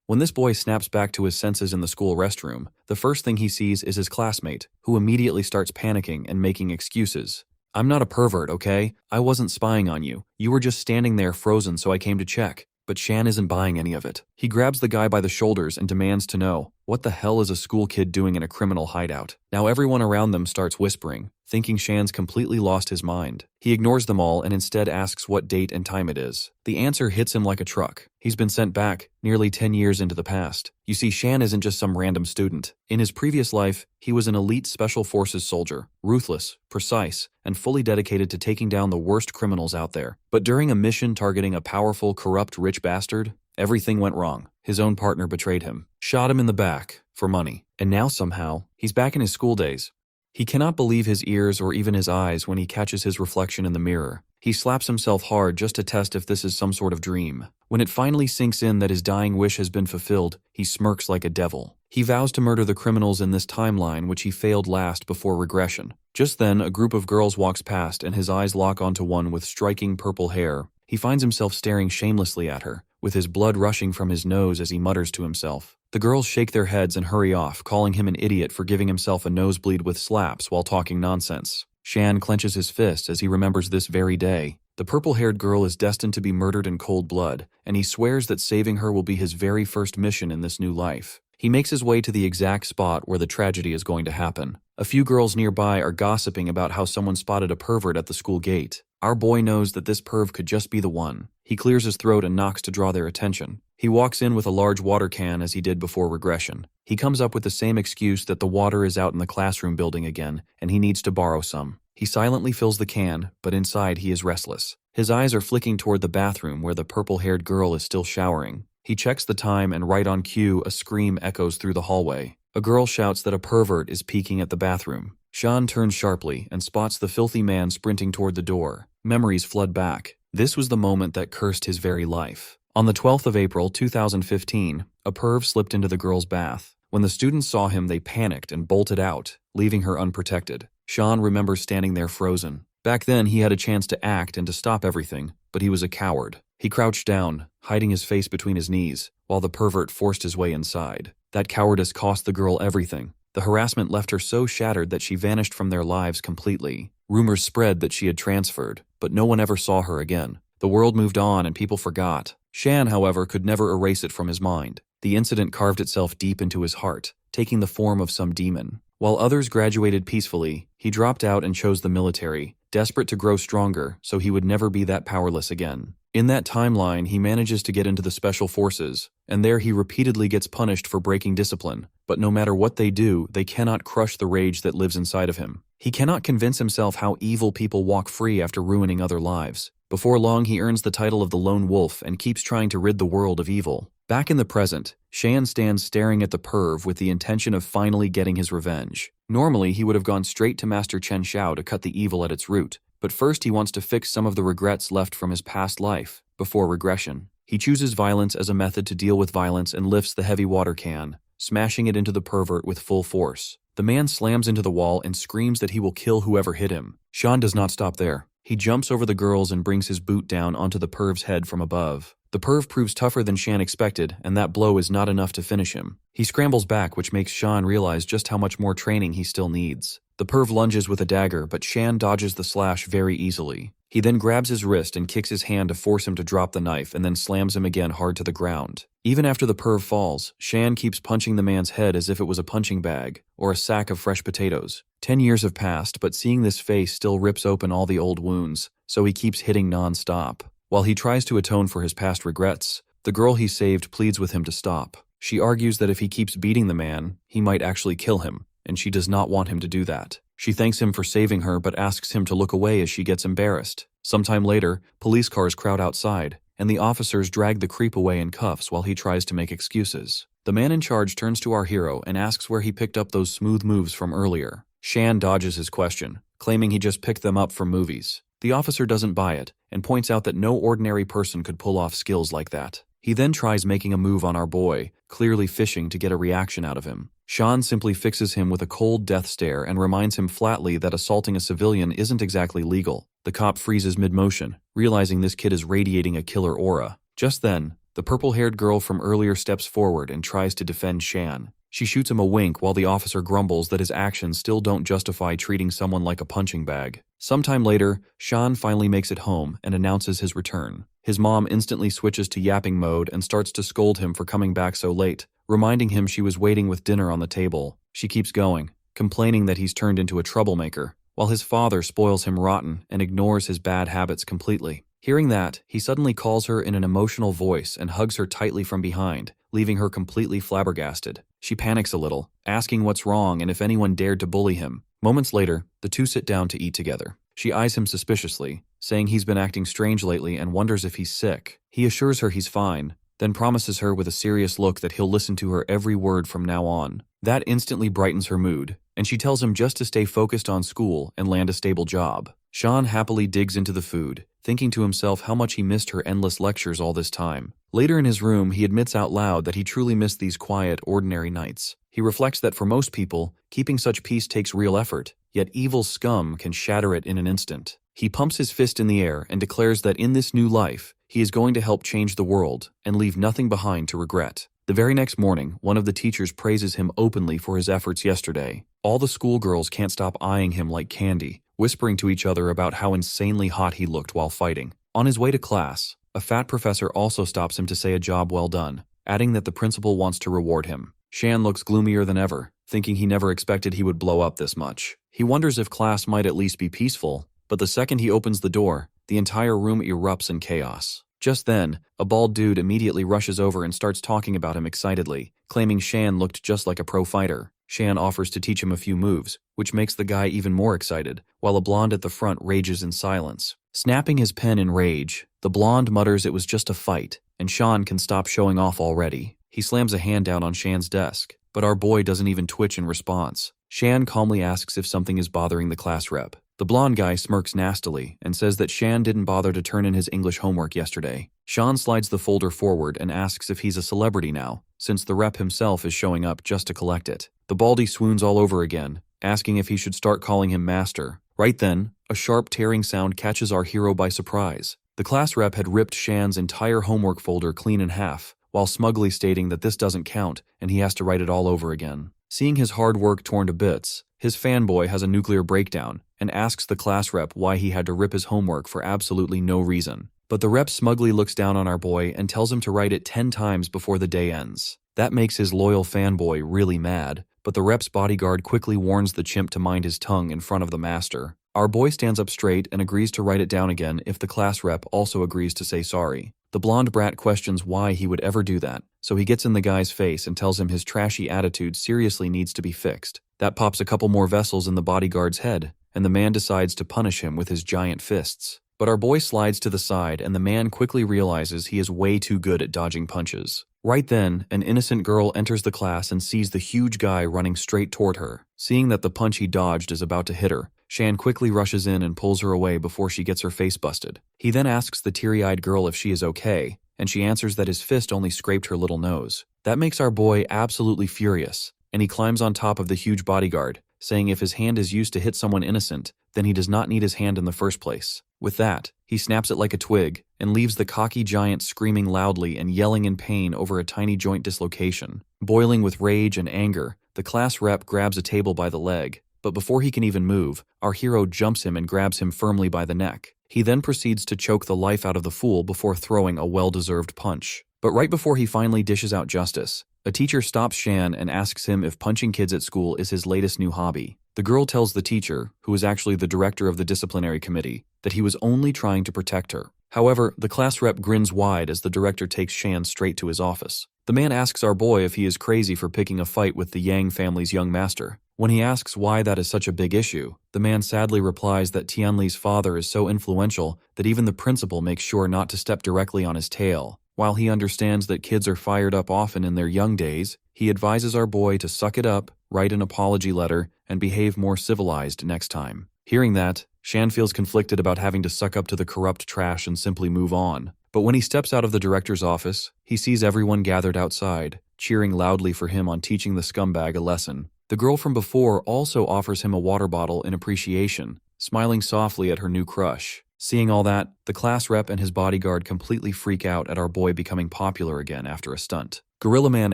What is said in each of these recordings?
When this boy snaps back to his senses in the school restroom, the first thing he sees is his classmate, who immediately starts panicking and making excuses. "I'm not a pervert, okay? I wasn't spying on you. You were just standing there frozen, so I came to check." But Shan isn't buying any of it. He grabs the guy by the shoulders and demands to know, what the hell is a school kid doing in a criminal hideout? Now everyone around them starts whispering, thinking Shan's completely lost his mind. He ignores them all and instead asks what date and time it is. The answer hits him like a truck. He's been sent back, nearly 10 years into the past. You see, Shan isn't just some random student. In his previous life, he was an elite special forces soldier, ruthless, precise, and fully dedicated to taking down the worst criminals out there. But during a mission targeting a powerful, corrupt, rich bastard, everything went wrong. His own partner betrayed him, shot him in the back, for money. And now somehow, he's back in his school days. He cannot believe his ears or even his eyes when he catches his reflection in the mirror. He slaps himself hard just to test if this is some sort of dream. When it finally sinks in that his dying wish has been fulfilled, he smirks like a devil. He vows to murder the criminals in this timeline which he failed last before Regression. Just then, a group of girls walks past and his eyes lock onto one with striking purple hair. He finds himself staring shamelessly at her, with his blood rushing from his nose as he mutters to himself. The girls shake their heads and hurry off, calling him an idiot for giving himself a nosebleed with slaps while talking nonsense. Shan clenches his fist as he remembers this very day. The purple-haired girl is destined to be murdered in cold blood, and he swears that saving her will be his very first mission in this new life. He makes his way to the exact spot where the tragedy is going to happen. A few girls nearby are gossiping about how someone spotted a pervert at the school gate. Our boy knows that this perv could just be the one. He clears his throat and knocks to draw their attention. He walks in with a large water can as he did before Regression. He comes up with the same excuse that the water is out in the classroom building again, and he needs to borrow some. He silently fills the can, but inside he is restless. His eyes are flicking toward the bathroom where the purple-haired girl is still showering. He checks the time and right on cue, a scream echoes through the hallway. A girl shouts that a pervert is peeking at the bathroom. Shan turns sharply and spots the filthy man sprinting toward the door. Memories flood back. This was the moment that cursed his very life. On the 12th of April, 2015, a perv slipped into the girl's bath. When the students saw him, they panicked and bolted out, leaving her unprotected. Shan remembers standing there frozen. Back then, he had a chance to act and to stop everything, but he was a coward. He crouched down, hiding his face between his knees, while the pervert forced his way inside. That cowardice cost the girl everything. The harassment left her so shattered that she vanished from their lives completely. Rumors spread that she had transferred, but no one ever saw her again. The world moved on and people forgot. Shan, however, could never erase it from his mind. The incident carved itself deep into his heart, taking the form of some demon. While others graduated peacefully, he dropped out and chose the military, desperate to grow stronger so he would never be that powerless again. In that timeline, he manages to get into the special forces, and there he repeatedly gets punished for breaking discipline. But no matter what they do, they cannot crush the rage that lives inside of him. He cannot convince himself how evil people walk free after ruining other lives. Before long, he earns the title of the Lone Wolf and keeps trying to rid the world of evil. Back in the present, Shan stands staring at the perv with the intention of finally getting his revenge. Normally, he would have gone straight to Master Chen Xiao to cut the evil at its root, but first he wants to fix some of the regrets left from his past life, before Regression. He chooses violence as a method to deal with violence and lifts the heavy water can, smashing it into the pervert with full force. The man slams into the wall and screams that he will kill whoever hit him. Shan does not stop there. He jumps over the girls and brings his boot down onto the perv's head from above. The perv proves tougher than Shan expected, and that blow is not enough to finish him. He scrambles back, which makes Shan realize just how much more training he still needs. The perv lunges with a dagger, but Shan dodges the slash very easily. He then grabs his wrist and kicks his hand to force him to drop the knife and then slams him again hard to the ground. Even after the perv falls, Shan keeps punching the man's head as if it was a punching bag or a sack of fresh potatoes. 10 years have passed, but seeing this face still rips open all the old wounds, so he keeps hitting non-stop. While he tries to atone for his past regrets, the girl he saved pleads with him to stop. She argues that if he keeps beating the man, he might actually kill him, and she does not want him to do that. She thanks him for saving her but asks him to look away as she gets embarrassed. Sometime later, police cars crowd outside, and the officers drag the creep away in cuffs while he tries to make excuses. The man in charge turns to our hero and asks where he picked up those smooth moves from earlier. Shan dodges his question, claiming he just picked them up from movies. The officer doesn't buy it, and points out that no ordinary person could pull off skills like that. He then tries making a move on our boy, clearly fishing to get a reaction out of him. Shan simply fixes him with a cold death stare and reminds him flatly that assaulting a civilian isn't exactly legal. The cop freezes mid-motion, realizing this kid is radiating a killer aura. Just then, The purple-haired girl from earlier steps forward and tries to defend Shan. She shoots him a wink while the officer grumbles that his actions still don't justify treating someone like a punching bag. Sometime later, Shan finally makes it home and announces his return. His mom instantly switches to yapping mode and starts to scold him for coming back so late, reminding him she was waiting with dinner on the table. She keeps going, complaining that he's turned into a troublemaker, while his father spoils him rotten and ignores his bad habits completely. Hearing that, he suddenly calls her in an emotional voice and hugs her tightly from behind, leaving her completely flabbergasted. She panics a little, asking what's wrong and if anyone dared to bully him. Moments later, the two sit down to eat together. She eyes him suspiciously, saying he's been acting strange lately and wonders if he's sick. He assures her he's fine, then promises her with a serious look that he'll listen to her every word from now on. That instantly brightens her mood, and she tells him just to stay focused on school and land a stable job. Shan happily digs into the food, thinking to himself how much he missed her endless lectures all this time. Later in his room, he admits out loud that he truly missed these quiet, ordinary nights. He reflects that for most people, keeping such peace takes real effort, yet evil scum can shatter it in an instant. He pumps his fist in the air and declares that in this new life, he is going to help change the world and leave nothing behind to regret. The very next morning, one of the teachers praises him openly for his efforts yesterday. All the schoolgirls can't stop eyeing him like candy, whispering to each other about how insanely hot he looked while fighting. On his way to class, a fat professor also stops him to say a job well done, adding that the principal wants to reward him. Shan looks gloomier than ever, thinking he never expected he would blow up this much. He wonders if class might at least be peaceful, but the second he opens the door, the entire room erupts in chaos. Just then, a bald dude immediately rushes over and starts talking about him excitedly, claiming Shan looked just like a pro fighter. Shan offers to teach him a few moves, which makes the guy even more excited, while a blonde at the front rages in silence. Snapping his pen in rage, the blonde mutters it was just a fight, and Shan can stop showing off already. He slams a hand down on Shan's desk, but our boy doesn't even twitch in response. Shan calmly asks if something is bothering the class rep. The blonde guy smirks nastily and says that Shan didn't bother to turn in his English homework yesterday. Shan slides the folder forward and asks if he's a celebrity now, since the rep himself is showing up just to collect it. The baldy swoons all over again, asking if he should start calling him master. Right then, a sharp tearing sound catches our hero by surprise. The class rep had ripped Shan's entire homework folder clean in half, while smugly stating that this doesn't count and he has to write it all over again. Seeing his hard work torn to bits, his fanboy has a nuclear breakdown and asks the class rep why he had to rip his homework for absolutely no reason. But the rep smugly looks down on our boy and tells him to write it 10 times before the day ends. That makes his loyal fanboy really mad, but the rep's bodyguard quickly warns the chimp to mind his tongue in front of the master. Our boy stands up straight and agrees to write it down again if the class rep also agrees to say sorry. The blonde brat questions why he would ever do that, so he gets in the guy's face and tells him his trashy attitude seriously needs to be fixed. That pops a couple more vessels in the bodyguard's head, and the man decides to punish him with his giant fists. But our boy slides to the side and the man quickly realizes he is way too good at dodging punches. Right then, an innocent girl enters the class and sees the huge guy running straight toward her. Seeing that the punch he dodged is about to hit her, Shan quickly rushes in and pulls her away before she gets her face busted. He then asks the teary-eyed girl if she is okay, and she answers that his fist only scraped her little nose. That makes our boy absolutely furious, and he climbs on top of the huge bodyguard, saying if his hand is used to hit someone innocent, then he does not need his hand in the first place. With that, he snaps it like a twig and leaves the cocky giant screaming loudly and yelling in pain over a tiny joint dislocation. Boiling with rage and anger, the class rep grabs a table by the leg, but before he can even move, our hero jumps him and grabs him firmly by the neck. He then proceeds to choke the life out of the fool before throwing a well-deserved punch. But right before he finally dishes out justice, a teacher stops Shan and asks him if punching kids at school is his latest new hobby. The girl tells the teacher, who is actually the director of the disciplinary committee, that he was only trying to protect her. However, the class rep grins wide as the director takes Shan straight to his office. The man asks our boy if he is crazy for picking a fight with the Yang family's young master. When he asks why that is such a big issue, the man sadly replies that Tianli's father is so influential that even the principal makes sure not to step directly on his tail. While he understands that kids are fired up often in their young days, he advises our boy to suck it up, write an apology letter, and behave more civilized next time. Hearing that, Shan feels conflicted about having to suck up to the corrupt trash and simply move on. But when he steps out of the director's office, he sees everyone gathered outside, cheering loudly for him on teaching the scumbag a lesson. The girl from before also offers him a water bottle in appreciation, smiling softly at her new crush. Seeing all that, the class rep and his bodyguard completely freak out at our boy becoming popular again after a stunt. Gorilla Man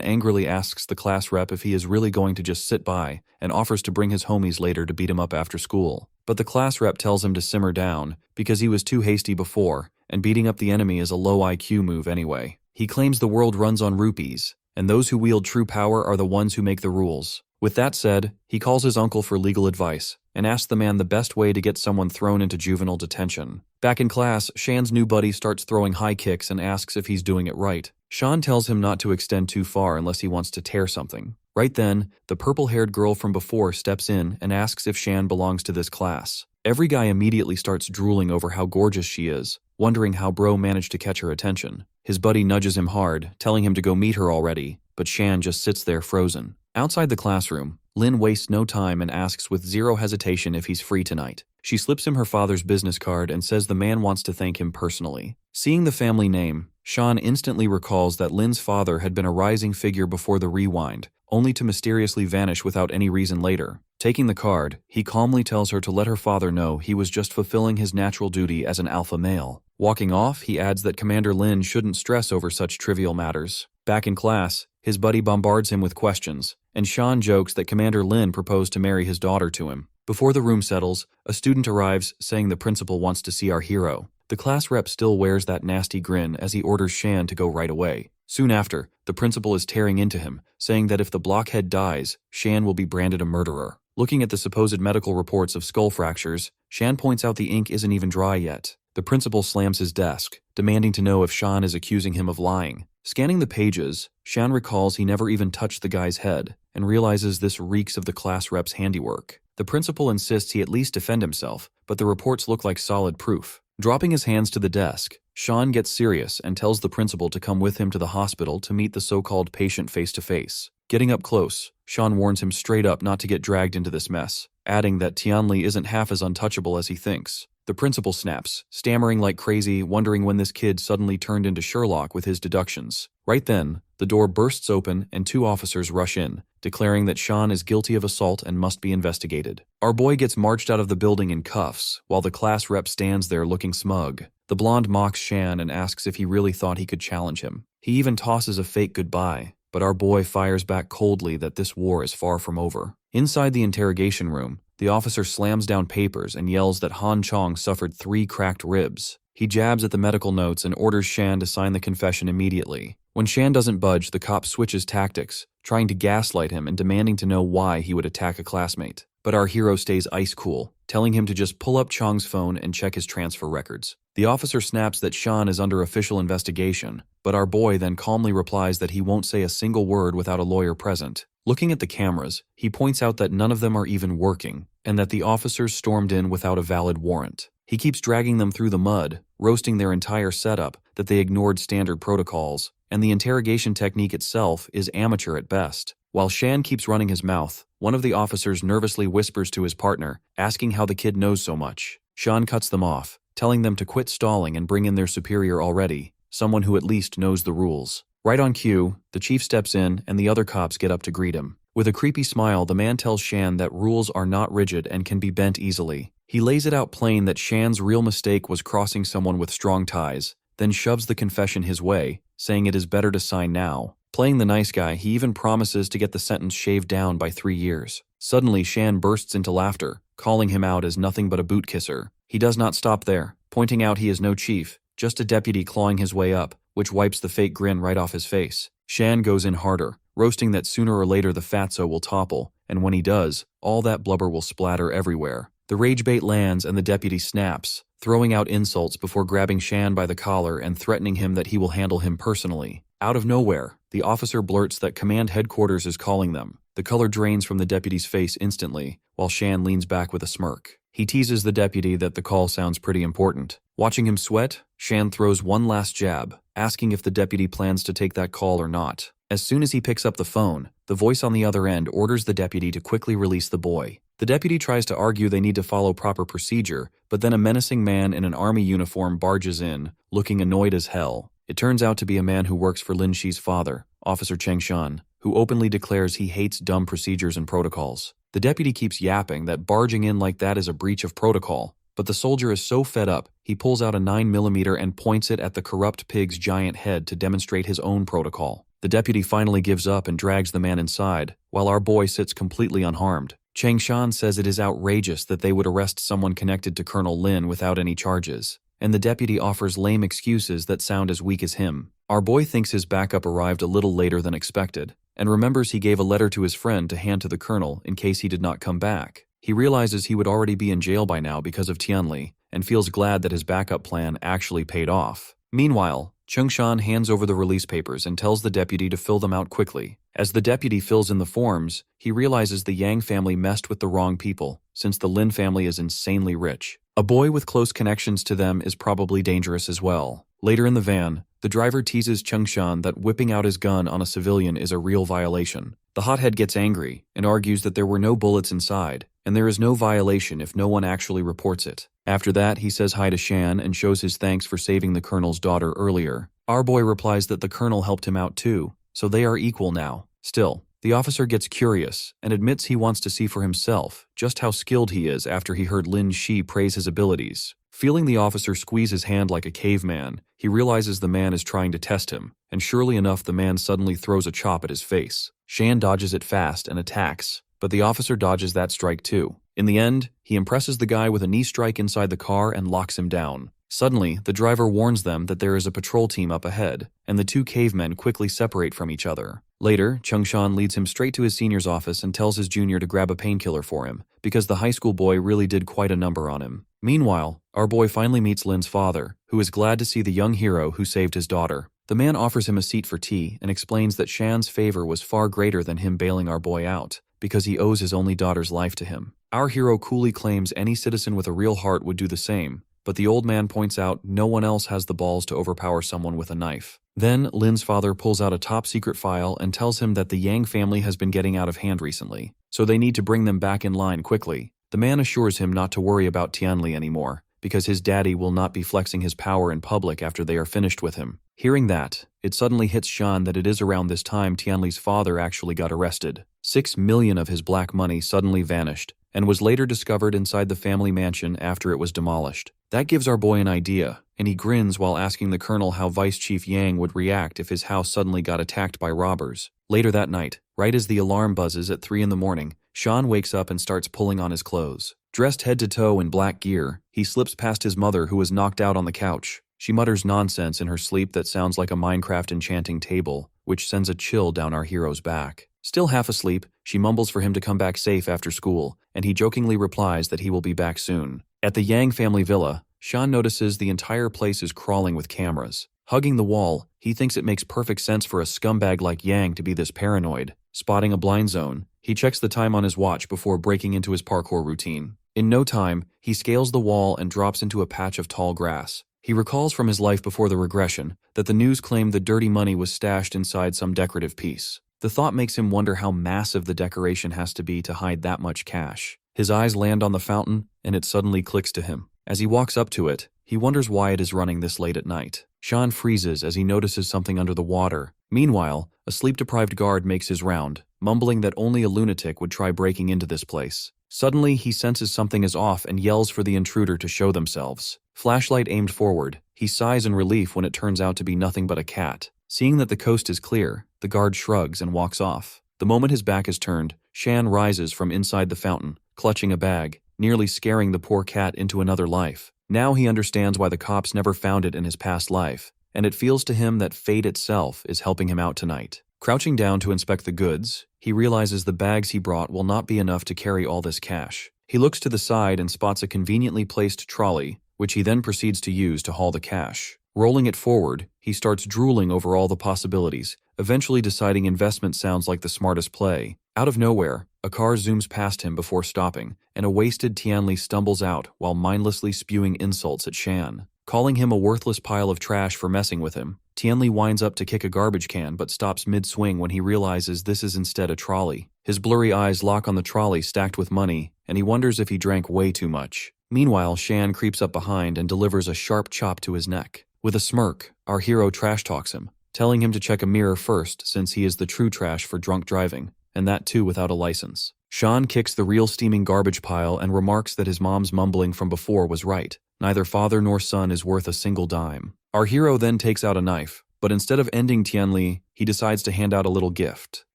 angrily asks the class rep if he is really going to just sit by and offers to bring his homies later to beat him up after school. But the class rep tells him to simmer down because he was too hasty before, and beating up the enemy is a low IQ move anyway. He claims the world runs on rupees, and those who wield true power are the ones who make the rules. With that said, he calls his uncle for legal advice and asks the man the best way to get someone thrown into juvenile detention. Back in class, Shan's new buddy starts throwing high kicks and asks if he's doing it right. Shan tells him not to extend too far unless he wants to tear something. Right then, the purple-haired girl from before steps in and asks if Shan belongs to this class. Every guy immediately starts drooling over how gorgeous she is, wondering how bro managed to catch her attention. His buddy nudges him hard, telling him to go meet her already, but Shan just sits there frozen. Outside the classroom, Lin wastes no time and asks with zero hesitation if he's free tonight. She slips him her father's business card and says the man wants to thank him personally. Seeing the family name, Shan instantly recalls that Lin's father had been a rising figure before the rewind, only to mysteriously vanish without any reason later. Taking the card, he calmly tells her to let her father know he was just fulfilling his natural duty as an alpha male. Walking off, he adds that Commander Lin shouldn't stress over such trivial matters. Back in class, his buddy bombards him with questions, and Shan jokes that Commander Lin proposed to marry his daughter to him. Before the room settles, a student arrives saying the principal wants to see our hero. The class rep still wears that nasty grin as he orders Shan to go right away. Soon after, the principal is tearing into him, saying that if the blockhead dies, Shan will be branded a murderer. Looking at the supposed medical reports of skull fractures, Shan points out the ink isn't even dry yet. The principal slams his desk, demanding to know if Shan is accusing him of lying. Scanning the pages, Shan recalls he never even touched the guy's head, and realizes this reeks of the class rep's handiwork. The principal insists he at least defend himself, but the reports look like solid proof. Dropping his hands to the desk, Shan gets serious and tells the principal to come with him to the hospital to meet the so-called patient face-to-face. Getting up close, Shan warns him straight up not to get dragged into this mess, adding that Tianli isn't half as untouchable as he thinks. The principal snaps, stammering like crazy, wondering when this kid suddenly turned into Sherlock with his deductions. Right then, the door bursts open and two officers rush in, declaring that Shan is guilty of assault and must be investigated. Our boy gets marched out of the building in cuffs, while the class rep stands there looking smug. The blonde mocks Shan and asks if he really thought he could challenge him. He even tosses a fake goodbye, but our boy fires back coldly that this war is far from over. Inside the interrogation room, the officer slams down papers and yells that Han Chong suffered 3 cracked ribs. He jabs at the medical notes and orders Shan to sign the confession immediately. When Shan doesn't budge, the cop switches tactics, trying to gaslight him and demanding to know why he would attack a classmate. But our hero stays ice cool, telling him to just pull up Chong's phone and check his transfer records. The officer snaps that Shan is under official investigation, but our boy then calmly replies that he won't say a single word without a lawyer present. Looking at the cameras, he points out that none of them are even working, and that the officers stormed in without a valid warrant. He keeps dragging them through the mud, roasting their entire setup, that they ignored standard protocols, and the interrogation technique itself is amateur at best. While Shan keeps running his mouth, one of the officers nervously whispers to his partner, asking how the kid knows so much. Shan cuts them off, telling them to quit stalling and bring in their superior already, someone who at least knows the rules. Right on cue, the chief steps in and the other cops get up to greet him. With a creepy smile, the man tells Shan that rules are not rigid and can be bent easily. He lays it out plain that Shan's real mistake was crossing someone with strong ties, then shoves the confession his way, saying it is better to sign now. Playing the nice guy, he even promises to get the sentence shaved down by 3 years. Suddenly, Shan bursts into laughter, calling him out as nothing but a boot kisser. He does not stop there, pointing out he is no chief, just a deputy clawing his way up, which wipes the fake grin right off his face. Shan goes in harder, roasting that sooner or later the fatso will topple, and when he does, all that blubber will splatter everywhere. The rage bait lands and the deputy snaps, throwing out insults before grabbing Shan by the collar and threatening him that he will handle him personally. Out of nowhere, the officer blurts that command headquarters is calling them. The color drains from the deputy's face instantly, while Shan leans back with a smirk. He teases the deputy that the call sounds pretty important. Watching him sweat, Shan throws one last jab, asking if the deputy plans to take that call or not. As soon as he picks up the phone, the voice on the other end orders the deputy to quickly release the boy. The deputy tries to argue they need to follow proper procedure, but then a menacing man in an army uniform barges in, looking annoyed as hell. It turns out to be a man who works for Lin Shi's father, Officer Cheng Shan, who openly declares he hates dumb procedures and protocols. The deputy keeps yapping that barging in like that is a breach of protocol, but the soldier is so fed up, he pulls out a 9mm and points it at the corrupt pig's giant head to demonstrate his own protocol. The deputy finally gives up and drags the man inside, while our boy sits completely unharmed. Chang Shan says it is outrageous that they would arrest someone connected to Colonel Lin without any charges, and the deputy offers lame excuses that sound as weak as him. Our boy thinks his backup arrived a little later than expected, and remembers he gave a letter to his friend to hand to the colonel in case he did not come back. He realizes he would already be in jail by now because of Tianli, and feels glad that his backup plan actually paid off. Meanwhile, Chung-shan hands over the release papers and tells the deputy to fill them out quickly. As the deputy fills in the forms, he realizes the Yang family messed with the wrong people, since the Lin family is insanely rich. A boy with close connections to them is probably dangerous as well. Later in the van, the driver teases Chung-shan that whipping out his gun on a civilian is a real violation. The hothead gets angry and argues that there were no bullets inside, and there is no violation if no one actually reports it. After that, he says hi to Shan and shows his thanks for saving the colonel's daughter earlier. Our boy replies that the colonel helped him out too, so they are equal now. Still, the officer gets curious and admits he wants to see for himself just how skilled he is after he heard Lin Shi praise his abilities. Feeling the officer squeeze his hand like a caveman, he realizes the man is trying to test him, and surely enough the man suddenly throws a chop at his face. Shan dodges it fast and attacks, but the officer dodges that strike too. In the end, he impresses the guy with a knee strike inside the car and locks him down. Suddenly, the driver warns them that there is a patrol team up ahead, and the two cavemen quickly separate from each other. Later, Chung-shan leads him straight to his senior's office and tells his junior to grab a painkiller for him, because the high school boy really did quite a number on him. Meanwhile, our boy finally meets Lin's father, who is glad to see the young hero who saved his daughter. The man offers him a seat for tea and explains that Shan's favor was far greater than him bailing our boy out, because he owes his only daughter's life to him. Our hero coolly claims any citizen with a real heart would do the same, but the old man points out no one else has the balls to overpower someone with a knife. Then, Lin's father pulls out a top-secret file and tells him that the Yang family has been getting out of hand recently, so they need to bring them back in line quickly. The man assures him not to worry about Tianli anymore, because his daddy will not be flexing his power in public after they are finished with him. Hearing that, it suddenly hits Shan that it is around this time Tianli's father actually got arrested. 6 million of his black money suddenly vanished, and was later discovered inside the family mansion after it was demolished. That gives our boy an idea, and he grins while asking the colonel how Vice Chief Yang would react if his house suddenly got attacked by robbers. Later that night, right as the alarm buzzes at 3 in the morning, Shan wakes up and starts pulling on his clothes. Dressed head to toe in black gear, he slips past his mother who is knocked out on the couch. She mutters nonsense in her sleep that sounds like a Minecraft enchanting table, which sends a chill down our hero's back. Still half asleep, she mumbles for him to come back safe after school, and he jokingly replies that he will be back soon. At the Yang family villa, Shan notices the entire place is crawling with cameras. Hugging the wall, he thinks it makes perfect sense for a scumbag like Yang to be this paranoid. Spotting a blind zone, he checks the time on his watch before breaking into his parkour routine. In no time, he scales the wall and drops into a patch of tall grass. He recalls from his life before the regression that the news claimed the dirty money was stashed inside some decorative piece. The thought makes him wonder how massive the decoration has to be to hide that much cash. His eyes land on the fountain, and it suddenly clicks to him. As he walks up to it, he wonders why it is running this late at night. Shan freezes as he notices something under the water. Meanwhile, a sleep-deprived guard makes his round, mumbling that only a lunatic would try breaking into this place. Suddenly, he senses something is off and yells for the intruder to show themselves. Flashlight aimed forward, he sighs in relief when it turns out to be nothing but a cat. Seeing that the coast is clear, the guard shrugs and walks off. The moment his back is turned, Shan rises from inside the fountain, clutching a bag, nearly scaring the poor cat into another life. Now he understands why the cops never found it in his past life, and it feels to him that fate itself is helping him out tonight. Crouching down to inspect the goods, he realizes the bags he brought will not be enough to carry all this cash. He looks to the side and spots a conveniently placed trolley, which he then proceeds to use to haul the cash. Rolling it forward, he starts drooling over all the possibilities, eventually deciding investment sounds like the smartest play. Out of nowhere, a car zooms past him before stopping, and a wasted Tianli stumbles out while mindlessly spewing insults at Shan. Calling him a worthless pile of trash for messing with him, Tianli winds up to kick a garbage can but stops mid-swing when he realizes this is instead a trolley. His blurry eyes lock on the trolley stacked with money, and he wonders if he drank way too much. Meanwhile, Shan creeps up behind and delivers a sharp chop to his neck. With a smirk, our hero trash-talks him, telling him to check a mirror first since he is the true trash for drunk driving, and that too without a license. Shan kicks the real steaming garbage pile and remarks that his mom's mumbling from before was right. Neither father nor son is worth a single dime. Our hero then takes out a knife, but instead of ending Tianli, he decides to hand out a little gift.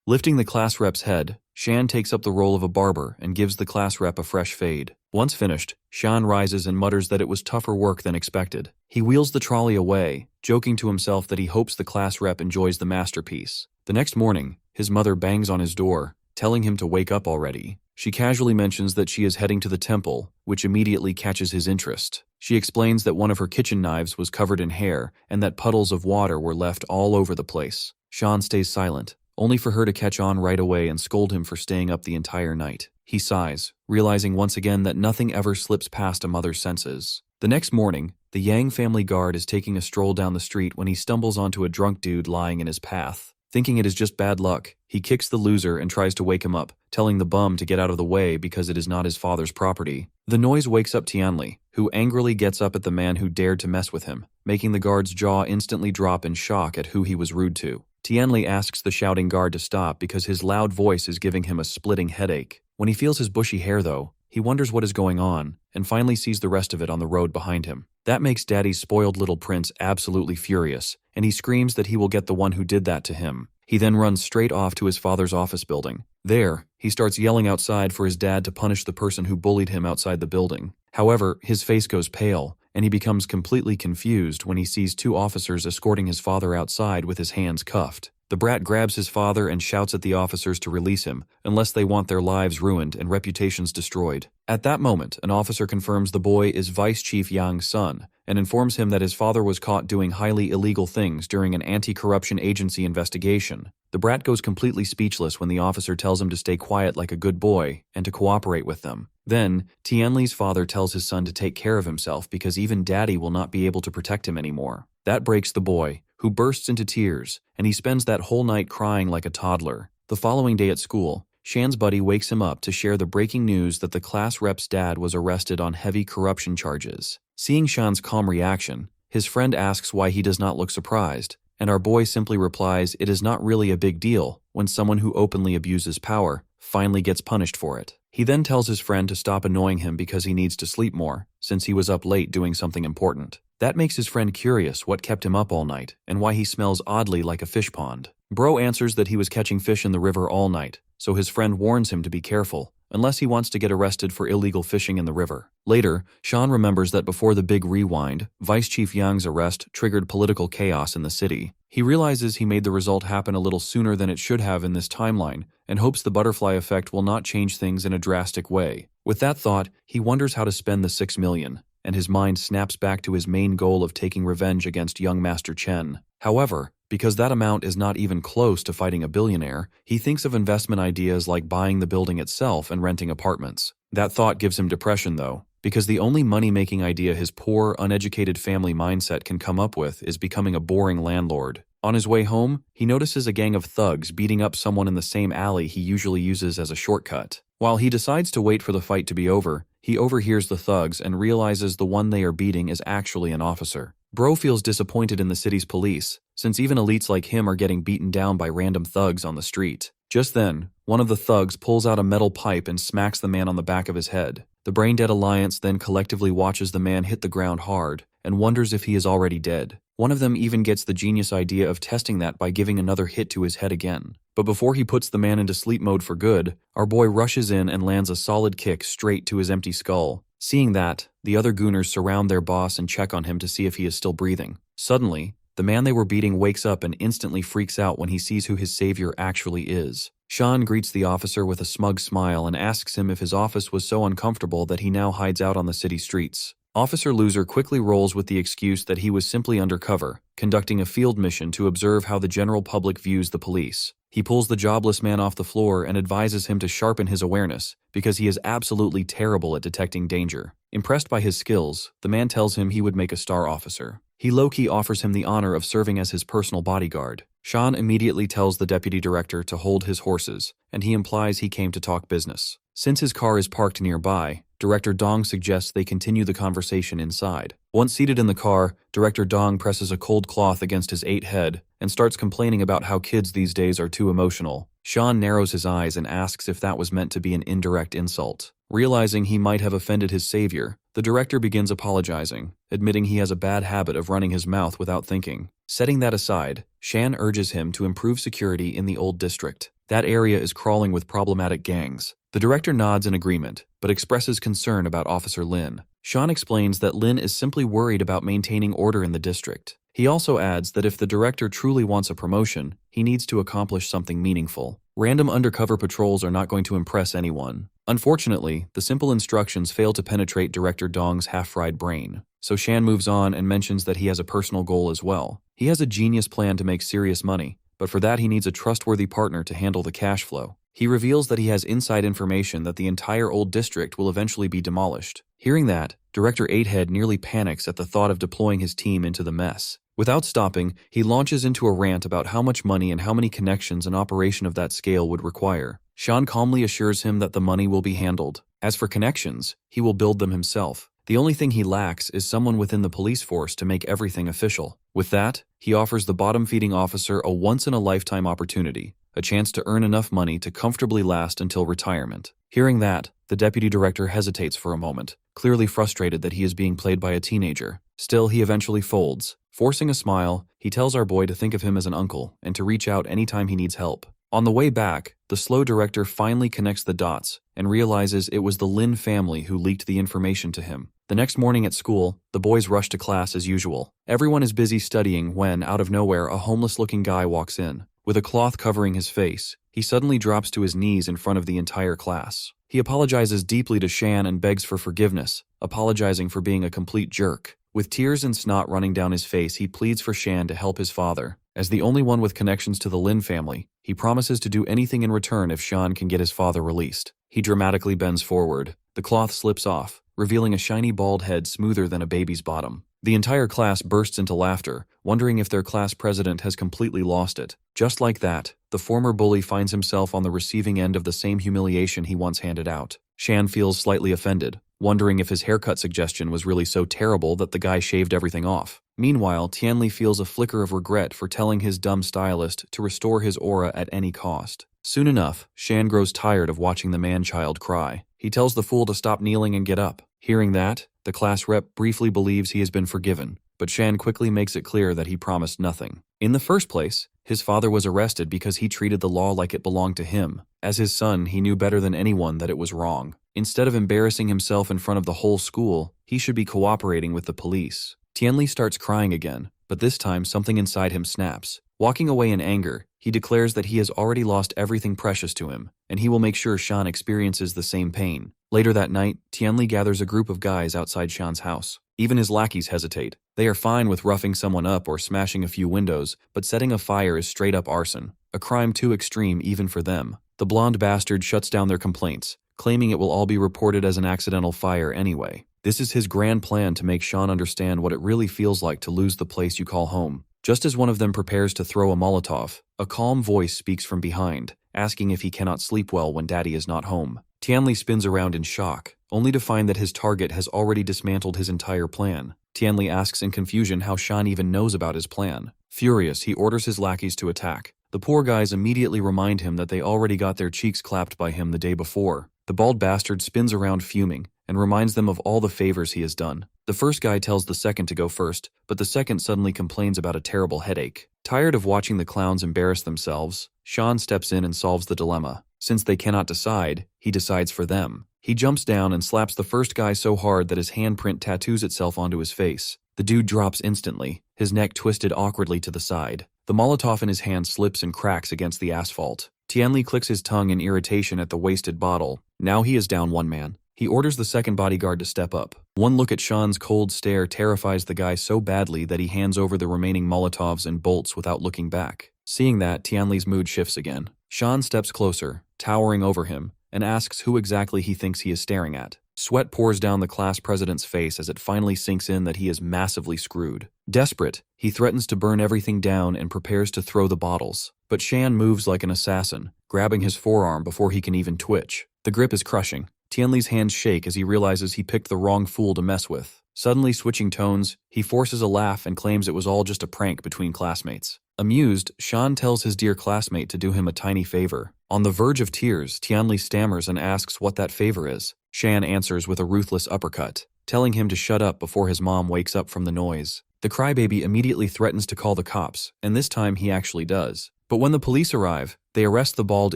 Lifting the class rep's head, Shan takes up the role of a barber and gives the class rep a fresh fade. Once finished, Shan rises and mutters that it was tougher work than expected. He wheels the trolley away, joking to himself that he hopes the class rep enjoys the masterpiece. The next morning, his mother bangs on his door, telling him to wake up already. She casually mentions that she is heading to the temple, which immediately catches his interest. She explains that one of her kitchen knives was covered in hair and that puddles of water were left all over the place. Shan stays silent, only for her to catch on right away and scold him for staying up the entire night. He sighs, realizing once again that nothing ever slips past a mother's senses. The next morning, the Yang family guard is taking a stroll down the street when he stumbles onto a drunk dude lying in his path. Thinking it is just bad luck, he kicks the loser and tries to wake him up, telling the bum to get out of the way because it is not his father's property. The noise wakes up Tianli, who angrily gets up at the man who dared to mess with him, making the guard's jaw instantly drop in shock at who he was rude to. Tianli asks the shouting guard to stop because his loud voice is giving him a splitting headache. When he feels his bushy hair though, he wonders what is going on, and finally sees the rest of it on the road behind him. That makes Daddy's spoiled little prince absolutely furious, and he screams that he will get the one who did that to him. He then runs straight off to his father's office building. There, he starts yelling outside for his dad to punish the person who bullied him outside the building. However, his face goes pale, and he becomes completely confused when he sees two officers escorting his father outside with his hands cuffed. The brat grabs his father and shouts at the officers to release him, unless they want their lives ruined and reputations destroyed. At that moment, an officer confirms the boy is Vice Chief Yang's son, and informs him that his father was caught doing highly illegal things during an anti-corruption agency investigation. The brat goes completely speechless when the officer tells him to stay quiet like a good boy and to cooperate with them. Then, Tianli's father tells his son to take care of himself because even Daddy will not be able to protect him anymore. That breaks the boy, who bursts into tears, and he spends that whole night crying like a toddler. The following day at school, Shan's buddy wakes him up to share the breaking news that the class rep's dad was arrested on heavy corruption charges. Seeing Shan's calm reaction, his friend asks why he does not look surprised, and our boy simply replies it is not really a big deal when someone who openly abuses power finally gets punished for it. He then tells his friend to stop annoying him because he needs to sleep more, since he was up late doing something important. That makes his friend curious what kept him up all night, and why he smells oddly like a fish pond. Bro answers that he was catching fish in the river all night, so his friend warns him to be careful, unless he wants to get arrested for illegal fishing in the river. Later, Shan remembers that before the big rewind, Vice Chief Yang's arrest triggered political chaos in the city. He realizes he made the result happen a little sooner than it should have in this timeline, and hopes the butterfly effect will not change things in a drastic way. With that thought, he wonders how to spend the 6 million, and his mind snaps back to his main goal of taking revenge against young Master Chen. However, because that amount is not even close to fighting a billionaire, he thinks of investment ideas like buying the building itself and renting apartments. That thought gives him depression though, because the only money-making idea his poor, uneducated family mindset can come up with is becoming a boring landlord. On his way home, he notices a gang of thugs beating up someone in the same alley he usually uses as a shortcut. While he decides to wait for the fight to be over, he overhears the thugs and realizes the one they are beating is actually an officer. Bro feels disappointed in the city's police, since even elites like him are getting beaten down by random thugs on the street. Just then, one of the thugs pulls out a metal pipe and smacks the man on the back of his head. The Brain-Dead Alliance then collectively watches the man hit the ground hard and wonders if he is already dead. One of them even gets the genius idea of testing that by giving another hit to his head again. But before he puts the man into sleep mode for good, our boy rushes in and lands a solid kick straight to his empty skull. Seeing that, the other gooners surround their boss and check on him to see if he is still breathing. Suddenly, the man they were beating wakes up and instantly freaks out when he sees who his savior actually is. Shan greets the officer with a smug smile and asks him if his office was so uncomfortable that he now hides out on the city streets. Officer Loser quickly rolls with the excuse that he was simply undercover, conducting a field mission to observe how the general public views the police. He pulls the jobless man off the floor and advises him to sharpen his awareness, because he is absolutely terrible at detecting danger. Impressed by his skills, the man tells him he would make a star officer. He low-key offers him the honor of serving as his personal bodyguard. Shan immediately tells the deputy director to hold his horses, and he implies he came to talk business. Since his car is parked nearby, Director Dong suggests they continue the conversation inside. Once seated in the car, Director Dong presses a cold cloth against his 8 head and starts complaining about how kids these days are too emotional. Shan narrows his eyes and asks if that was meant to be an indirect insult. Realizing he might have offended his savior, the The director begins apologizing, admitting he has a bad habit of running his mouth without thinking. Setting that aside, Shan urges him to improve security in the old district. That area is crawling with problematic gangs. The director nods in agreement, but expresses concern about Officer Lin. Shan explains that Lin is simply worried about maintaining order in the district. He also adds that if the director truly wants a promotion, he needs to accomplish something meaningful. Random undercover patrols are not going to impress anyone. Unfortunately, the simple instructions fail to penetrate Director Dong's half-fried brain. So Shan moves on and mentions that he has a personal goal as well. He has a genius plan to make serious money, but for that he needs a trustworthy partner to handle the cash flow. He reveals that he has inside information that the entire old district will eventually be demolished. Hearing that, Director Eighthead nearly panics at the thought of deploying his team into the mess. Without stopping, he launches into a rant about how much money and how many connections an operation of that scale would require. Shan calmly assures him that the money will be handled. As for connections, he will build them himself. The only thing he lacks is someone within the police force to make everything official. With that, he offers the bottom-feeding officer a once-in-a-lifetime opportunity, a chance to earn enough money to comfortably last until retirement. Hearing that, the deputy director hesitates for a moment, clearly frustrated that he is being played by a teenager. Still, he eventually folds. Forcing a smile, he tells our boy to think of him as an uncle and to reach out anytime he needs help. On the way back, the slow director finally connects the dots and realizes it was the Lin family who leaked the information to him. The next morning at school, the boys rush to class as usual. Everyone is busy studying when, out of nowhere, a homeless-looking guy walks in. With a cloth covering his face, he suddenly drops to his knees in front of the entire class. He apologizes deeply to Shan and begs for forgiveness, apologizing for being a complete jerk. With tears and snot running down his face, he pleads for Shan to help his father. As the only one with connections to the Lin family, he promises to do anything in return if Shan can get his father released. He dramatically bends forward. The cloth slips off, revealing a shiny bald head smoother than a baby's bottom. The entire class bursts into laughter, wondering if their class president has completely lost it. Just like that, the former bully finds himself on the receiving end of the same humiliation he once handed out. Shan feels slightly offended, wondering if his haircut suggestion was really so terrible that the guy shaved everything off. Meanwhile, Tianli feels a flicker of regret for telling his dumb stylist to restore his aura at any cost. Soon enough, Shan grows tired of watching the man-child cry. He tells the fool to stop kneeling and get up. Hearing that, the class rep briefly believes he has been forgiven, but Shan quickly makes it clear that he promised nothing. In the first place, his father was arrested because he treated the law like it belonged to him. As his son, he knew better than anyone that it was wrong. Instead of embarrassing himself in front of the whole school, he should be cooperating with the police. Tianli starts crying again, but this time something inside him snaps. Walking away in anger, he declares that he has already lost everything precious to him, and he will make sure Shan experiences the same pain. Later that night, Tianli gathers a group of guys outside Shan's house. Even his lackeys hesitate. They are fine with roughing someone up or smashing a few windows, but setting a fire is straight up arson, a crime too extreme even for them. The blonde bastard shuts down their complaints, claiming it will all be reported as an accidental fire anyway. This is his grand plan to make Shan understand what it really feels like to lose the place you call home. Just as one of them prepares to throw a Molotov, a calm voice speaks from behind, asking if he cannot sleep well when Daddy is not home. Tianli spins around in shock, only to find that his target has already dismantled his entire plan. Tianli asks in confusion how Shan even knows about his plan. Furious, he orders his lackeys to attack. The poor guys immediately remind him that they already got their cheeks clapped by him the day before. The bald bastard spins around fuming and reminds them of all the favors he has done. The first guy tells the second to go first, but the second suddenly complains about a terrible headache. Tired of watching the clowns embarrass themselves, Shan steps in and solves the dilemma. Since they cannot decide, he decides for them. He jumps down and slaps the first guy so hard that his handprint tattoos itself onto his face. The dude drops instantly, his neck twisted awkwardly to the side. The Molotov in his hand slips and cracks against the asphalt. Tianli clicks his tongue in irritation at the wasted bottle. Now he is down one man. He orders the second bodyguard to step up. One look at Shan's cold stare terrifies the guy so badly that he hands over the remaining Molotovs and bolts without looking back. Seeing that, Tianli's mood shifts again. Shan steps closer, towering over him, and asks who exactly he thinks he is staring at. Sweat pours down the class president's face as it finally sinks in that he is massively screwed. Desperate, he threatens to burn everything down and prepares to throw the bottles. But Shan moves like an assassin, grabbing his forearm before he can even twitch. The grip is crushing. Tianli's hands shake as he realizes he picked the wrong fool to mess with. Suddenly switching tones, he forces a laugh and claims it was all just a prank between classmates. Amused, Shan tells his dear classmate to do him a tiny favor. On the verge of tears, Tianli stammers and asks what that favor is. Shan answers with a ruthless uppercut. telling him to shut up before his mom wakes up from the noise. The crybaby immediately threatens to call the cops, and this time he actually does. But when the police arrive, they arrest the bald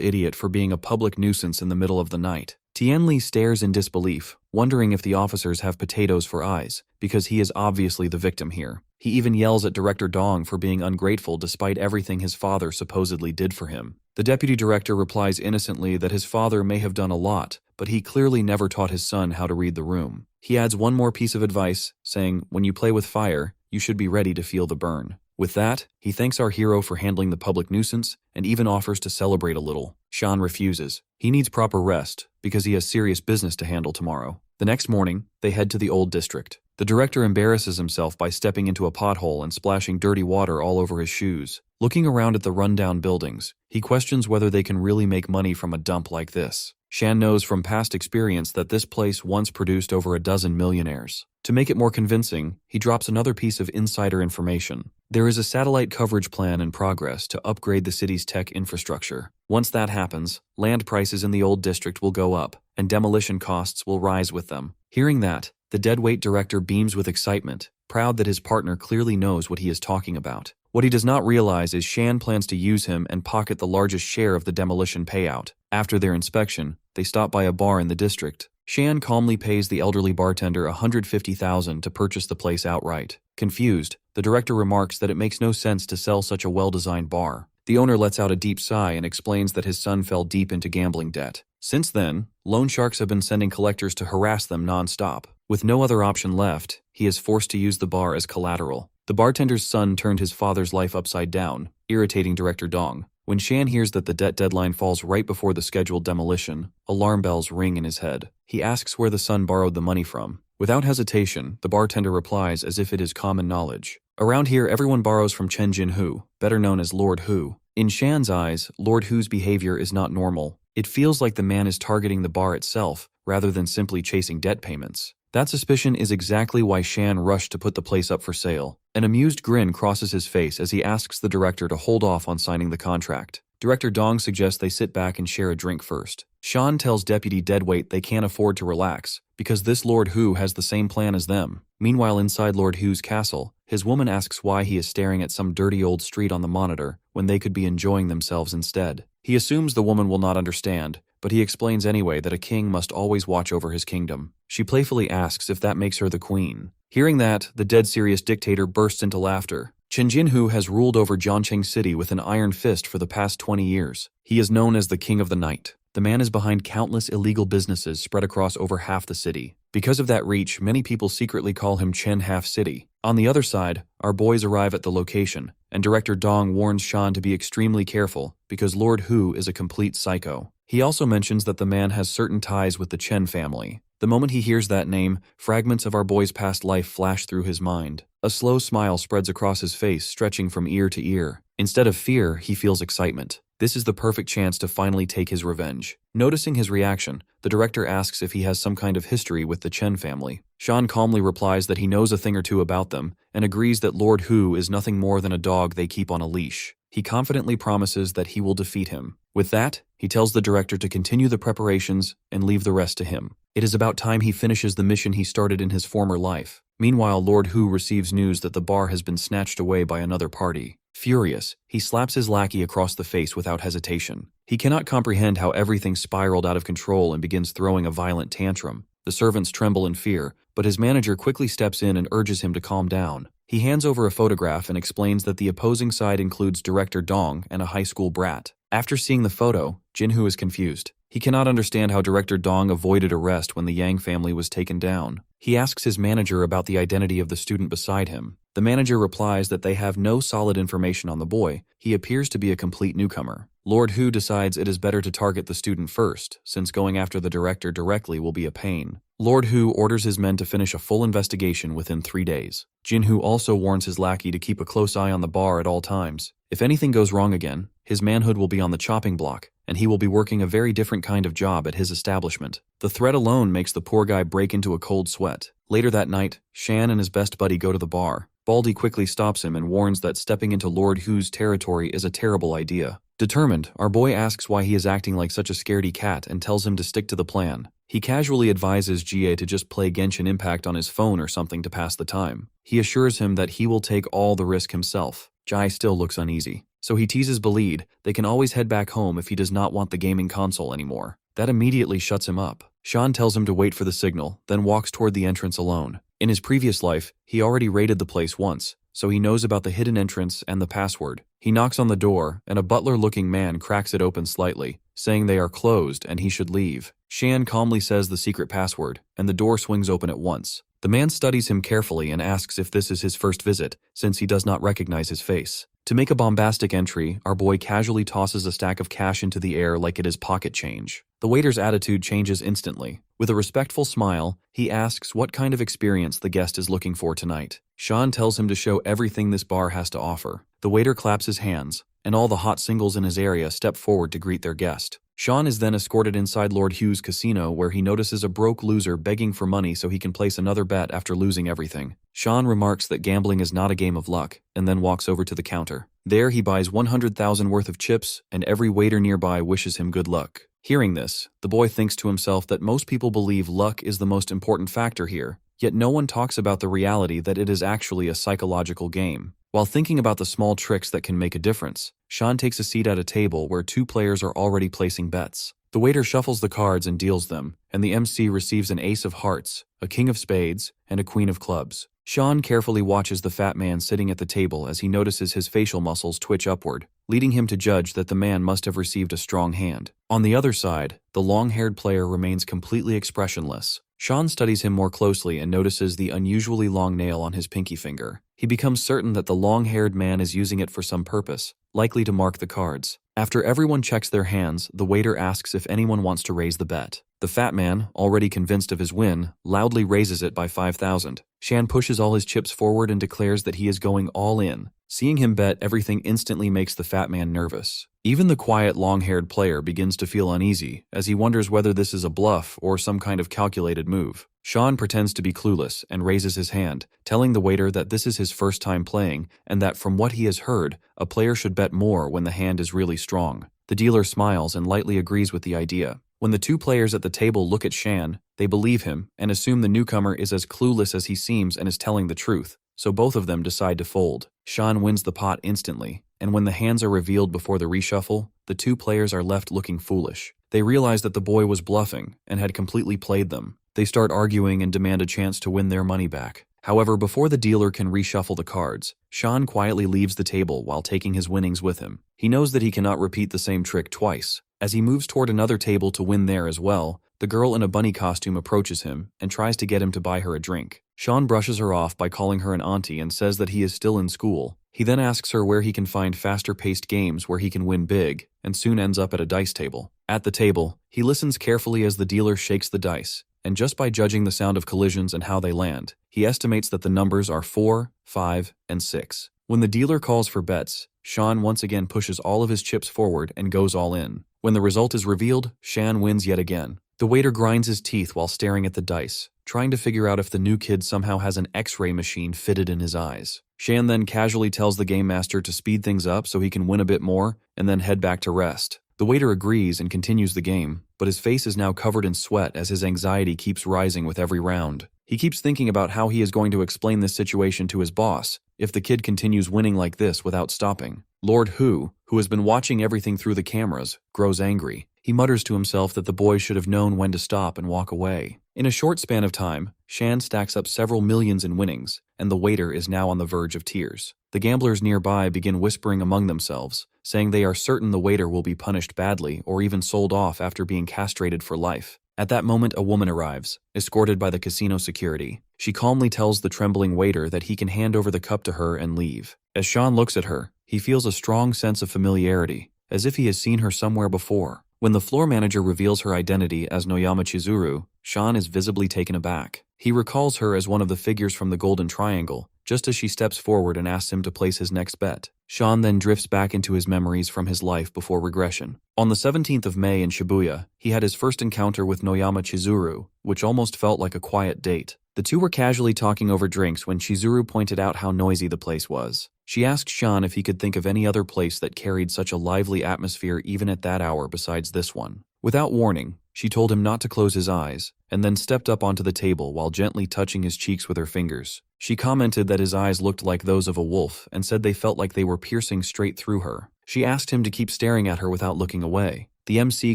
idiot for being a public nuisance in the middle of the night. Tianli stares in disbelief, wondering if the officers have potatoes for eyes, because he is obviously the victim here. He even yells at Director Dong for being ungrateful despite everything his father supposedly did for him. The deputy director replies innocently that his father may have done a lot, but he clearly never taught his son how to read the room. He adds one more piece of advice, saying, when you play with fire, you should be ready to feel the burn. With that, he thanks our hero for handling the public nuisance and even offers to celebrate a little. Sean refuses. He needs proper rest because he has serious business to handle tomorrow. The next morning, they head to the old district. The director embarrasses himself by stepping into a pothole and splashing dirty water all over his shoes. Looking around at the rundown buildings, he questions whether they can really make money from a dump like this. Shan knows from past experience that this place once produced over a dozen millionaires. To make it more convincing, he drops another piece of insider information. There is a satellite coverage plan in progress to upgrade the city's tech infrastructure. Once that happens, land prices in the old district will go up, and demolition costs will rise with them. Hearing that, the deadweight director beams with excitement, proud that his partner clearly knows what he is talking about. What he does not realize is Shan plans to use him and pocket the largest share of the demolition payout. After their inspection, they stop by a bar in the district. Shan calmly pays the elderly bartender $150,000 to purchase the place outright. Confused, the director remarks that it makes no sense to sell such a well-designed bar. The owner lets out a deep sigh and explains that his son fell deep into gambling debt. Since then, loan sharks have been sending collectors to harass them non-stop. With no other option left, he is forced to use the bar as collateral. The bartender's son turned his father's life upside down, irritating Director Dong. When Shan hears that the debt deadline falls right before the scheduled demolition, alarm bells ring in his head. He asks where the son borrowed the money from. Without hesitation, the bartender replies as if it is common knowledge. Around here, everyone borrows from Chen Jinhu, better known as Lord Hu. In Shan's eyes, Lord Hu's behavior is not normal. It feels like the man is targeting the bar itself, rather than simply chasing debt payments. That suspicion is exactly why Shan rushed to put the place up for sale. An amused grin crosses his face as he asks the director to hold off on signing the contract. Director Dong suggests they sit back and share a drink first. Shan tells Deputy Deadweight they can't afford to relax, because this Lord Hu has the same plan as them. Meanwhile, inside Lord Hu's castle, his woman asks why he is staring at some dirty old street on the monitor when they could be enjoying themselves instead. He assumes the woman will not understand, but he explains anyway that a king must always watch over his kingdom. She playfully asks if that makes her the queen. Hearing that, the dead-serious dictator bursts into laughter. Chen Jinhu has ruled over Jiangcheng City with an iron fist for the past 20 years. He is known as the King of the Night. The man is behind countless illegal businesses spread across over half the city. Because of that reach, many people secretly call him Chen Half City. On the other side, our boys arrive at the location, and Director Dong warns Shan to be extremely careful because Lord Hu is a complete psycho. He also mentions that the man has certain ties with the Chen family. The moment he hears that name, fragments of our boy's past life flash through his mind. A slow smile spreads across his face, stretching from ear to ear. Instead of fear, he feels excitement. This is the perfect chance to finally take his revenge. Noticing his reaction, the director asks if he has some kind of history with the Chen family. Shan calmly replies that he knows a thing or two about them, and agrees that Lord Hu is nothing more than a dog they keep on a leash. He confidently promises that he will defeat him. With that, he tells the director to continue the preparations and leave the rest to him. It is about time he finishes the mission he started in his former life. Meanwhile, Lord Hu receives news that the bar has been snatched away by another party. Furious, he slaps his lackey across the face without hesitation. He cannot comprehend how everything spiraled out of control and begins throwing a violent tantrum. The servants tremble in fear, but his manager quickly steps in and urges him to calm down. He hands over a photograph and explains that the opposing side includes Director Dong and a high school brat. After seeing the photo, Jinhu is confused. He cannot understand how Director Dong avoided arrest when the Yang family was taken down. He asks his manager about the identity of the student beside him. The manager replies that they have no solid information on the boy. He appears to be a complete newcomer. Lord Hu decides it is better to target the student first, since going after the director directly will be a pain. Lord Hu orders his men to finish a full investigation within 3 days. Jinhu also warns his lackey to keep a close eye on the bar at all times. If anything goes wrong again, his manhood will be on the chopping block, and he will be working a very different kind of job at his establishment. The threat alone makes the poor guy break into a cold sweat. Later that night, Shan and his best buddy go to the bar. Baldy quickly stops him and warns that stepping into Lord Hu's territory is a terrible idea. Determined, our boy asks why he is acting like such a scaredy cat and tells him to stick to the plan. He casually advises Jie to just play Genshin Impact on his phone or something to pass the time. He assures him that he will take all the risk himself. Jie still looks uneasy, so he teases Belid they can always head back home if he does not want the gaming console anymore. That immediately shuts him up. Sean tells him to wait for the signal, then walks toward the entrance alone. In his previous life, he already raided the place once, so he knows about the hidden entrance and the password. He knocks on the door, and a butler-looking man cracks it open slightly, saying they are closed and he should leave. Shan calmly says the secret password, and the door swings open at once. The man studies him carefully and asks if this is his first visit, since he does not recognize his face. To make a bombastic entry, our boy casually tosses a stack of cash into the air like it is pocket change. The waiter's attitude changes instantly. With a respectful smile, he asks what kind of experience the guest is looking for tonight. Sean tells him to show everything this bar has to offer. The waiter claps his hands, and all the hot singles in his area step forward to greet their guest. Sean is then escorted inside Lord Hu's casino where he notices a broke loser begging for money so he can place another bet after losing everything. Sean remarks that gambling is not a game of luck, and then walks over to the counter. There he buys 100,000 worth of chips, and every waiter nearby wishes him good luck. Hearing this, the boy thinks to himself that most people believe luck is the most important factor here, yet no one talks about the reality that it is actually a psychological game. While thinking about the small tricks that can make a difference, Sean takes a seat at a table where two players are already placing bets. The waiter shuffles the cards and deals them, and the MC receives an ace of hearts, a king of spades, and a queen of clubs. Sean carefully watches the fat man sitting at the table as he notices his facial muscles twitch upward, leading him to judge that the man must have received a strong hand. On the other side, the long-haired player remains completely expressionless. Sean studies him more closely and notices the unusually long nail on his pinky finger. He becomes certain that the long-haired man is using it for some purpose, likely to mark the cards. After everyone checks their hands, the waiter asks if anyone wants to raise the bet. The fat man, already convinced of his win, loudly raises it by 5,000. Shan pushes all his chips forward and declares that he is going all in. Seeing him bet everything instantly makes the fat man nervous. Even the quiet, long-haired player begins to feel uneasy, as he wonders whether this is a bluff or some kind of calculated move. Sean pretends to be clueless and raises his hand, telling the waiter that this is his first time playing and that from what he has heard, a player should bet more when the hand is really strong. The dealer smiles and lightly agrees with the idea. When the two players at the table look at Shan, they believe him and assume the newcomer is as clueless as he seems and is telling the truth, so both of them decide to fold. Shan wins the pot instantly, and when the hands are revealed before the reshuffle, the two players are left looking foolish. They realize that the boy was bluffing and had completely played them. They start arguing and demand a chance to win their money back. However, before the dealer can reshuffle the cards, Sean quietly leaves the table while taking his winnings with him. He knows that he cannot repeat the same trick twice. As he moves toward another table to win there as well, the girl in a bunny costume approaches him and tries to get him to buy her a drink. Sean brushes her off by calling her an auntie and says that he is still in school. He then asks her where he can find faster-paced games where he can win big, and soon ends up at a dice table. At the table, he listens carefully as the dealer shakes the dice, and just by judging the sound of collisions and how they land, he estimates that the numbers are 4, 5, and 6. When the dealer calls for bets, Sean once again pushes all of his chips forward and goes all in. When the result is revealed, Shan wins yet again. The waiter grinds his teeth while staring at the dice, trying to figure out if the new kid somehow has an X-ray machine fitted in his eyes. Shan then casually tells the game master to speed things up so he can win a bit more, and then head back to rest. The waiter agrees and continues the game, but his face is now covered in sweat as his anxiety keeps rising with every round. He keeps thinking about how he is going to explain this situation to his boss if the kid continues winning like this without stopping. Lord Hu, who has been watching everything through the cameras, grows angry. He mutters to himself that the boy should have known when to stop and walk away. In a short span of time, Shan stacks up several millions in winnings, and the waiter is now on the verge of tears. The gamblers nearby begin whispering among themselves, saying they are certain the waiter will be punished badly or even sold off after being castrated for life. At that moment, a woman arrives, escorted by the casino security. She calmly tells the trembling waiter that he can hand over the cup to her and leave. As Sean looks at her, he feels a strong sense of familiarity, as if he has seen her somewhere before. When the floor manager reveals her identity as Noyama Chizuru, Sean is visibly taken aback. He recalls her as one of the figures from the Golden Triangle, just as she steps forward and asks him to place his next bet. Sean then drifts back into his memories from his life before regression. On the 17th of May in Shibuya, he had his first encounter with Noyama Chizuru, which almost felt like a quiet date. The two were casually talking over drinks when Chizuru pointed out how noisy the place was. She asked Sean if he could think of any other place that carried such a lively atmosphere even at that hour besides this one. Without warning, she told him not to close his eyes, and then stepped up onto the table while gently touching his cheeks with her fingers. She commented that his eyes looked like those of a wolf and said they felt like they were piercing straight through her. She asked him to keep staring at her without looking away. The MC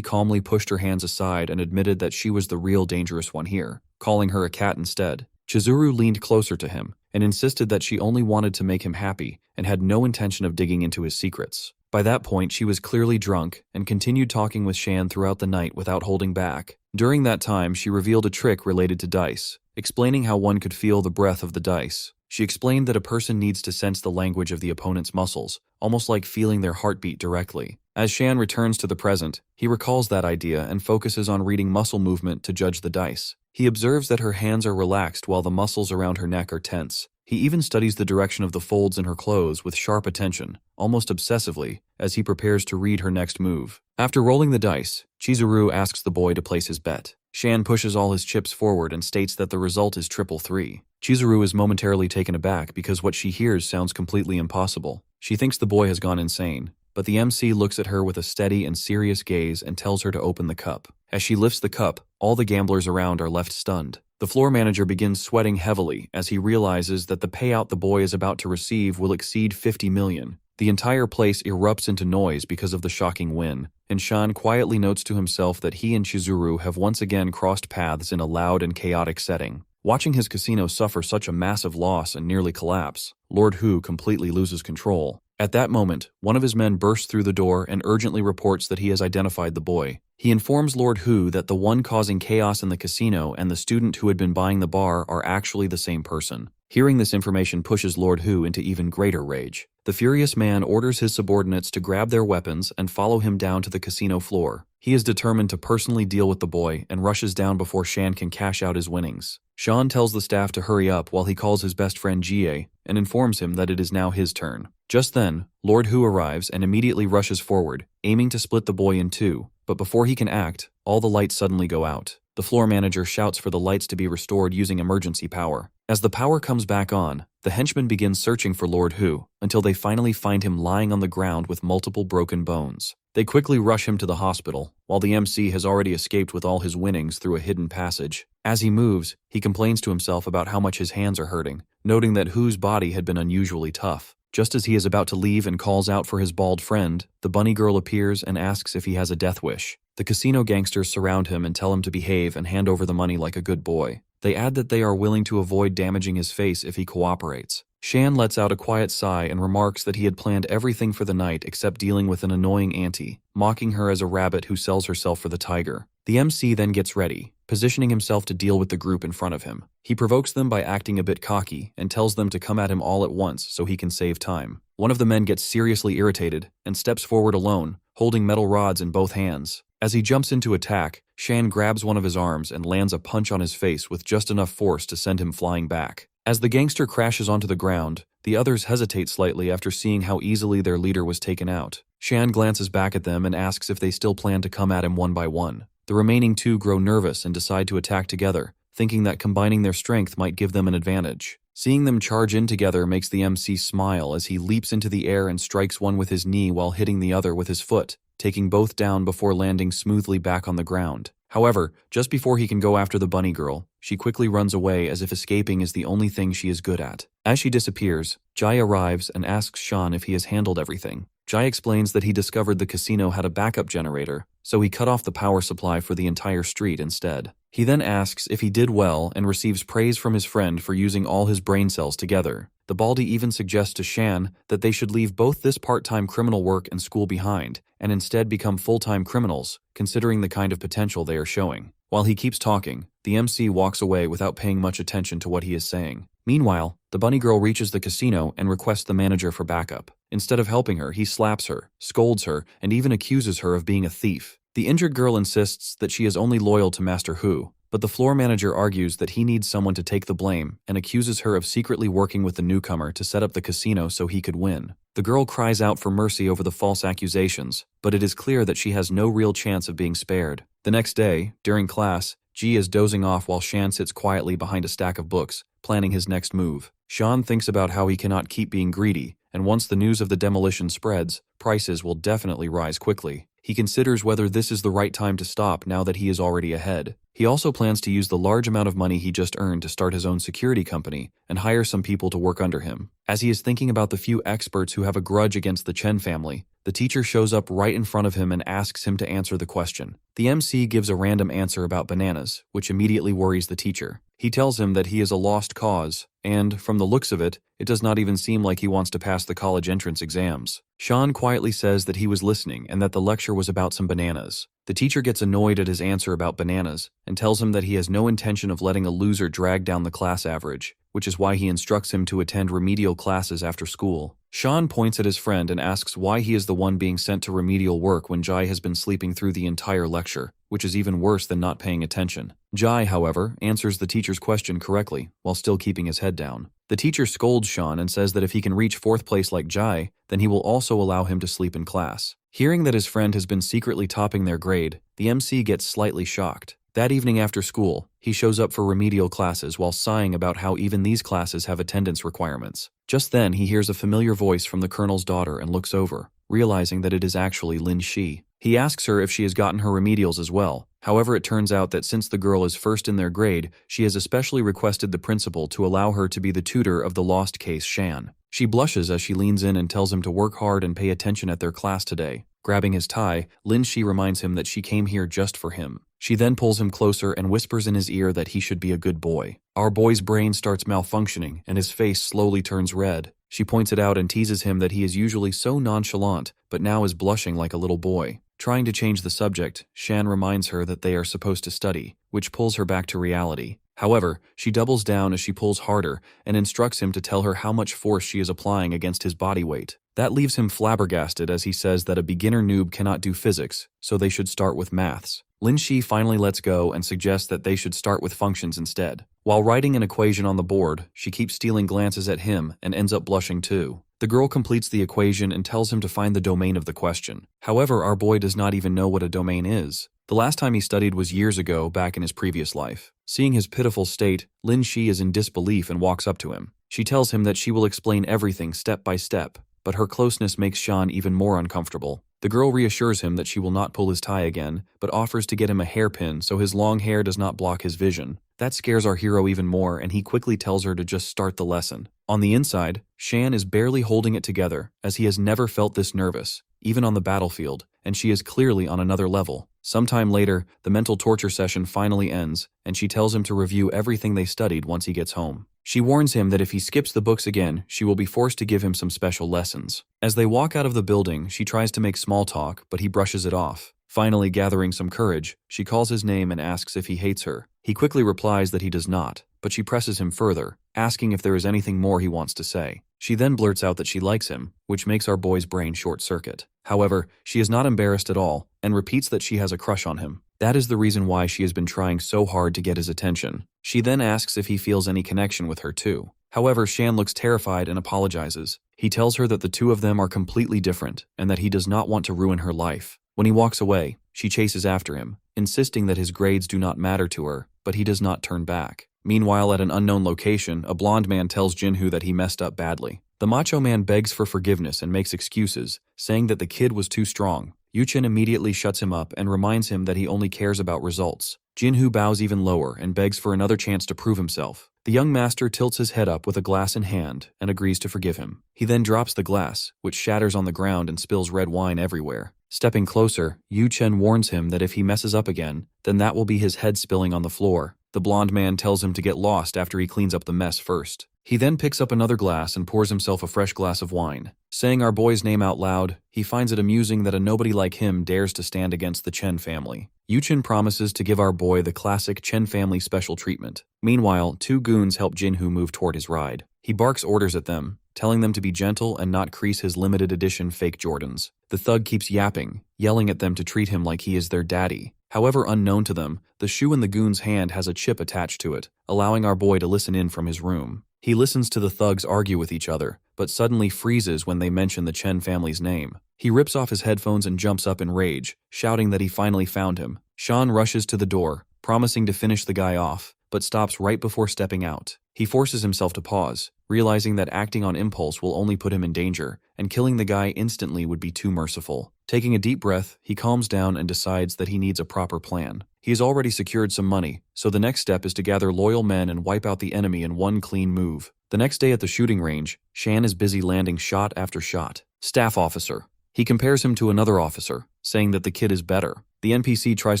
calmly pushed her hands aside and admitted that she was the real dangerous one here, calling her a cat instead. Chizuru leaned closer to him and insisted that she only wanted to make him happy and had no intention of digging into his secrets. By that point, she was clearly drunk and continued talking with Shan throughout the night without holding back. During that time, she revealed a trick related to dice, explaining how one could feel the breath of the dice. She explained that a person needs to sense the language of the opponent's muscles, almost like feeling their heartbeat directly. As Shan returns to the present, he recalls that idea and focuses on reading muscle movement to judge the dice. He observes that her hands are relaxed while the muscles around her neck are tense. He even studies the direction of the folds in her clothes with sharp attention, almost obsessively, as he prepares to read her next move. After rolling the dice, Chizuru asks the boy to place his bet. Shan pushes all his chips forward and states that the result is 333. Chizuru is momentarily taken aback because what she hears sounds completely impossible. She thinks the boy has gone insane, but the MC looks at her with a steady and serious gaze and tells her to open the cup. As she lifts the cup, all the gamblers around are left stunned. The floor manager begins sweating heavily as he realizes that the payout the boy is about to receive will exceed 50 million. The entire place erupts into noise because of the shocking win, and Shan quietly notes to himself that he and Chizuru have once again crossed paths in a loud and chaotic setting. Watching his casino suffer such a massive loss and nearly collapse, Lord Hu completely loses control. At that moment, one of his men bursts through the door and urgently reports that he has identified the boy. He informs Lord Hu that the one causing chaos in the casino and the student who had been buying the bar are actually the same person. Hearing this information pushes Lord Hu into even greater rage. The furious man orders his subordinates to grab their weapons and follow him down to the casino floor. He is determined to personally deal with the boy and rushes down before Shan can cash out his winnings. Shan tells the staff to hurry up while he calls his best friend Jie and informs him that it is now his turn. Just then, Lord Hu arrives and immediately rushes forward, aiming to split the boy in two, but before he can act, all the lights suddenly go out. The floor manager shouts for the lights to be restored using emergency power. As the power comes back on, the henchmen begin searching for Lord Hu until they finally find him lying on the ground with multiple broken bones. They quickly rush him to the hospital, while the MC has already escaped with all his winnings through a hidden passage. As he moves, he complains to himself about how much his hands are hurting, noting that Hu's body had been unusually tough. Just as he is about to leave and calls out for his bald friend, the bunny girl appears and asks if he has a death wish. The casino gangsters surround him and tell him to behave and hand over the money like a good boy. They add that they are willing to avoid damaging his face if he cooperates. Shan lets out a quiet sigh and remarks that he had planned everything for the night except dealing with an annoying auntie, mocking her as a rabbit who sells herself for the tiger. The MC then gets ready, positioning himself to deal with the group in front of him. He provokes them by acting a bit cocky and tells them to come at him all at once so he can save time. One of the men gets seriously irritated and steps forward alone, holding metal rods in both hands. As he jumps into attack, Shan grabs one of his arms and lands a punch on his face with just enough force to send him flying back. As the gangster crashes onto the ground, the others hesitate slightly after seeing how easily their leader was taken out. Shan glances back at them and asks if they still plan to come at him one by one. The remaining two grow nervous and decide to attack together, thinking that combining their strength might give them an advantage. Seeing them charge in together makes the MC smile as he leaps into the air and strikes one with his knee while hitting the other with his foot, taking both down before landing smoothly back on the ground. However, just before he can go after the bunny girl, she quickly runs away as if escaping is the only thing she is good at. As she disappears, Jai arrives and asks Shan if he has handled everything. Jai explains that he discovered the casino had a backup generator, so he cut off the power supply for the entire street instead. He then asks if he did well and receives praise from his friend for using all his brain cells together. The Baldy even suggests to Shan that they should leave both this part-time criminal work and school behind, and instead become full-time criminals, considering the kind of potential they are showing. While he keeps talking, the MC walks away without paying much attention to what he is saying. Meanwhile, the bunny girl reaches the casino and requests the manager for backup. Instead of helping her, he slaps her, scolds her, and even accuses her of being a thief. The injured girl insists that she is only loyal to Master Hu, but the floor manager argues that he needs someone to take the blame and accuses her of secretly working with the newcomer to set up the casino so he could win. The girl cries out for mercy over the false accusations, but it is clear that she has no real chance of being spared. The next day, during class, Ji is dozing off while Shan sits quietly behind a stack of books, planning his next move. Shan thinks about how he cannot keep being greedy, and once the news of the demolition spreads, prices will definitely rise quickly. He considers whether this is the right time to stop now that he is already ahead. He also plans to use the large amount of money he just earned to start his own security company and hire some people to work under him. As he is thinking about the few experts who have a grudge against the Chen family, the teacher shows up right in front of him and asks him to answer the question. The MC gives a random answer about bananas, which immediately worries the teacher. He tells him that he is a lost cause, and, from the looks of it does not even seem like he wants to pass the college entrance exams. Shan quietly says that he was listening and that the lecture was about some bananas. The teacher gets annoyed at his answer about bananas and tells him that he has no intention of letting a loser drag down the class average, which is why he instructs him to attend remedial classes after school. Shan points at his friend and asks why he is the one being sent to remedial work when Jai has been sleeping through the entire lecture, which is even worse than not paying attention. Jai, however, answers the teacher's question correctly, while still keeping his head down. The teacher scolds Shan and says that if he can reach 4th place like Jai, then he will also allow him to sleep in class. Hearing that his friend has been secretly topping their grade, the MC gets slightly shocked. That evening after school, he shows up for remedial classes while sighing about how even these classes have attendance requirements. Just then, he hears a familiar voice from the colonel's daughter and looks over, realizing that it is actually Lin Shi. He asks her if she has gotten her remedials as well. However, it turns out that since the girl is first in their grade, she has especially requested the principal to allow her to be the tutor of the lost case Shan. She blushes as she leans in and tells him to work hard and pay attention at their class today. Grabbing his tie, Lin Shi reminds him that she came here just for him. She then pulls him closer and whispers in his ear that he should be a good boy. Our boy's brain starts malfunctioning and his face slowly turns red. She points it out and teases him that he is usually so nonchalant, but now is blushing like a little boy. Trying to change the subject, Shan reminds her that they are supposed to study, which pulls her back to reality. However, she doubles down as she pulls harder and instructs him to tell her how much force she is applying against his body weight. That leaves him flabbergasted as he says that a beginner noob cannot do physics, so they should start with maths. Lin Shi finally lets go and suggests that they should start with functions instead. While writing an equation on the board, she keeps stealing glances at him and ends up blushing too. The girl completes the equation and tells him to find the domain of the question. However, our boy does not even know what a domain is. The last time he studied was years ago, back in his previous life. Seeing his pitiful state, Lin Shi is in disbelief and walks up to him. She tells him that she will explain everything step by step, but her closeness makes Shan even more uncomfortable. The girl reassures him that she will not pull his tie again, but offers to get him a hairpin so his long hair does not block his vision. That scares our hero even more, and he quickly tells her to just start the lesson. On the inside, Shan is barely holding it together, as he has never felt this nervous, even on the battlefield, and she is clearly on another level. Sometime later, the mental torture session finally ends, and she tells him to review everything they studied once he gets home. She warns him that if he skips the books again, she will be forced to give him some special lessons. As they walk out of the building, she tries to make small talk, but he brushes it off. Finally gathering some courage, she calls his name and asks if he hates her. He quickly replies that he does not, but she presses him further, asking if there is anything more he wants to say. She then blurts out that she likes him, which makes our boy's brain short-circuit. However, she is not embarrassed at all, and repeats that she has a crush on him. That is the reason why she has been trying so hard to get his attention. She then asks if he feels any connection with her too. However, Shan looks terrified and apologizes. He tells her that the two of them are completely different, and that he does not want to ruin her life. When he walks away, she chases after him, insisting that his grades do not matter to her, but he does not turn back. Meanwhile, at an unknown location, a blonde man tells Jinhu that he messed up badly. The macho man begs for forgiveness and makes excuses, saying that the kid was too strong. Yuchen immediately shuts him up and reminds him that he only cares about results. Jinhu bows even lower and begs for another chance to prove himself. The young master tilts his head up with a glass in hand and agrees to forgive him. He then drops the glass, which shatters on the ground and spills red wine everywhere. Stepping closer, Yuchen warns him that if he messes up again, then that will be his head spilling on the floor. The blonde man tells him to get lost after he cleans up the mess first. He then picks up another glass and pours himself a fresh glass of wine. Saying our boy's name out loud, he finds it amusing that a nobody like him dares to stand against the Chen family. Yuchen promises to give our boy the classic Chen family special treatment. Meanwhile, two goons help Jinhu move toward his ride. He barks orders at them, telling them to be gentle and not crease his limited edition fake Jordans. The thug keeps yapping, yelling at them to treat him like he is their daddy. However, unknown to them, the shoe in the goon's hand has a chip attached to it, allowing our boy to listen in from his room. He listens to the thugs argue with each other, but suddenly freezes when they mention the Chen family's name. He rips off his headphones and jumps up in rage, shouting that he finally found him. Shan rushes to the door, promising to finish the guy off, but stops right before stepping out. He forces himself to pause, realizing that acting on impulse will only put him in danger, and killing the guy instantly would be too merciful. Taking a deep breath, he calms down and decides that he needs a proper plan. He has already secured some money, so the next step is to gather loyal men and wipe out the enemy in one clean move. The next day at the shooting range, Shan is busy landing shot after shot. Staff officer. He compares him to another officer, saying that the kid is better. The NPC tries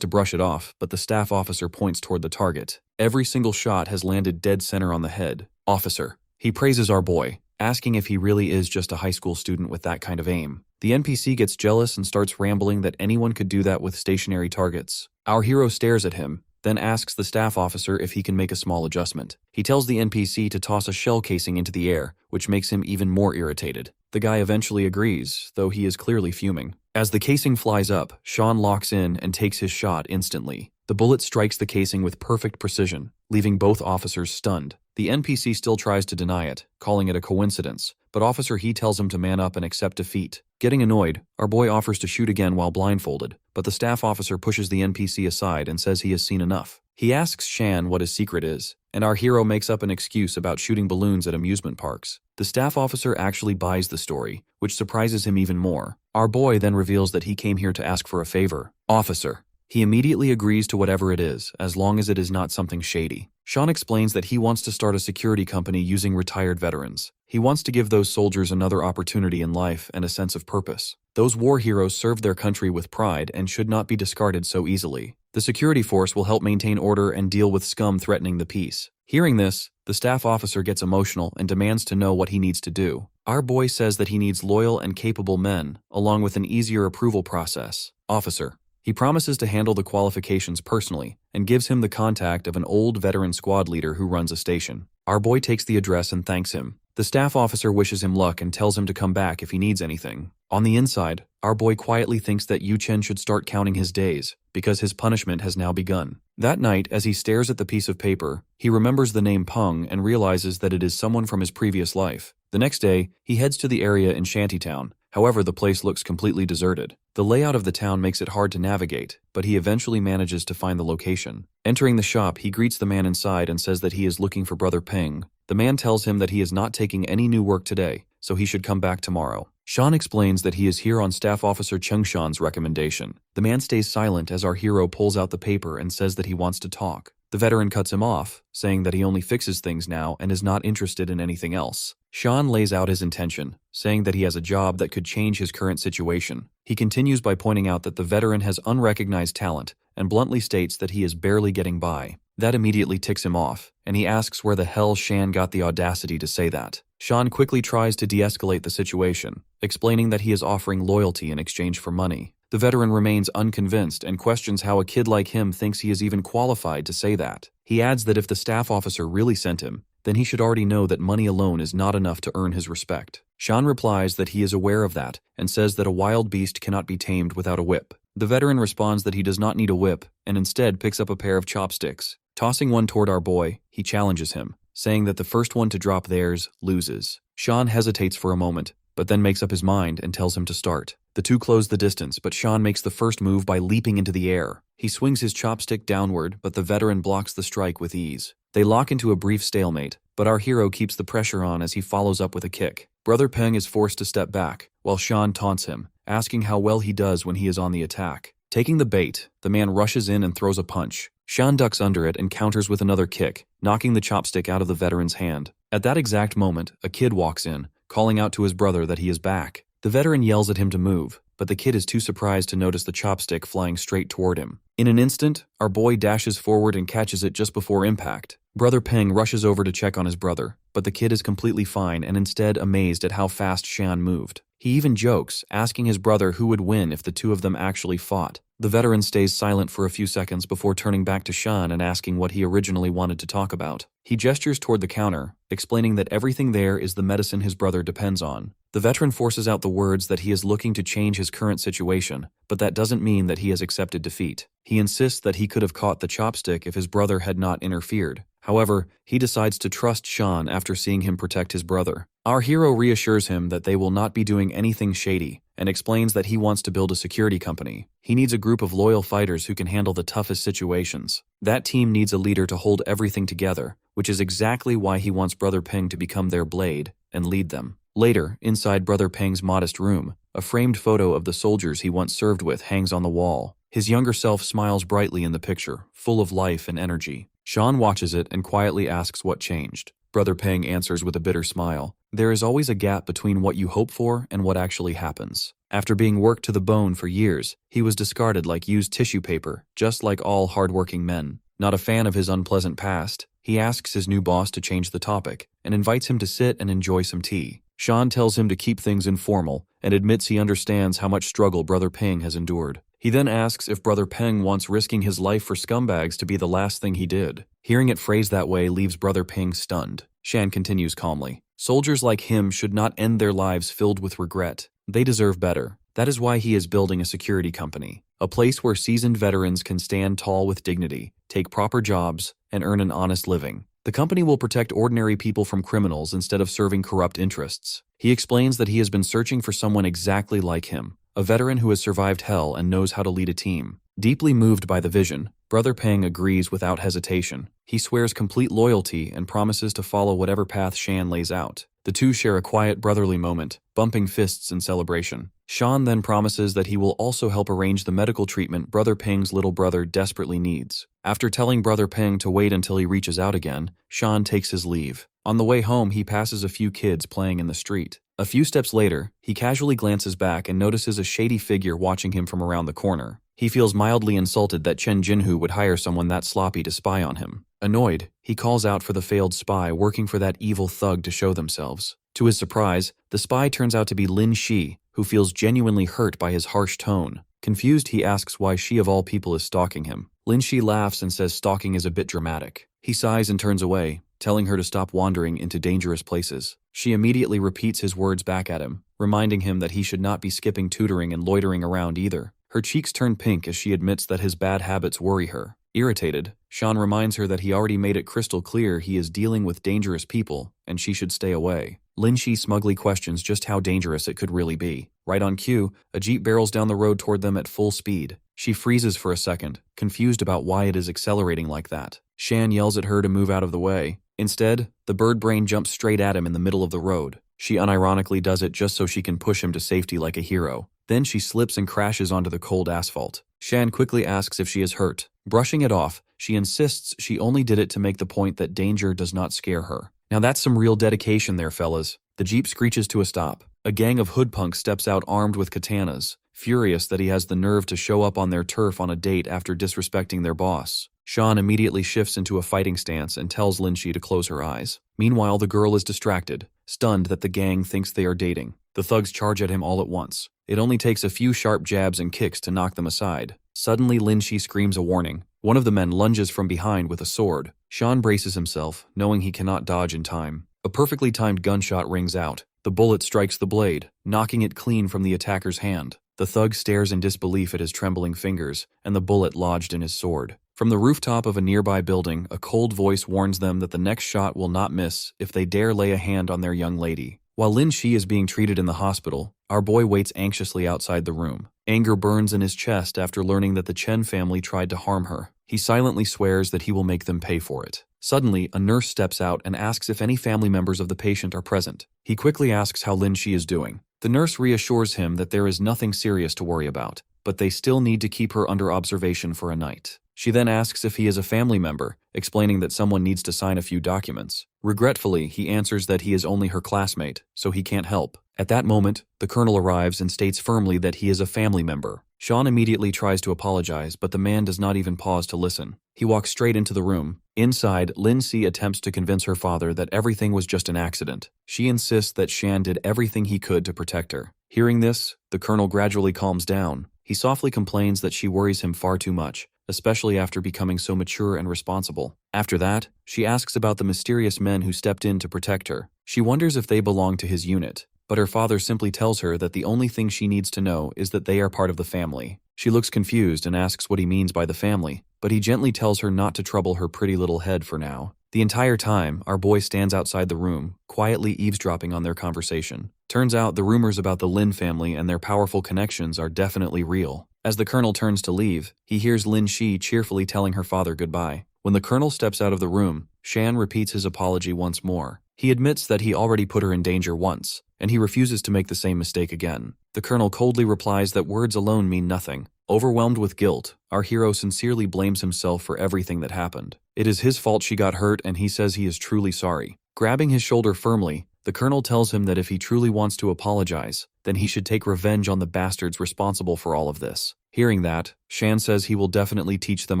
to brush it off, but the staff officer points toward the target. Every single shot has landed dead center on the head. Officer. He praises our boy, asking if he really is just a high school student with that kind of aim. The NPC gets jealous and starts rambling that anyone could do that with stationary targets. Our hero stares at him, then asks the staff officer if he can make a small adjustment. He tells the NPC to toss a shell casing into the air, which makes him even more irritated. The guy eventually agrees, though he is clearly fuming. As the casing flies up, Sean locks in and takes his shot instantly. The bullet strikes the casing with perfect precision, leaving both officers stunned. The NPC still tries to deny it, calling it a coincidence, but Officer He tells him to man up and accept defeat. Getting annoyed, our boy offers to shoot again while blindfolded, but the staff officer pushes the NPC aside and says he has seen enough. He asks Shan what his secret is, and our hero makes up an excuse about shooting balloons at amusement parks. The staff officer actually buys the story, which surprises him even more. Our boy then reveals that he came here to ask for a favor. Officer. He immediately agrees to whatever it is, as long as it is not something shady. Sean explains that he wants to start a security company using retired veterans. He wants to give those soldiers another opportunity in life and a sense of purpose. Those war heroes served their country with pride and should not be discarded so easily. The security force will help maintain order and deal with scum threatening the peace. Hearing this, the staff officer gets emotional and demands to know what he needs to do. Our boy says that he needs loyal and capable men, along with an easier approval process. Officer. He promises to handle the qualifications personally and gives him the contact of an old veteran squad leader who runs a station. Our boy takes the address and thanks him. The staff officer wishes him luck and tells him to come back if he needs anything. On the inside, our boy quietly thinks that Yuchen should start counting his days, because his punishment has now begun. That night, as he stares at the piece of paper, he remembers the name Peng and realizes that it is someone from his previous life. The next day, he heads to the area in Shantytown. However, the place looks completely deserted. The layout of the town makes it hard to navigate, but he eventually manages to find the location. Entering the shop, he greets the man inside and says that he is looking for Brother Peng. The man tells him that he is not taking any new work today, so he should come back tomorrow. Sean explains that he is here on Staff Officer Chengshan's recommendation. The man stays silent as our hero pulls out the paper and says that he wants to talk. The veteran cuts him off, saying that he only fixes things now and is not interested in anything else. Sean lays out his intention, saying that he has a job that could change his current situation. He continues by pointing out that the veteran has unrecognized talent and bluntly states that he is barely getting by. That immediately ticks him off, and he asks where the hell Shan got the audacity to say that. Sean quickly tries to de-escalate the situation, explaining that he is offering loyalty in exchange for money. The veteran remains unconvinced and questions how a kid like him thinks he is even qualified to say that. He adds that if the staff officer really sent him, then he should already know that money alone is not enough to earn his respect. Sean replies that he is aware of that and says that a wild beast cannot be tamed without a whip. The veteran responds that he does not need a whip and instead picks up a pair of chopsticks. Tossing one toward our boy, he challenges him, saying that the first one to drop theirs loses. Sean hesitates for a moment, but then makes up his mind and tells him to start. The two close the distance, but Sean makes the first move by leaping into the air. He swings his chopstick downward, but the veteran blocks the strike with ease. They lock into a brief stalemate, but our hero keeps the pressure on as he follows up with a kick. Brother Peng is forced to step back, while Sean taunts him, asking how well he does when he is on the attack. Taking the bait, the man rushes in and throws a punch. Sean ducks under it and counters with another kick, knocking the chopstick out of the veteran's hand. At that exact moment, a kid walks in, calling out to his brother that he is back. The veteran yells at him to move, but the kid is too surprised to notice the chopstick flying straight toward him. In an instant, our boy dashes forward and catches it just before impact. Brother Peng rushes over to check on his brother, but the kid is completely fine and instead amazed at how fast Sean moved. He even jokes, asking his brother who would win if the two of them actually fought. The veteran stays silent for a few seconds before turning back to Sean and asking what he originally wanted to talk about. He gestures toward the counter, explaining that everything there is the medicine his brother depends on. The veteran forces out the words that he is looking to change his current situation, but that doesn't mean that he has accepted defeat. He insists that he could have caught the chopstick if his brother had not interfered. However, he decides to trust Sean after seeing him protect his brother. Our hero reassures him that they will not be doing anything shady and explains that he wants to build a security company. He needs a group of loyal fighters who can handle the toughest situations. That team needs a leader to hold everything together, which is exactly why he wants Brother Peng to become their blade and lead them. Later, inside Brother Peng's modest room, a framed photo of the soldiers he once served with hangs on the wall. His younger self smiles brightly in the picture, full of life and energy. Sean watches it and quietly asks what changed. Brother Peng answers with a bitter smile. There is always a gap between what you hope for and what actually happens. After being worked to the bone for years, he was discarded like used tissue paper, just like all hardworking men. Not a fan of his unpleasant past, he asks his new boss to change the topic and invites him to sit and enjoy some tea. Sean tells him to keep things informal and admits he understands how much struggle Brother Peng has endured. He then asks if Brother Peng wants risking his life for scumbags to be the last thing he did. Hearing it phrased that way leaves Brother Peng stunned. Shan continues calmly. Soldiers like him should not end their lives filled with regret. They deserve better. That is why he is building a security company. A place where seasoned veterans can stand tall with dignity, take proper jobs, and earn an honest living. The company will protect ordinary people from criminals instead of serving corrupt interests. He explains that he has been searching for someone exactly like him, a veteran who has survived hell and knows how to lead a team. Deeply moved by the vision, Brother Peng agrees without hesitation. He swears complete loyalty and promises to follow whatever path Shan lays out. The two share a quiet brotherly moment, bumping fists in celebration. Sean then promises that he will also help arrange the medical treatment Brother Peng's little brother desperately needs. After telling Brother Peng to wait until he reaches out again, Sean takes his leave. On the way home, he passes a few kids playing in the street. A few steps later, he casually glances back and notices a shady figure watching him from around the corner. He feels mildly insulted that Chen Jinhu would hire someone that sloppy to spy on him. Annoyed, he calls out for the failed spy working for that evil thug to show themselves. To his surprise, the spy turns out to be Lin Shi, who feels genuinely hurt by his harsh tone. Confused, he asks why she of all people is stalking him. Lin Shi laughs and says stalking is a bit dramatic. He sighs and turns away, telling her to stop wandering into dangerous places. She immediately repeats his words back at him, reminding him that he should not be skipping tutoring and loitering around either. Her cheeks turn pink as she admits that his bad habits worry her. Irritated, Sean reminds her that he already made it crystal clear he is dealing with dangerous people and she should stay away. Lin Shi smugly questions just how dangerous it could really be. Right on cue, a jeep barrels down the road toward them at full speed. She freezes for a second, confused about why it is accelerating like that. Shan yells at her to move out of the way. Instead, the bird brain jumps straight at him in the middle of the road. She unironically does it just so she can push him to safety like a hero. Then she slips and crashes onto the cold asphalt. Shan quickly asks if she is hurt. Brushing it off, she insists she only did it to make the point that danger does not scare her. Now that's some real dedication there, fellas. The jeep screeches to a stop. A gang of hoodpunks steps out armed with katanas, furious that he has the nerve to show up on their turf on a date after disrespecting their boss. Sean immediately shifts into a fighting stance and tells Lin Shi to close her eyes. Meanwhile, the girl is distracted, stunned that the gang thinks they are dating. The thugs charge at him all at once. It only takes a few sharp jabs and kicks to knock them aside. Suddenly, Lin Shi screams a warning. One of the men lunges from behind with a sword. Sean braces himself, knowing he cannot dodge in time. A perfectly timed gunshot rings out. The bullet strikes the blade, knocking it clean from the attacker's hand. The thug stares in disbelief at his trembling fingers and the bullet lodged in his sword. From the rooftop of a nearby building, a cold voice warns them that the next shot will not miss if they dare lay a hand on their young lady. While Lin Shi is being treated in the hospital, our boy waits anxiously outside the room. Anger burns in his chest after learning that the Chen family tried to harm her. He silently swears that he will make them pay for it. Suddenly, a nurse steps out and asks if any family members of the patient are present. He quickly asks how Lin Shi is doing. The nurse reassures him that there is nothing serious to worry about, but they still need to keep her under observation for a night. She then asks if he is a family member, explaining that someone needs to sign a few documents. Regretfully, he answers that he is only her classmate, so he can't help. At that moment, the colonel arrives and states firmly that he is a family member. Sean immediately tries to apologize, but the man does not even pause to listen. He walks straight into the room. Inside, Lin Si attempts to convince her father that everything was just an accident. She insists that Shan did everything he could to protect her. Hearing this, the colonel gradually calms down. He softly complains that she worries him far too much, especially after becoming so mature and responsible. After that, she asks about the mysterious men who stepped in to protect her. She wonders if they belong to his unit, but her father simply tells her that the only thing she needs to know is that they are part of the family. She looks confused and asks what he means by the family, but he gently tells her not to trouble her pretty little head for now. The entire time, our boy stands outside the room, quietly eavesdropping on their conversation. Turns out the rumors about the Lin family and their powerful connections are definitely real. As the colonel turns to leave, he hears Lin Shi cheerfully telling her father goodbye. When the colonel steps out of the room, Shan repeats his apology once more. He admits that he already put her in danger once, and he refuses to make the same mistake again. The colonel coldly replies that words alone mean nothing. Overwhelmed with guilt, our hero sincerely blames himself for everything that happened. It is his fault she got hurt, and he says he is truly sorry. Grabbing his shoulder firmly, the colonel tells him that if he truly wants to apologize, then he should take revenge on the bastards responsible for all of this. Hearing that, Shan says he will definitely teach them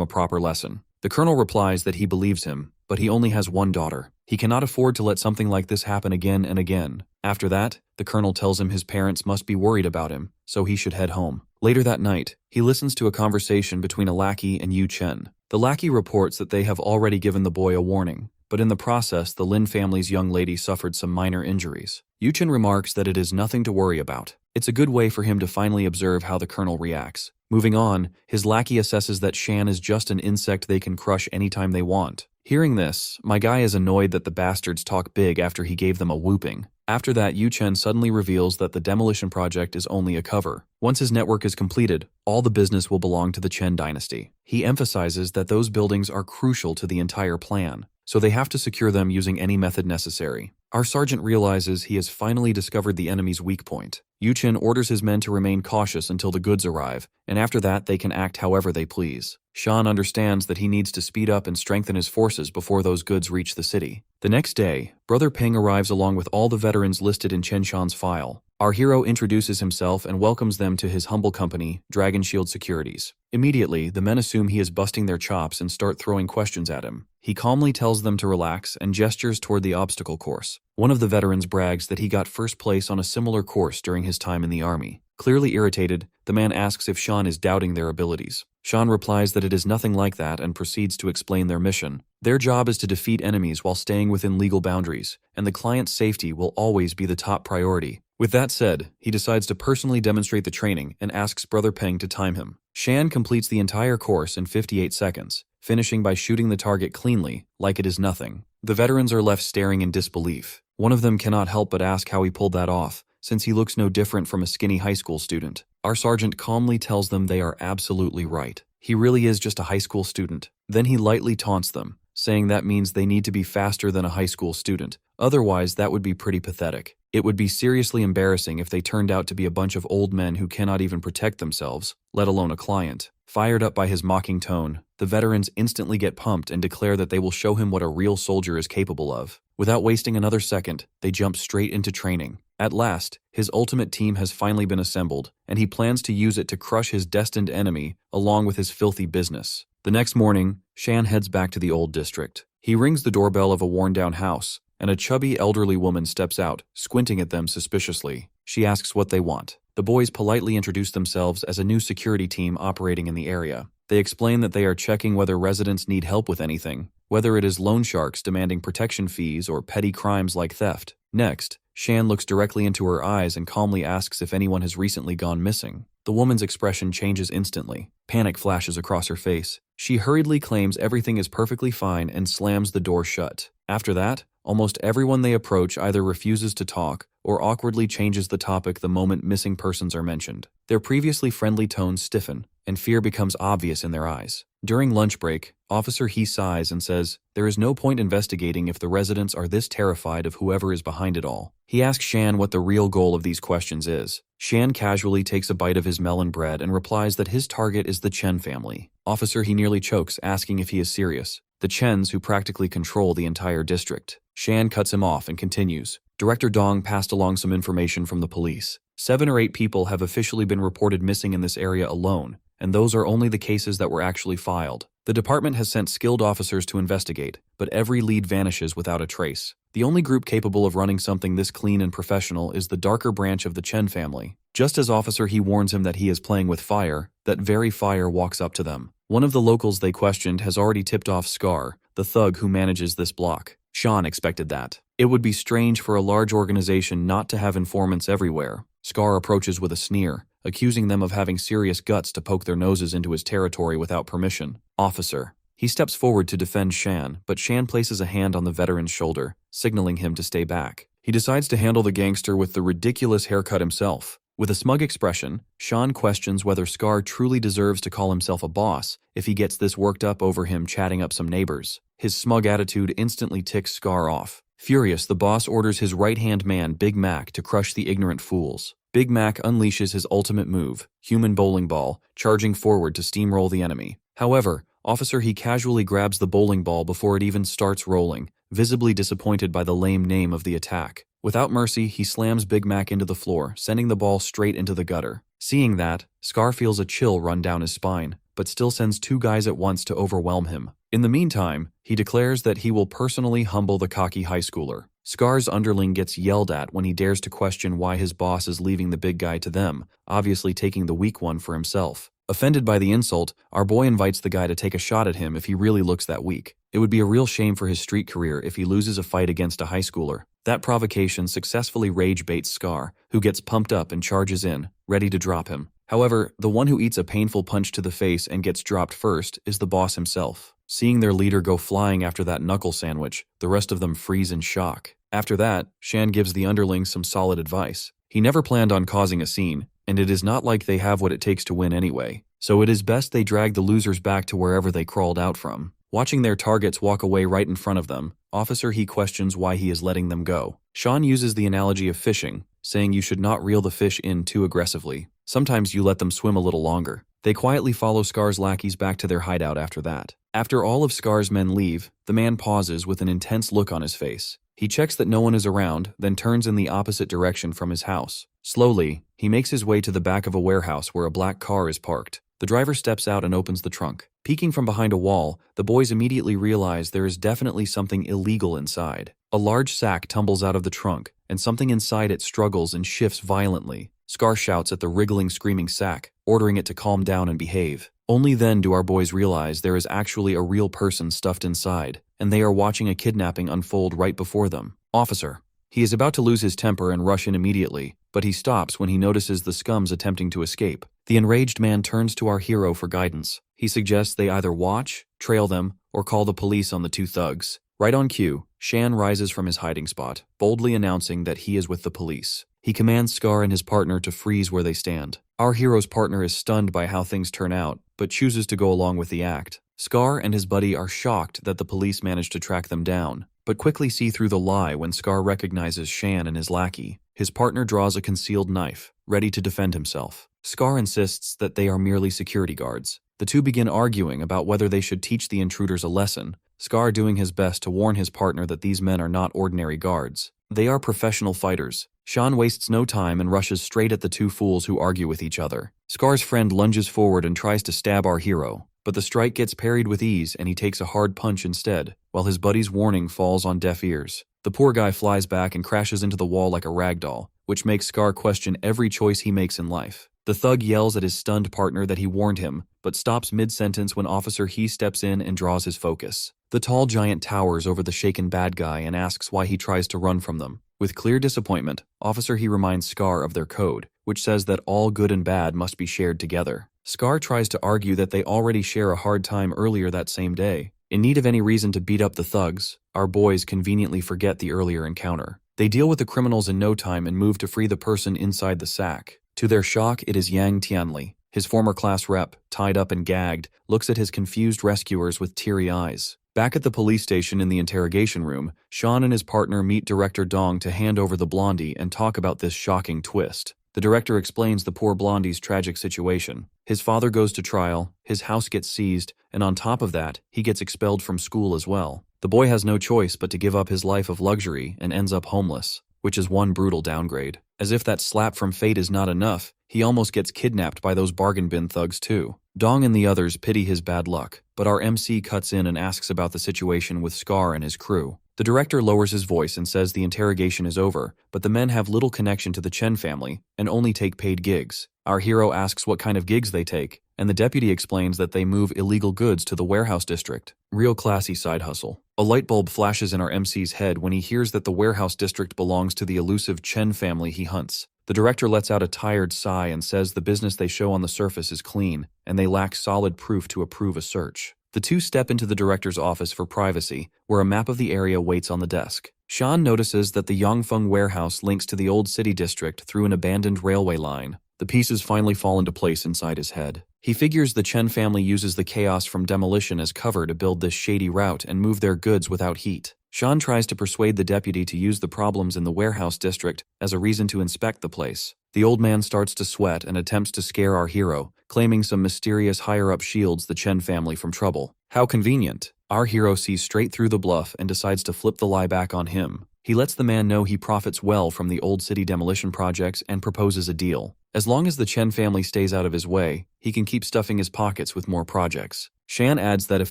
a proper lesson. The colonel replies that he believes him, but he only has one daughter. He cannot afford to let something like this happen again and again. After that, the colonel tells him his parents must be worried about him, so he should head home. Later that night, he listens to a conversation between a lackey and Yuchen. The lackey reports that they have already given the boy a warning, but in the process, the Lin family's young lady suffered some minor injuries. Yuchen remarks that it is nothing to worry about. It's a good way for him to finally observe how the colonel reacts. Moving on, his lackey assesses that Shan is just an insect they can crush anytime they want. Hearing this, my guy is annoyed that the bastards talk big after he gave them a whooping. After that, Yuchen suddenly reveals that the demolition project is only a cover. Once his network is completed, all the business will belong to the Chen dynasty. He emphasizes that those buildings are crucial to the entire plan, so they have to secure them using any method necessary. Our sergeant realizes he has finally discovered the enemy's weak point. Yuchen orders his men to remain cautious until the goods arrive, and after that they can act however they please. Shan understands that he needs to speed up and strengthen his forces before those goods reach the city. The next day, Brother Peng arrives along with all the veterans listed in Chen Shan's file. Our hero introduces himself and welcomes them to his humble company, Dragon Shield Securities. Immediately, the men assume he is busting their chops and start throwing questions at him. He calmly tells them to relax and gestures toward the obstacle course. One of the veterans brags that he got first place on a similar course during his time in the army. Clearly irritated, the man asks if Shan is doubting their abilities. Shan replies that it is nothing like that and proceeds to explain their mission. Their job is to defeat enemies while staying within legal boundaries, and the client's safety will always be the top priority. With that said, he decides to personally demonstrate the training and asks Brother Peng to time him. Shan completes the entire course in 58 seconds, finishing by shooting the target cleanly, like it is nothing. The veterans are left staring in disbelief. One of them cannot help but ask how he pulled that off, since he looks no different from a skinny high school student. Our sergeant calmly tells them they are absolutely right. He really is just a high school student. Then he lightly taunts them, saying that means they need to be faster than a high school student. Otherwise, that would be pretty pathetic. It would be seriously embarrassing if they turned out to be a bunch of old men who cannot even protect themselves, let alone a client. Fired up by his mocking tone, the veterans instantly get pumped and declare that they will show him what a real soldier is capable of. Without wasting another second, they jump straight into training. At last, his ultimate team has finally been assembled, and he plans to use it to crush his destined enemy along with his filthy business. The next morning, Shan heads back to the old district. He rings the doorbell of a worn-down house, and a chubby elderly woman steps out, squinting at them suspiciously. She asks what they want. The boys politely introduce themselves as a new security team operating in the area. They explain that they are checking whether residents need help with anything, whether it is loan sharks demanding protection fees or petty crimes like theft. Next, Shan looks directly into her eyes and calmly asks if anyone has recently gone missing. The woman's expression changes instantly. Panic flashes across her face. She hurriedly claims everything is perfectly fine and slams the door shut. After that, almost everyone they approach either refuses to talk or awkwardly changes the topic the moment missing persons are mentioned. Their previously friendly tones stiffen, and fear becomes obvious in their eyes. During lunch break, Officer He sighs and says, there is no point investigating if the residents are this terrified of whoever is behind it all. He asks Shan what the real goal of these questions is. Shan casually takes a bite of his melon bread and replies that his target is the Chen family. Officer He nearly chokes, asking if he is serious. The Chens who practically control the entire district. Shan cuts him off and continues. Director Dong passed along some information from the police. 7 or 8 people have officially been reported missing in this area alone, and those are only the cases that were actually filed. The department has sent skilled officers to investigate, but every lead vanishes without a trace. The only group capable of running something this clean and professional is the darker branch of the Chen family. Just as Officer He warns him that he is playing with fire, that very fire walks up to them. One of the locals they questioned has already tipped off Scar, the thug who manages this block. Shan expected that. It would be strange for a large organization not to have informants everywhere. Scar approaches with a sneer, accusing them of having serious guts to poke their noses into his territory without permission. Officer, He steps forward to defend Shan, but Shan places a hand on the veteran's shoulder, signaling him to stay back. He decides to handle the gangster with the ridiculous haircut himself. With a smug expression, Shan questions whether Scar truly deserves to call himself a boss if he gets this worked up over him chatting up some neighbors. His smug attitude instantly ticks Scar off. Furious, the boss orders his right-hand man, Big Mac, to crush the ignorant fools. Big Mac unleashes his ultimate move, Human Bowling Ball, charging forward to steamroll the enemy. However, Officer He casually grabs the bowling ball before it even starts rolling, visibly disappointed by the lame name of the attack. Without mercy, he slams Big Mac into the floor, sending the ball straight into the gutter. Seeing that, Scar feels a chill run down his spine, but still sends 2 guys at once to overwhelm him. In the meantime, he declares that he will personally humble the cocky high schooler. Scar's underling gets yelled at when he dares to question why his boss is leaving the big guy to them, obviously taking the weak one for himself. Offended by the insult, our boy invites the guy to take a shot at him if he really looks that weak. It would be a real shame for his street career if he loses a fight against a high schooler. That provocation successfully rage baits Scar, who gets pumped up and charges in, ready to drop him. However, the one who eats a painful punch to the face and gets dropped first is the boss himself. Seeing their leader go flying after that knuckle sandwich, the rest of them freeze in shock. After that, Shan gives the underlings some solid advice. He never planned on causing a scene, and it is not like they have what it takes to win anyway, so it is best they drag the losers back to wherever they crawled out from. Watching their targets walk away right in front of them, Officer He questions why he is letting them go. Sean uses the analogy of fishing, saying you should not reel the fish in too aggressively. Sometimes you let them swim a little longer. They quietly follow Scar's lackeys back to their hideout after that. After all of Scar's men leave, the man pauses with an intense look on his face. He checks that no one is around, then turns in the opposite direction from his house. Slowly, he makes his way to the back of a warehouse where a black car is parked. The driver steps out and opens the trunk. Peeking from behind a wall, the boys immediately realize there is definitely something illegal inside. A large sack tumbles out of the trunk, and something inside it struggles and shifts violently. Scar shouts at the wriggling, screaming sack, ordering it to calm down and behave. Only then do our boys realize there is actually a real person stuffed inside, and they are watching a kidnapping unfold right before them. Officer. He is about to lose his temper and rush in immediately, but he stops when he notices the scums attempting to escape. The enraged man turns to our hero for guidance. He suggests they either watch, trail them, or call the police on the 2 thugs. Right on cue, Shan rises from his hiding spot, boldly announcing that he is with the police. He commands Scar and his partner to freeze where they stand. Our hero's partner is stunned by how things turn out, but chooses to go along with the act. Scar and his buddy are shocked that the police managed to track them down, but quickly see through the lie when Scar recognizes Shan and his lackey. His partner draws a concealed knife, ready to defend himself. Scar insists that they are merely security guards. The 2 begin arguing about whether they should teach the intruders a lesson, Scar doing his best to warn his partner that these men are not ordinary guards. They are professional fighters. Sean wastes no time and rushes straight at the 2 fools who argue with each other. Scar's friend lunges forward and tries to stab our hero, but the strike gets parried with ease and he takes a hard punch instead, while his buddy's warning falls on deaf ears. The poor guy flies back and crashes into the wall like a rag doll, which makes Scar question every choice he makes in life. The thug yells at his stunned partner that he warned him, but stops mid-sentence when Officer He steps in and draws his focus. The tall giant towers over the shaken bad guy and asks why he tries to run from them. With clear disappointment, Officer He reminds Scar of their code, which says that all good and bad must be shared together. Scar tries to argue that they already share a hard time earlier that same day. In need of any reason to beat up the thugs, our boys conveniently forget the earlier encounter. They deal with the criminals in no time and move to free the person inside the sack. To their shock, it is Yang Tianli. His former class rep, tied up and gagged, looks at his confused rescuers with teary eyes. Back at the police station in the interrogation room, Sean and his partner meet Director Dong to hand over the blondie and talk about this shocking twist. The director explains the poor blondie's tragic situation. His father goes to trial, his house gets seized, and on top of that, he gets expelled from school as well. The boy has no choice but to give up his life of luxury and ends up homeless, which is one brutal downgrade. As if that slap from fate is not enough, he almost gets kidnapped by those bargain bin thugs too. Dong and the others pity his bad luck, but our MC cuts in and asks about the situation with Scar and his crew. The director lowers his voice and says the interrogation is over, but the men have little connection to the Chen family and only take paid gigs. Our hero asks what kind of gigs they take, and the deputy explains that they move illegal goods to the warehouse district. Real classy side hustle. A light bulb flashes in our MC's head when he hears that the warehouse district belongs to the elusive Chen family he hunts. The director lets out a tired sigh and says the business they show on the surface is clean, and they lack solid proof to approve a search. The two step into the director's office for privacy, where a map of the area waits on the desk. Shan notices that the Yongfeng warehouse links to the old city district through an abandoned railway line. The pieces finally fall into place inside his head. He figures the Chen family uses the chaos from demolition as cover to build this shady route and move their goods without heat. Shan tries to persuade the deputy to use the problems in the warehouse district as a reason to inspect the place. The old man starts to sweat and attempts to scare our hero, claiming some mysterious higher-up shields the Chen family from trouble. How convenient. Our hero sees straight through the bluff and decides to flip the lie back on him. He lets the man know he profits well from the old city demolition projects and proposes a deal. As long as the Chen family stays out of his way, he can keep stuffing his pockets with more projects. Shan adds that if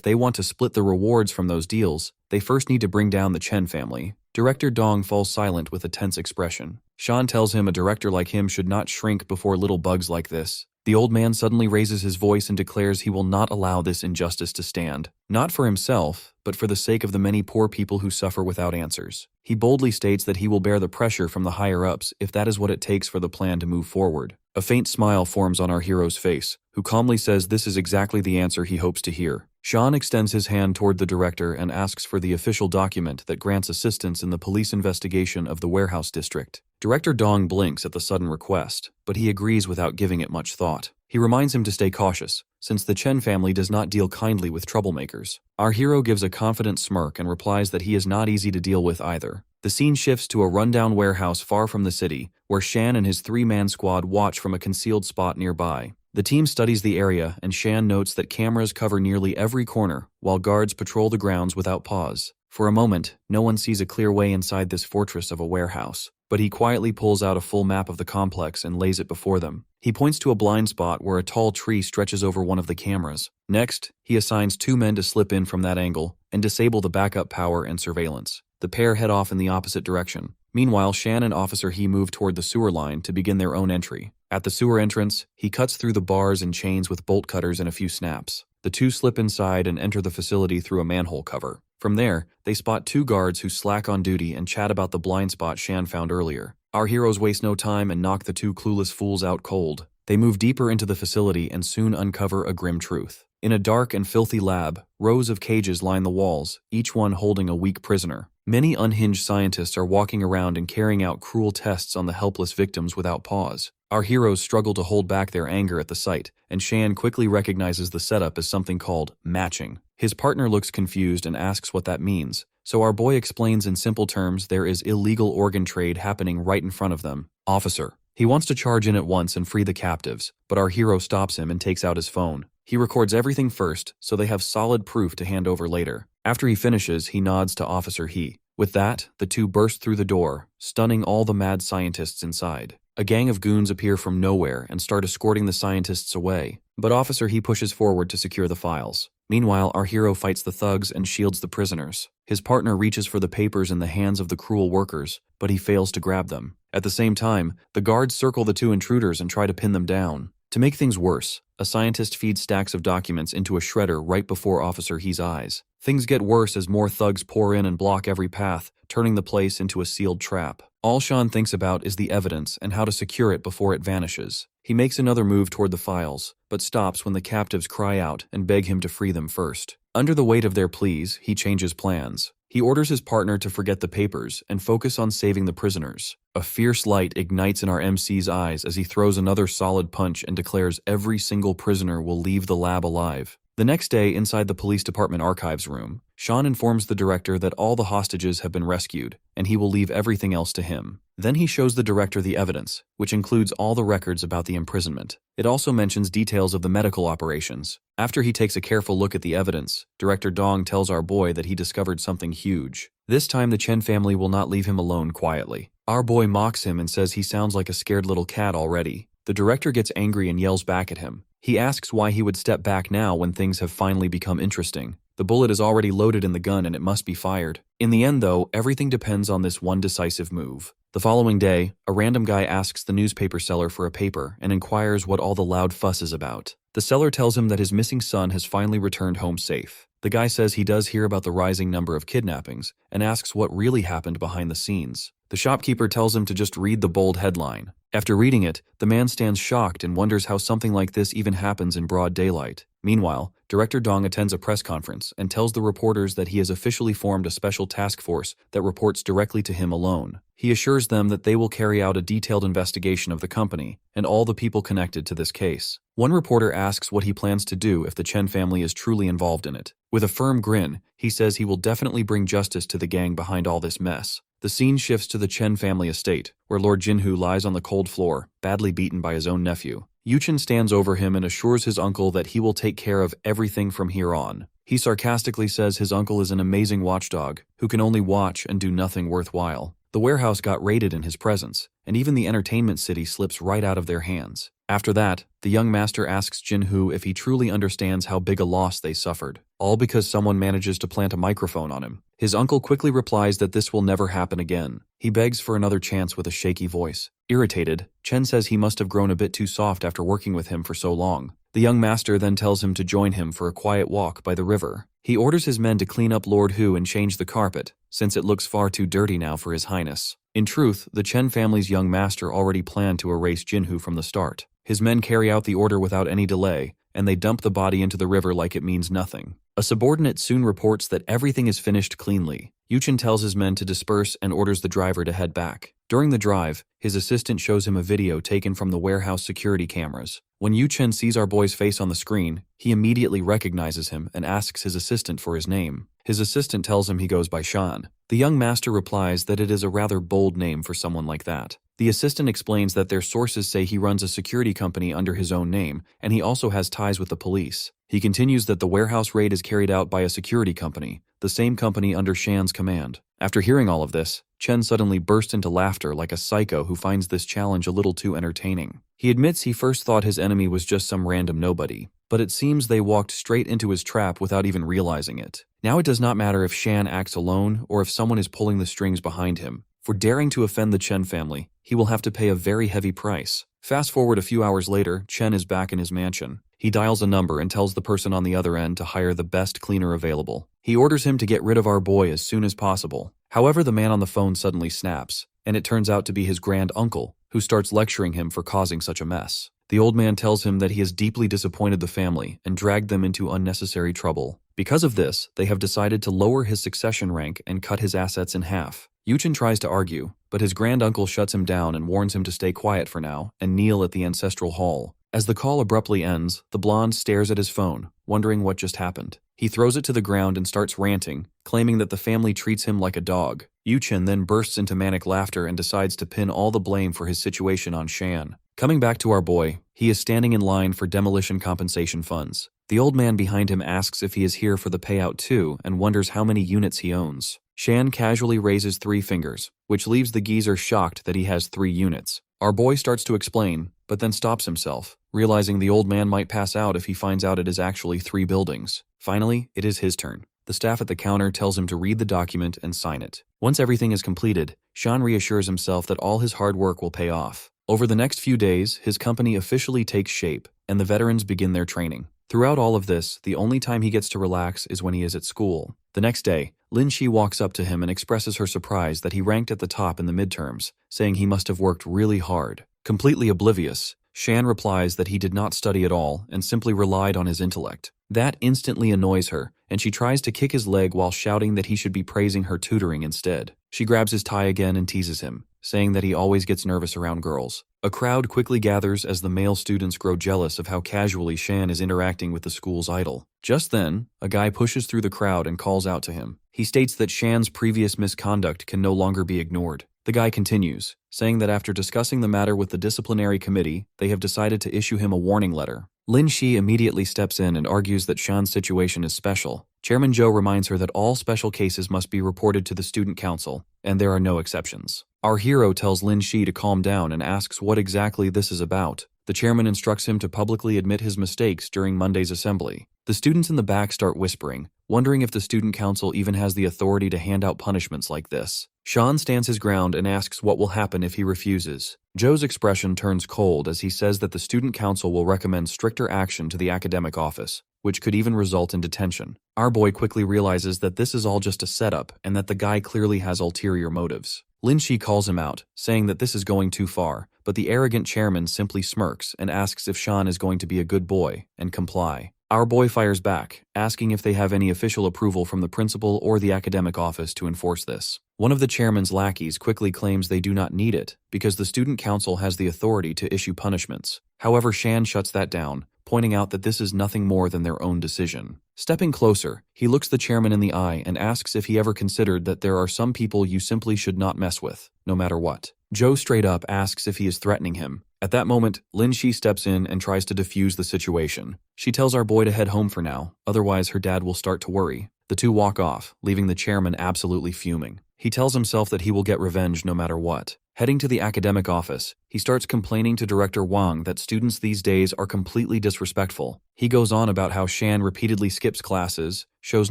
they want to split the rewards from those deals, they first need to bring down the Chen family. Director Dong falls silent with a tense expression. Shan tells him a director like him should not shrink before little bugs like this. The old man suddenly raises his voice and declares he will not allow this injustice to stand. Not for himself, but for the sake of the many poor people who suffer without answers. He boldly states that he will bear the pressure from the higher-ups if that is what it takes for the plan to move forward. A faint smile forms on our hero's face, who calmly says this is exactly the answer he hopes to hear. Shan extends his hand toward the director and asks for the official document that grants assistance in the police investigation of the warehouse district. Director Dong blinks at the sudden request, but he agrees without giving it much thought. He reminds him to stay cautious, since the Chen family does not deal kindly with troublemakers. Our hero gives a confident smirk and replies that he is not easy to deal with either. The scene shifts to a rundown warehouse far from the city, where Shan and his three-man squad watch from a concealed spot nearby. The team studies the area, and Shan notes that cameras cover nearly every corner, while guards patrol the grounds without pause. For a moment, no one sees a clear way inside this fortress of a warehouse, but he quietly pulls out a full map of the complex and lays it before them. He points to a blind spot where a tall tree stretches over one of the cameras. Next, he assigns two men to slip in from that angle and disable the backup power and surveillance. The pair head off in the opposite direction. Meanwhile, Shan and Officer He move toward the sewer line to begin their own entry. At the sewer entrance, he cuts through the bars and chains with bolt cutters in a few snaps. The two slip inside and enter the facility through a manhole cover. From there, they spot two guards who slack on duty and chat about the blind spot Shan found earlier. Our heroes waste no time and knock the two clueless fools out cold. They move deeper into the facility and soon uncover a grim truth. In a dark and filthy lab, rows of cages line the walls, each one holding a weak prisoner. Many unhinged scientists are walking around and carrying out cruel tests on the helpless victims without pause. Our heroes struggle to hold back their anger at the sight, and Shan quickly recognizes the setup as something called matching. His partner looks confused and asks what that means, so our boy explains in simple terms there is illegal organ trade happening right in front of them. Officer. He wants to charge in at once and free the captives, but our hero stops him and takes out his phone. He records everything first, so they have solid proof to hand over later. After he finishes, he nods to Officer He. With that, the two burst through the door, stunning all the mad scientists inside. A gang of goons appear from nowhere and start escorting the scientists away, but Officer He pushes forward to secure the files. Meanwhile, our hero fights the thugs and shields the prisoners. His partner reaches for the papers in the hands of the cruel workers, but he fails to grab them. At the same time, the guards circle the two intruders and try to pin them down. To make things worse, a scientist feeds stacks of documents into a shredder right before Officer He's eyes. Things get worse as more thugs pour in and block every path, turning the place into a sealed trap. All Shan thinks about is the evidence and how to secure it before it vanishes. He makes another move toward the files, but stops when the captives cry out and beg him to free them first. Under the weight of their pleas, he changes plans. He orders his partner to forget the papers and focus on saving the prisoners. A fierce light ignites in our MC's eyes as he throws another solid punch and declares every single prisoner will leave the lab alive. The next day, inside the police department archives room, Shan informs the director that all the hostages have been rescued, and he will leave everything else to him. Then he shows the director the evidence, which includes all the records about the imprisonment. It also mentions details of the medical operations. After he takes a careful look at the evidence, Director Dong tells our boy that he discovered something huge. This time the Chen family will not leave him alone quietly. Our boy mocks him and says he sounds like a scared little cat already. The director gets angry and yells back at him. He asks why he would step back now when things have finally become interesting. The bullet is already loaded in the gun and it must be fired. In the end, though, everything depends on this one decisive move. The following day, a random guy asks the newspaper seller for a paper and inquires what all the loud fuss is about. The seller tells him that his missing son has finally returned home safe. The guy says he does hear about the rising number of kidnappings and asks what really happened behind the scenes. The shopkeeper tells him to just read the bold headline. After reading it, the man stands shocked and wonders how something like this even happens in broad daylight. Meanwhile, Director Dong attends a press conference and tells the reporters that he has officially formed a special task force that reports directly to him alone. He assures them that they will carry out a detailed investigation of the company and all the people connected to this case. One reporter asks what he plans to do if the Chen family is truly involved in it. With a firm grin, he says he will definitely bring justice to the gang behind all this mess. The scene shifts to the Chen family estate, where Lord Jinhu lies on the cold floor, badly beaten by his own nephew. Yuchen stands over him and assures his uncle that he will take care of everything from here on. He sarcastically says his uncle is an amazing watchdog, who can only watch and do nothing worthwhile. The warehouse got raided in his presence, and even the entertainment city slips right out of their hands. After that, the young master asks Jinhu if he truly understands how big a loss they suffered, all because someone manages to plant a microphone on him. His uncle quickly replies that this will never happen again. He begs for another chance with a shaky voice. Irritated, Chen says he must have grown a bit too soft after working with him for so long. The young master then tells him to join him for a quiet walk by the river. He orders his men to clean up Lord Hu and change the carpet, since it looks far too dirty now for his highness. In truth, the Chen family's young master already planned to erase Jinhu from the start. His men carry out the order without any delay, and they dump the body into the river like it means nothing. A subordinate soon reports that everything is finished cleanly. Yuchen tells his men to disperse and orders the driver to head back. During the drive, his assistant shows him a video taken from the warehouse security cameras. When Yuchen sees our boy's face on the screen, he immediately recognizes him and asks his assistant for his name. His assistant tells him he goes by Shan. The young master replies that it is a rather bold name for someone like that. The assistant explains that their sources say he runs a security company under his own name, and he also has ties with the police. He continues that the warehouse raid is carried out by a security company, the same company under Shan's command. After hearing all of this, Chen suddenly burst into laughter like a psycho who finds this challenge a little too entertaining. He admits he first thought his enemy was just some random nobody, but it seems they walked straight into his trap without even realizing it. Now it does not matter if Shan acts alone or if someone is pulling the strings behind him. For daring to offend the Chen family, he will have to pay a very heavy price. Fast forward a few hours later, Chen is back in his mansion. He dials a number and tells the person on the other end to hire the best cleaner available. He orders him to get rid of our boy as soon as possible. However, the man on the phone suddenly snaps, and it turns out to be his grand uncle, who starts lecturing him for causing such a mess. The old man tells him that he has deeply disappointed the family and dragged them into unnecessary trouble. Because of this, they have decided to lower his succession rank and cut his assets in half. Yuchen tries to argue, but his grand uncle shuts him down and warns him to stay quiet for now and kneel at the ancestral hall. As the call abruptly ends, the blonde stares at his phone, wondering what just happened. He throws it to the ground and starts ranting, claiming that the family treats him like a dog. Yuchen then bursts into manic laughter and decides to pin all the blame for his situation on Shan. Coming back to our boy, he is standing in line for demolition compensation funds. The old man behind him asks if he is here for the payout too and wonders how many units he owns. Shan casually raises 3 fingers, which leaves the geezer shocked that he has 3 units. Our boy starts to explain, but then stops himself, realizing the old man might pass out if he finds out it is actually 3 buildings. Finally, it is his turn. The staff at the counter tells him to read the document and sign it. Once everything is completed, Shan reassures himself that all his hard work will pay off. Over the next few days, his company officially takes shape, and the veterans begin their training. Throughout all of this, the only time he gets to relax is when he is at school. The next day, Lin Shi walks up to him and expresses her surprise that he ranked at the top in the midterms, saying he must have worked really hard. Completely oblivious, Shan replies that he did not study at all and simply relied on his intellect. That instantly annoys her, and she tries to kick his leg while shouting that he should be praising her tutoring instead. She grabs his tie again and teases him, saying that he always gets nervous around girls. A crowd quickly gathers as the male students grow jealous of how casually Shan is interacting with the school's idol. Just then, a guy pushes through the crowd and calls out to him. He states that Shan's previous misconduct can no longer be ignored. The guy continues, saying that after discussing the matter with the disciplinary committee, they have decided to issue him a warning letter. Lin Shi immediately steps in and argues that Shan's situation is special. Chairman Zhou reminds her that all special cases must be reported to the student council, and there are no exceptions. Our hero tells Lin Shi to calm down and asks what exactly this is about. The chairman instructs him to publicly admit his mistakes during Monday's assembly. The students in the back start whispering, wondering if the student council even has the authority to hand out punishments like this. Shan stands his ground and asks what will happen if he refuses. Zhou's expression turns cold as he says that the student council will recommend stricter action to the academic office, which could even result in detention. Our boy quickly realizes that this is all just a setup and that the guy clearly has ulterior motives. Lin Shi calls him out, saying that this is going too far, but the arrogant chairman simply smirks and asks if Shan is going to be a good boy and comply. Our boy fires back, asking if they have any official approval from the principal or the academic office to enforce this. One of the chairman's lackeys quickly claims they do not need it because the student council has the authority to issue punishments. However, Shan shuts that down, pointing out that this is nothing more than their own decision. Stepping closer, he looks the chairman in the eye and asks if he ever considered that there are some people you simply should not mess with, no matter what. Joe straight up asks if he is threatening him. At that moment, Lin Shi steps in and tries to defuse the situation. She tells our boy to head home for now, otherwise her dad will start to worry. The two walk off, leaving the chairman absolutely fuming. He tells himself that he will get revenge no matter what. Heading to the academic office, he starts complaining to Director Wang that students these days are completely disrespectful. He goes on about how Shan repeatedly skips classes, shows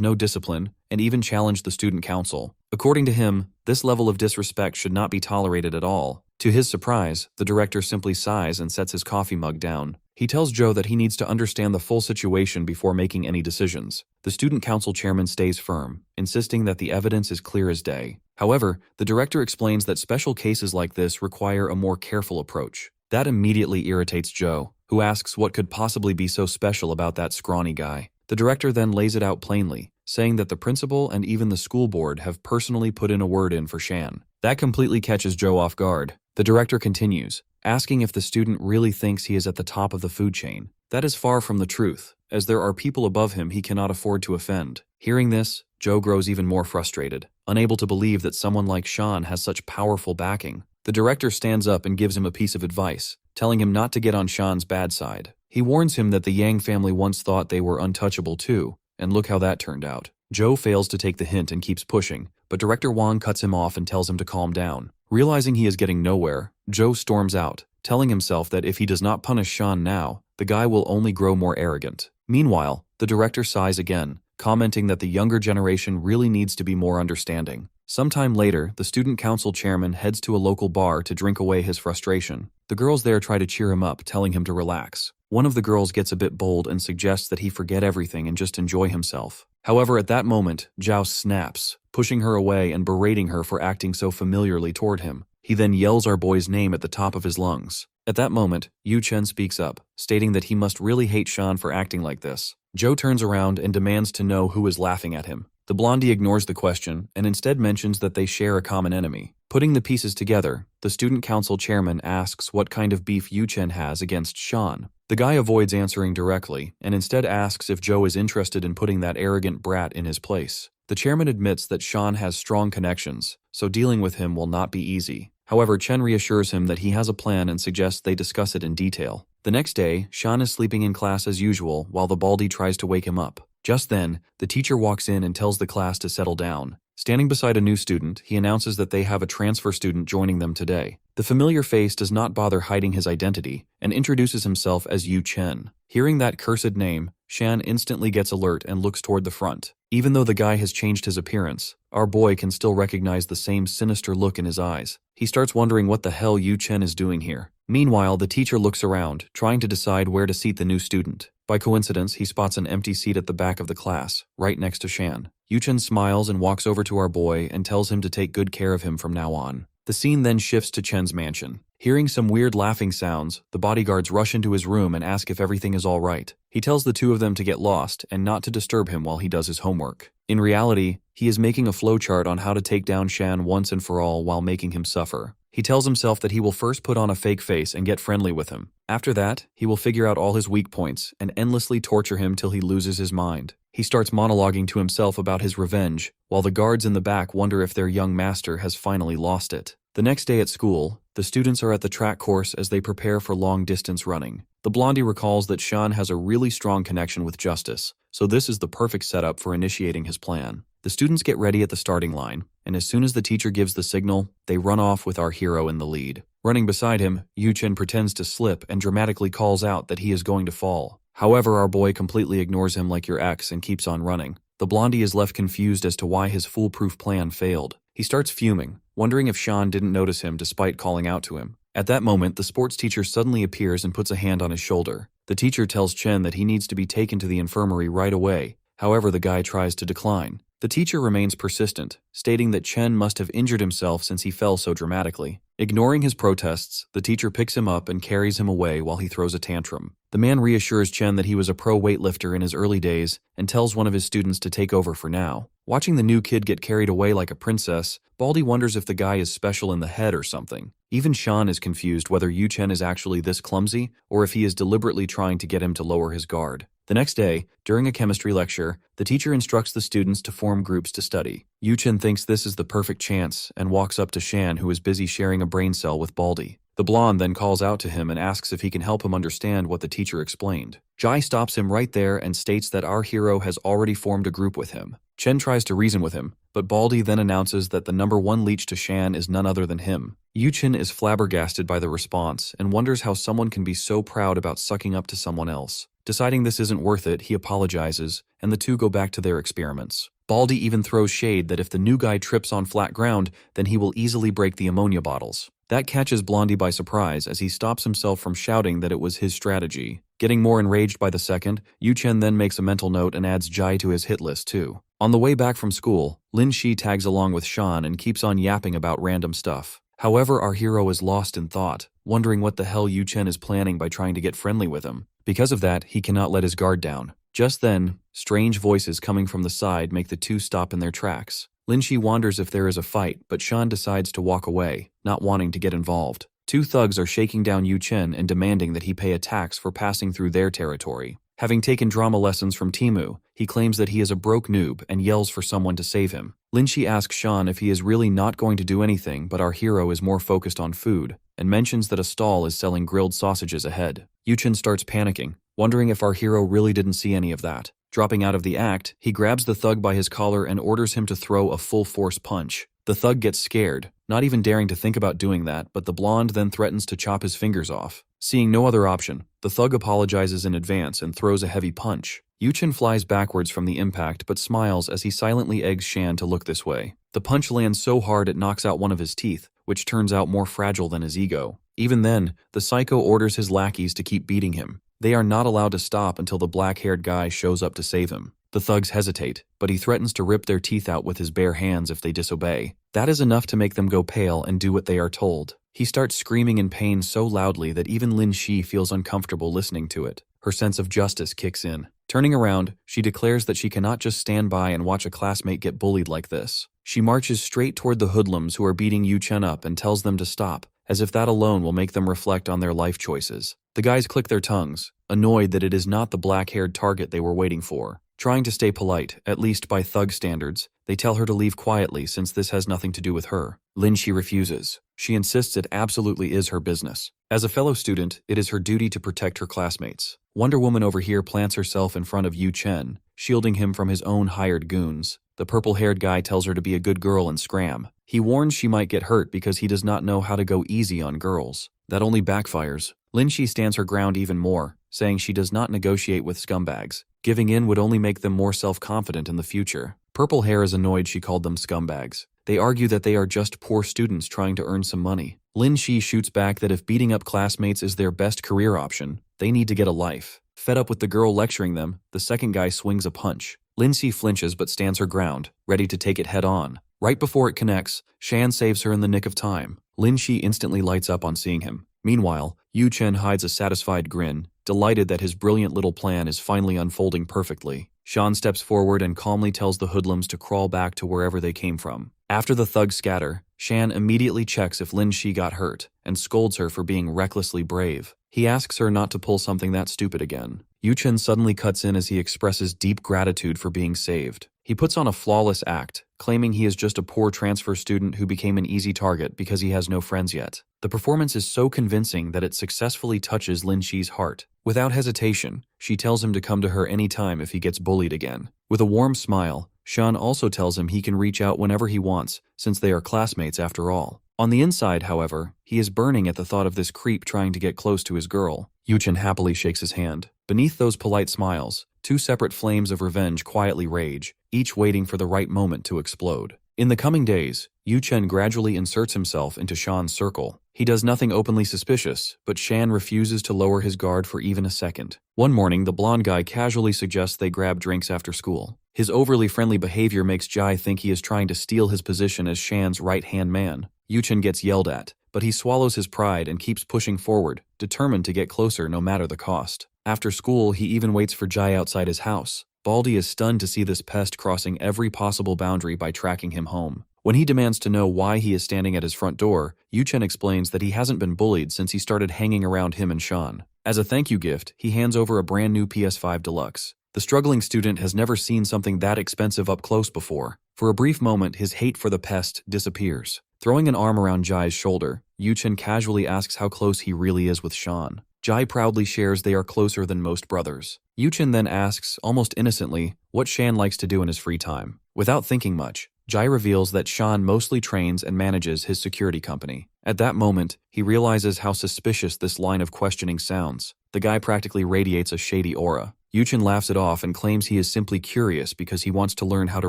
no discipline, and even challenged the student council. According to him, this level of disrespect should not be tolerated at all. To his surprise, the director simply sighs and sets his coffee mug down. He tells Joe that he needs to understand the full situation before making any decisions. The student council chairman stays firm, insisting that the evidence is clear as day. However, the director explains that special cases like this require a more careful approach. That immediately irritates Joe, who asks what could possibly be so special about that scrawny guy. The director then lays it out plainly, saying that the principal and even the school board have personally put in a word in for Shan. That completely catches Joe off guard. The director continues, asking if the student really thinks he is at the top of the food chain. That is far from the truth, as there are people above him he cannot afford to offend. Hearing this, Joe grows even more frustrated, unable to believe that someone like Shan has such powerful backing. The director stands up and gives him a piece of advice, telling him not to get on Shan's bad side. He warns him that the Yang family once thought they were untouchable too, and look how that turned out. Joe fails to take the hint and keeps pushing, but Director Wang cuts him off and tells him to calm down. Realizing he is getting nowhere, Joe storms out, telling himself that if he does not punish Shan now, the guy will only grow more arrogant. Meanwhile, the director sighs again, commenting that the younger generation really needs to be more understanding. Sometime later, the student council chairman heads to a local bar to drink away his frustration. The girls there try to cheer him up, telling him to relax. One of the girls gets a bit bold and suggests that he forget everything and just enjoy himself. However, at that moment, Zhao snaps, pushing her away and berating her for acting so familiarly toward him. He then yells our boy's name at the top of his lungs. At that moment, Yuchen speaks up, stating that he must really hate Shan for acting like this. Joe turns around and demands to know who is laughing at him. The blondie ignores the question and instead mentions that they share a common enemy. Putting the pieces together, the student council chairman asks what kind of beef Yuchen has against Shan. The guy avoids answering directly and instead asks if Joe is interested in putting that arrogant brat in his place. The chairman admits that Shan has strong connections, so dealing with him will not be easy. However, Chen reassures him that he has a plan and suggests they discuss it in detail. The next day, Shan is sleeping in class as usual while the baldy tries to wake him up. Just then, the teacher walks in and tells the class to settle down. Standing beside a new student, he announces that they have a transfer student joining them today. The familiar face does not bother hiding his identity and introduces himself as Yu Chen. Hearing that cursed name, Shan instantly gets alert and looks toward the front. Even though the guy has changed his appearance, our boy can still recognize the same sinister look in his eyes. He starts wondering what the hell Yu Chen is doing here. Meanwhile, the teacher looks around, trying to decide where to seat the new student. By coincidence, he spots an empty seat at the back of the class, right next to Shan. Yu Chen smiles and walks over to our boy and tells him to take good care of him from now on. The scene then shifts to Chen's mansion. Hearing some weird laughing sounds, the bodyguards rush into his room and ask if everything is all right. He tells the two of them to get lost and not to disturb him while he does his homework. In reality, he is making a flowchart on how to take down Shan once and for all while making him suffer. He tells himself that he will first put on a fake face and get friendly with him. After that, he will figure out all his weak points and endlessly torture him till he loses his mind. He starts monologuing to himself about his revenge, while the guards in the back wonder if their young master has finally lost it. The next day at school, the students are at the track course as they prepare for long-distance running. The blondie recalls that Shan has a really strong connection with justice, so this is the perfect setup for initiating his plan. The students get ready at the starting line, and as soon as the teacher gives the signal, they run off with our hero in the lead. Running beside him, Yuchen pretends to slip and dramatically calls out that he is going to fall. However, our boy completely ignores him like your ex and keeps on running. The blondie is left confused as to why his foolproof plan failed. He starts fuming, wondering if Shan didn't notice him despite calling out to him. At that moment, the sports teacher suddenly appears and puts a hand on his shoulder. The teacher tells Chen that he needs to be taken to the infirmary right away. However, the guy tries to decline. The teacher remains persistent, stating that Chen must have injured himself since he fell so dramatically. Ignoring his protests, the teacher picks him up and carries him away while he throws a tantrum. The man reassures Chen that he was a pro weightlifter in his early days and tells one of his students to take over for now. Watching the new kid get carried away like a princess, Baldy wonders if the guy is special in the head or something. Even Sean is confused whether Yuchen is actually this clumsy or if he is deliberately trying to get him to lower his guard. The next day, during a chemistry lecture, the teacher instructs the students to form groups to study. Yuchen thinks this is the perfect chance and walks up to Shan, who is busy sharing a brain cell with Baldy. The blonde then calls out to him and asks if he can help him understand what the teacher explained. Jai stops him right there and states that our hero has already formed a group with him. Chen tries to reason with him, but Baldy then announces that the number one leech to Shan is none other than him. Yuchen is flabbergasted by the response and wonders how someone can be so proud about sucking up to someone else. Deciding this isn't worth it, he apologizes, and the two go back to their experiments. Baldy even throws shade that if the new guy trips on flat ground, then he will easily break the ammonia bottles. That catches Blondie by surprise as he stops himself from shouting that it was his strategy. Getting more enraged by the second, Yuchen then makes a mental note and adds Jai to his hit list too. On the way back from school, Lin Shi tags along with Shan and keeps on yapping about random stuff. However, our hero is lost in thought, wondering what the hell Yuchen is planning by trying to get friendly with him. Because of that, he cannot let his guard down. Just then, strange voices coming from the side make the two stop in their tracks. Lin Shi wonders if there is a fight, but Shan decides to walk away, not wanting to get involved. Two thugs are shaking down Yuchen and demanding that he pay a tax for passing through their territory. Having taken drama lessons from Timu, he claims that he is a broke noob and yells for someone to save him. Lin Shi asks Shan if he is really not going to do anything, but our hero is more focused on food, and mentions that a stall is selling grilled sausages ahead. Yuchen starts panicking, wondering if our hero really didn't see any of that. Dropping out of the act, he grabs the thug by his collar and orders him to throw a full-force punch. The thug gets scared, not even daring to think about doing that, but the blonde then threatens to chop his fingers off. Seeing no other option, the thug apologizes in advance and throws a heavy punch. Yuchen flies backwards from the impact but smiles as he silently eggs Shan to look this way. The punch lands so hard it knocks out one of his teeth, which turns out more fragile than his ego. Even then, the psycho orders his lackeys to keep beating him. They are not allowed to stop until the black-haired guy shows up to save him. The thugs hesitate, but he threatens to rip their teeth out with his bare hands if they disobey. That is enough to make them go pale and do what they are told. He starts screaming in pain so loudly that even Lin Shi feels uncomfortable listening to it. Her sense of justice kicks in. Turning around, she declares that she cannot just stand by and watch a classmate get bullied like this. She marches straight toward the hoodlums who are beating Yuchen up and tells them to stop, as if that alone will make them reflect on their life choices. The guys click their tongues, annoyed that it is not the black-haired target they were waiting for. Trying to stay polite, at least by thug standards, they tell her to leave quietly since this has nothing to do with her. Lin Shi refuses. She insists it absolutely is her business. As a fellow student, it is her duty to protect her classmates. Wonder Woman over here plants herself in front of Yuchen, shielding him from his own hired goons. The purple-haired guy tells her to be a good girl and scram. He warns she might get hurt because he does not know how to go easy on girls. That only backfires. Lin Shi stands her ground even more, saying she does not negotiate with scumbags. Giving in would only make them more self-confident in the future. Purple Hair is annoyed she called them scumbags. They argue that they are just poor students trying to earn some money. Lin Shi shoots back that if beating up classmates is their best career option, they need to get a life. Fed up with the girl lecturing them, the second guy swings a punch. Lin Shi flinches but stands her ground, ready to take it head on. Right before it connects, Shan saves her in the nick of time. Lin Shi instantly lights up on seeing him. Meanwhile, Yuchen hides a satisfied grin, delighted that his brilliant little plan is finally unfolding perfectly. Shan steps forward and calmly tells the hoodlums to crawl back to wherever they came from. After the thugs scatter, Shan immediately checks if Lin Shi got hurt and scolds her for being recklessly brave. He asks her not to pull something that stupid again. Yuchen suddenly cuts in as he expresses deep gratitude for being saved. He puts on a flawless act, claiming he is just a poor transfer student who became an easy target because he has no friends yet. The performance is so convincing that it successfully touches Lin Shi's heart. Without hesitation, she tells him to come to her anytime if he gets bullied again. With a warm smile, Shan also tells him he can reach out whenever he wants, since they are classmates after all. On the inside, however, he is burning at the thought of this creep trying to get close to his girl. Yuchen happily shakes his hand. Beneath those polite smiles, two separate flames of revenge quietly rage, each waiting for the right moment to explode. In the coming days, Yuchen gradually inserts himself into Shan's circle. He does nothing openly suspicious, but Shan refuses to lower his guard for even a second. One morning, the blonde guy casually suggests they grab drinks after school. His overly friendly behavior makes Jai think he is trying to steal his position as Shan's right-hand man. Yuchen gets yelled at, but he swallows his pride and keeps pushing forward, determined to get closer no matter the cost. After school, he even waits for Jai outside his house. Baldy is stunned to see this pest crossing every possible boundary by tracking him home. When he demands to know why he is standing at his front door, Yuchen explains that he hasn't been bullied since he started hanging around him and Shan. As a thank you gift, he hands over a brand new PS5 Deluxe. The struggling student has never seen something that expensive up close before. For a brief moment, his hate for the pest disappears. Throwing an arm around Jai's shoulder, Yuchen casually asks how close he really is with Shan. Jai proudly shares they are closer than most brothers. Yuchen then asks, almost innocently, what Shan likes to do in his free time. Without thinking much, Jai reveals that Shan mostly trains and manages his security company. At that moment, he realizes how suspicious this line of questioning sounds. The guy practically radiates a shady aura. Yuchen laughs it off and claims he is simply curious because he wants to learn how to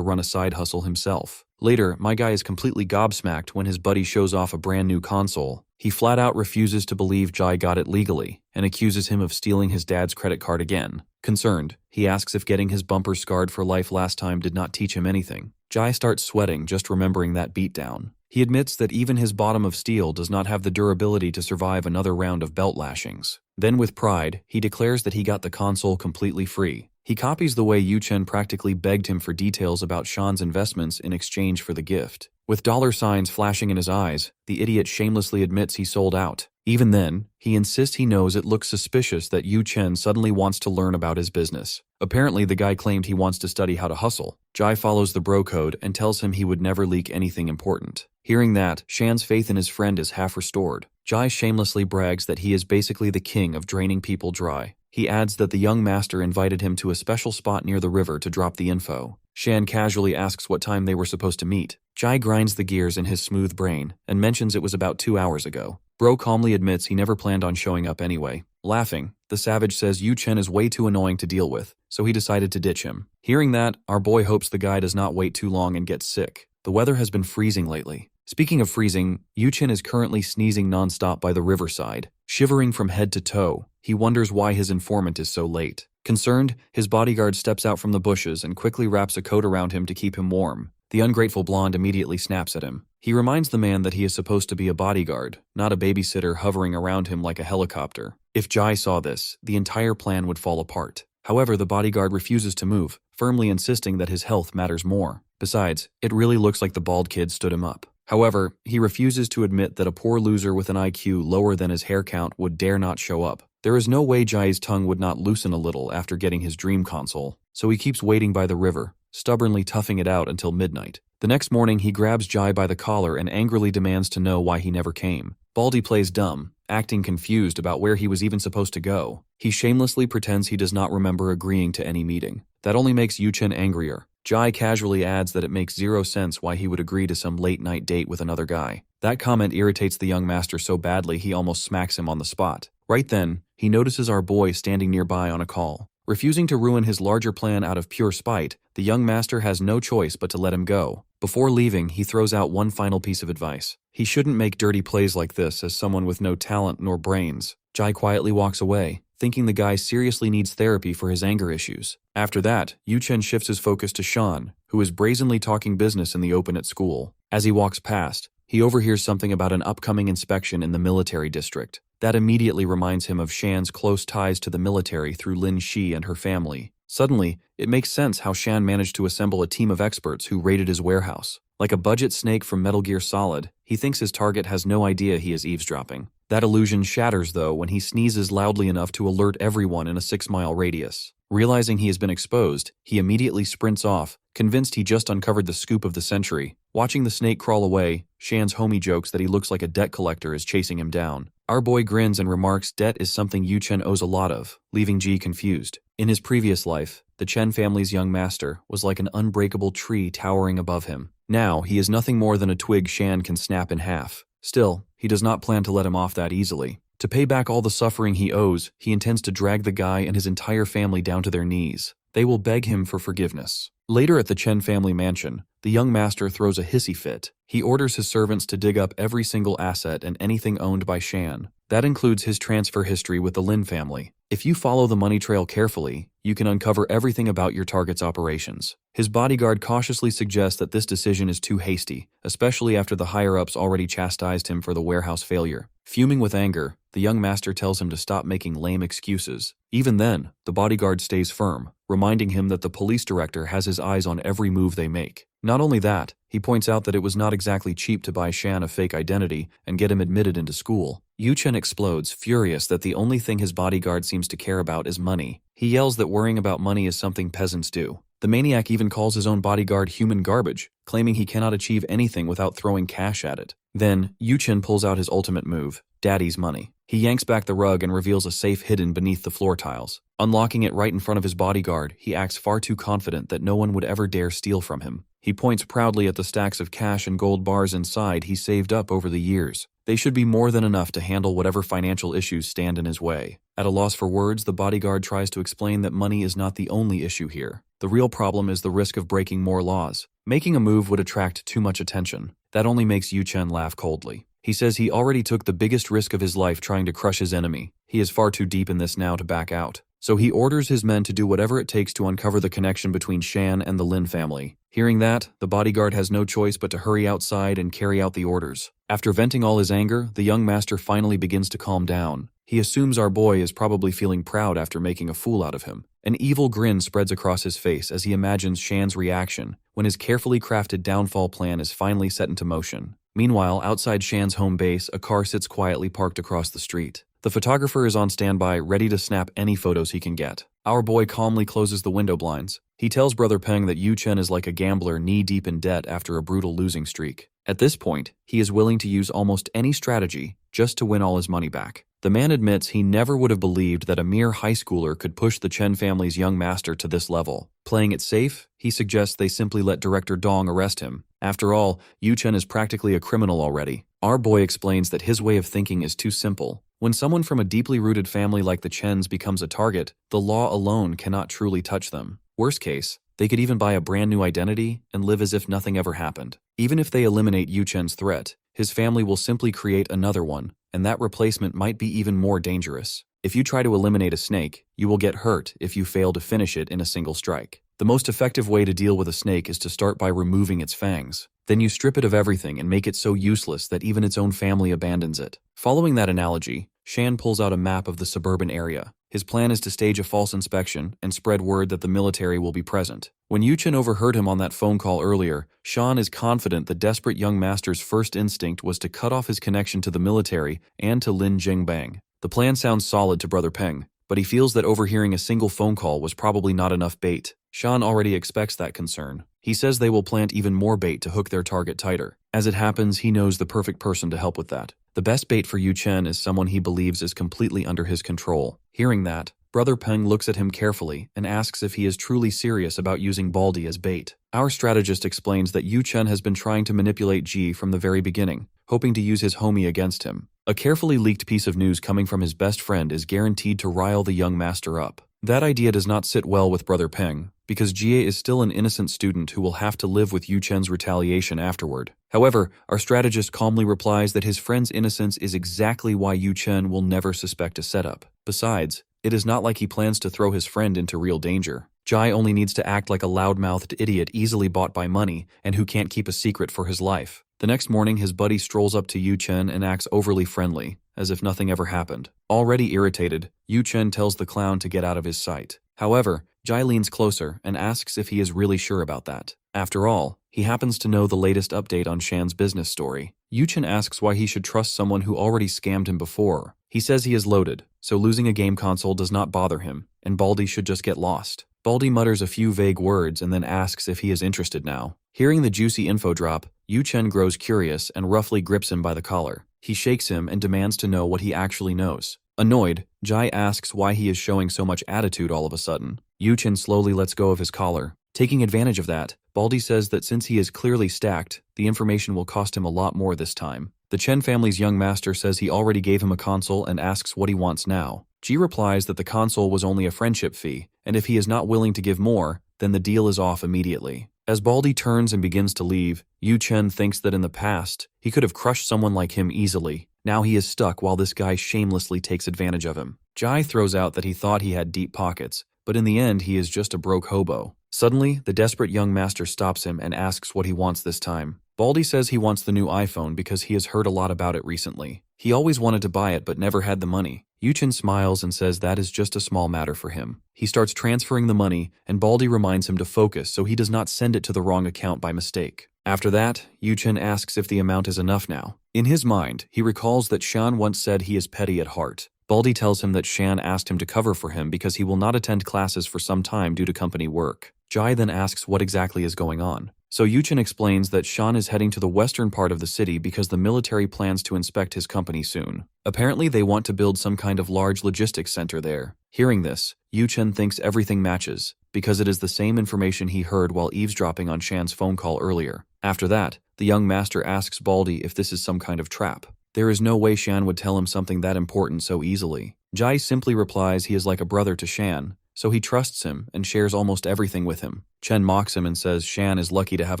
run a side hustle himself. Later, my guy is completely gobsmacked when his buddy shows off a brand new console. He flat out refuses to believe Jai got it legally and accuses him of stealing his dad's credit card again. Concerned, he asks if getting his bumper scarred for life last time did not teach him anything. Jai starts sweating just remembering that beatdown. He admits that even his bottom of steel does not have the durability to survive another round of belt lashings. Then with pride, he declares that he got the console completely free. He copies the way Yuchen practically begged him for details about Shan's investments in exchange for the gift. With dollar signs flashing in his eyes, the idiot shamelessly admits he sold out. Even then, he insists he knows it looks suspicious that Yuchen suddenly wants to learn about his business. Apparently, the guy claimed he wants to study how to hustle. Jai follows the bro code and tells him he would never leak anything important. Hearing that, Shan's faith in his friend is half restored. Jai shamelessly brags that he is basically the king of draining people dry. He adds that the young master invited him to a special spot near the river to drop the info. Shan casually asks what time they were supposed to meet. Jai grinds the gears in his smooth brain and mentions it was about 2 hours ago. Bro calmly admits he never planned on showing up anyway. Laughing, the savage says Yuchen is way too annoying to deal with, so he decided to ditch him. Hearing that, our boy hopes the guy does not wait too long and gets sick. The weather has been freezing lately. Speaking of freezing, Yuchen is currently sneezing nonstop by the riverside, shivering from head to toe. He wonders why his informant is so late. Concerned, his bodyguard steps out from the bushes and quickly wraps a coat around him to keep him warm. The ungrateful blonde immediately snaps at him. He reminds the man that he is supposed to be a bodyguard, not a babysitter hovering around him like a helicopter. If Jai saw this, the entire plan would fall apart. However, the bodyguard refuses to move, firmly insisting that his health matters more. Besides, it really looks like the bald kid stood him up. However, he refuses to admit that a poor loser with an IQ lower than his hair count would dare not show up. There is no way Jai's tongue would not loosen a little after getting his dream console, so he keeps waiting by the river, stubbornly toughing it out until midnight. The next morning, he grabs Jai by the collar and angrily demands to know why he never came. Baldy plays dumb, acting confused about where he was even supposed to go. He shamelessly pretends he does not remember agreeing to any meeting. That only makes Yuchen angrier. Jai casually adds that it makes zero sense why he would agree to some late-night date with another guy. That comment irritates the young master so badly he almost smacks him on the spot. Right then, he notices our boy standing nearby on a call. Refusing to ruin his larger plan out of pure spite, the young master has no choice but to let him go. Before leaving, he throws out one final piece of advice. He shouldn't make dirty plays like this as someone with no talent nor brains. Jai quietly walks away, thinking the guy seriously needs therapy for his anger issues. After that, Yuchen shifts his focus to Shan, who is brazenly talking business in the open at school. As he walks past, he overhears something about an upcoming inspection in the military district. That immediately reminds him of Shan's close ties to the military through Lin Shi and her family. Suddenly, it makes sense how Shan managed to assemble a team of experts who raided his warehouse. Like a budget snake from Metal Gear Solid, he thinks his target has no idea he is eavesdropping. That illusion shatters, though, when he sneezes loudly enough to alert everyone in a 6-mile radius. Realizing he has been exposed, he immediately sprints off, convinced he just uncovered the scoop of the century. Watching the snake crawl away, Shan's homie jokes that he looks like a debt collector is chasing him down. Our boy grins and remarks debt is something Yuchen owes a lot of, leaving Ji confused. In his previous life, the Chen family's young master was like an unbreakable tree towering above him. Now, he is nothing more than a twig Shan can snap in half. Still, he does not plan to let him off that easily. To pay back all the suffering he owes, he intends to drag the guy and his entire family down to their knees. They will beg him for forgiveness. Later at the Chen family mansion, the young master throws a hissy fit. He orders his servants to dig up every single asset and anything owned by Shan. That includes his transfer history with the Lin family. If you follow the money trail carefully, you can uncover everything about your target's operations. His bodyguard cautiously suggests that this decision is too hasty, especially after the higher-ups already chastised him for the warehouse failure. Fuming with anger, the young master tells him to stop making lame excuses. Even then, the bodyguard stays firm, reminding him that the police director has his eyes on every move they make. Not only that, he points out that it was not exactly cheap to buy Shan a fake identity and get him admitted into school. Yuchen explodes, furious that the only thing his bodyguard seems to care about is money. He yells that worrying about money is something peasants do. The maniac even calls his own bodyguard human garbage, claiming he cannot achieve anything without throwing cash at it. Then, Yuchen pulls out his ultimate move, Daddy's money. He yanks back the rug and reveals a safe hidden beneath the floor tiles. Unlocking it right in front of his bodyguard, he acts far too confident that no one would ever dare steal from him. He points proudly at the stacks of cash and gold bars inside he saved up over the years. They should be more than enough to handle whatever financial issues stand in his way. At a loss for words, the bodyguard tries to explain that money is not the only issue here. The real problem is the risk of breaking more laws. Making a move would attract too much attention. That only makes Yuchen laugh coldly. He says he already took the biggest risk of his life trying to crush his enemy. He is far too deep in this now to back out. So he orders his men to do whatever it takes to uncover the connection between Shan and the Lin family. Hearing that, the bodyguard has no choice but to hurry outside and carry out the orders. After venting all his anger, the young master finally begins to calm down. He assumes our boy is probably feeling proud after making a fool out of him. An evil grin spreads across his face as he imagines Shan's reaction when his carefully crafted downfall plan is finally set into motion. Meanwhile, outside Shan's home base, a car sits quietly parked across the street. The photographer is on standby, ready to snap any photos he can get. Our boy calmly closes the window blinds. He tells Brother Peng that Yuchen is like a gambler knee-deep in debt after a brutal losing streak. At this point, he is willing to use almost any strategy just to win all his money back. The man admits he never would have believed that a mere high schooler could push the Chen family's young master to this level. Playing it safe, he suggests they simply let Director Dong arrest him. After all, Yuchen is practically a criminal already. Our boy explains that his way of thinking is too simple. When someone from a deeply rooted family like the Chens becomes a target, the law alone cannot truly touch them. Worst case, they could even buy a brand new identity and live as if nothing ever happened. Even if they eliminate Yuchen's threat, his family will simply create another one, and that replacement might be even more dangerous. If you try to eliminate a snake, you will get hurt if you fail to finish it in a single strike. The most effective way to deal with a snake is to start by removing its fangs. Then you strip it of everything and make it so useless that even its own family abandons it. Following that analogy, Shan pulls out a map of the suburban area. His plan is to stage a false inspection and spread word that the military will be present. When Yuchen overheard him on that phone call earlier, Shan is confident the desperate young master's first instinct was to cut off his connection to the military and to Lin Jingbang. The plan sounds solid to Brother Peng, but he feels that overhearing a single phone call was probably not enough bait. Shan already expects that concern. He says they will plant even more bait to hook their target tighter. As it happens, he knows the perfect person to help with that. The best bait for Yuchen is someone he believes is completely under his control. Hearing that, Brother Peng looks at him carefully and asks if he is truly serious about using Baldy as bait. Our strategist explains that Yuchen has been trying to manipulate Ji from the very beginning, hoping to use his homie against him. A carefully leaked piece of news coming from his best friend is guaranteed to rile the young master up. That idea does not sit well with Brother Peng, because Jie is still an innocent student who will have to live with Yuchen's retaliation afterward. However, our strategist calmly replies that his friend's innocence is exactly why Yuchen will never suspect a setup. Besides, it is not like he plans to throw his friend into real danger. Jai only needs to act like a loud-mouthed idiot easily bought by money and who can't keep a secret for his life. The next morning, his buddy strolls up to Yuchen and acts overly friendly, as if nothing ever happened. Already irritated, Yuchen tells the clown to get out of his sight. However, Jai leans closer and asks if he is really sure about that. After all, he happens to know the latest update on Shan's business story. Yuchen asks why he should trust someone who already scammed him before. He says he is loaded, so losing a game console does not bother him, and Baldy should just get lost. Baldy mutters a few vague words and then asks if he is interested now. Hearing the juicy info drop, Yuchen grows curious and roughly grips him by the collar. He shakes him and demands to know what he actually knows. Annoyed, Jai asks why he is showing so much attitude all of a sudden. Yuchen slowly lets go of his collar. Taking advantage of that, Baldy says that since he is clearly stacked, the information will cost him a lot more this time. The Chen family's young master says he already gave him a console and asks what he wants now. Ji replies that the console was only a friendship fee, and if he is not willing to give more, then the deal is off immediately. As Baldy turns and begins to leave, Yuchen thinks that in the past, he could have crushed someone like him easily. Now he is stuck while this guy shamelessly takes advantage of him. Jai throws out that he thought he had deep pockets, but in the end he is just a broke hobo. Suddenly, the desperate young master stops him and asks what he wants this time. Baldy says he wants the new iPhone because he has heard a lot about it recently. He always wanted to buy it but never had the money. Yuchen smiles and says that is just a small matter for him. He starts transferring the money, and Baldy reminds him to focus so he does not send it to the wrong account by mistake. After that, Yuchen asks if the amount is enough now. In his mind, he recalls that Shan once said he is petty at heart. Baldy tells him that Shan asked him to cover for him because he will not attend classes for some time due to company work. Jai then asks what exactly is going on. So Yuchen explains that Shan is heading to the western part of the city because the military plans to inspect his company soon. Apparently they want to build some kind of large logistics center there. Hearing this, Yuchen thinks everything matches, because it is the same information he heard while eavesdropping on Shan's phone call earlier. After that, the young master asks Baldy if this is some kind of trap. There is no way Shan would tell him something that important so easily. Jai simply replies he is like a brother to Shan, so he trusts him and shares almost everything with him. Chen mocks him and says Shan is lucky to have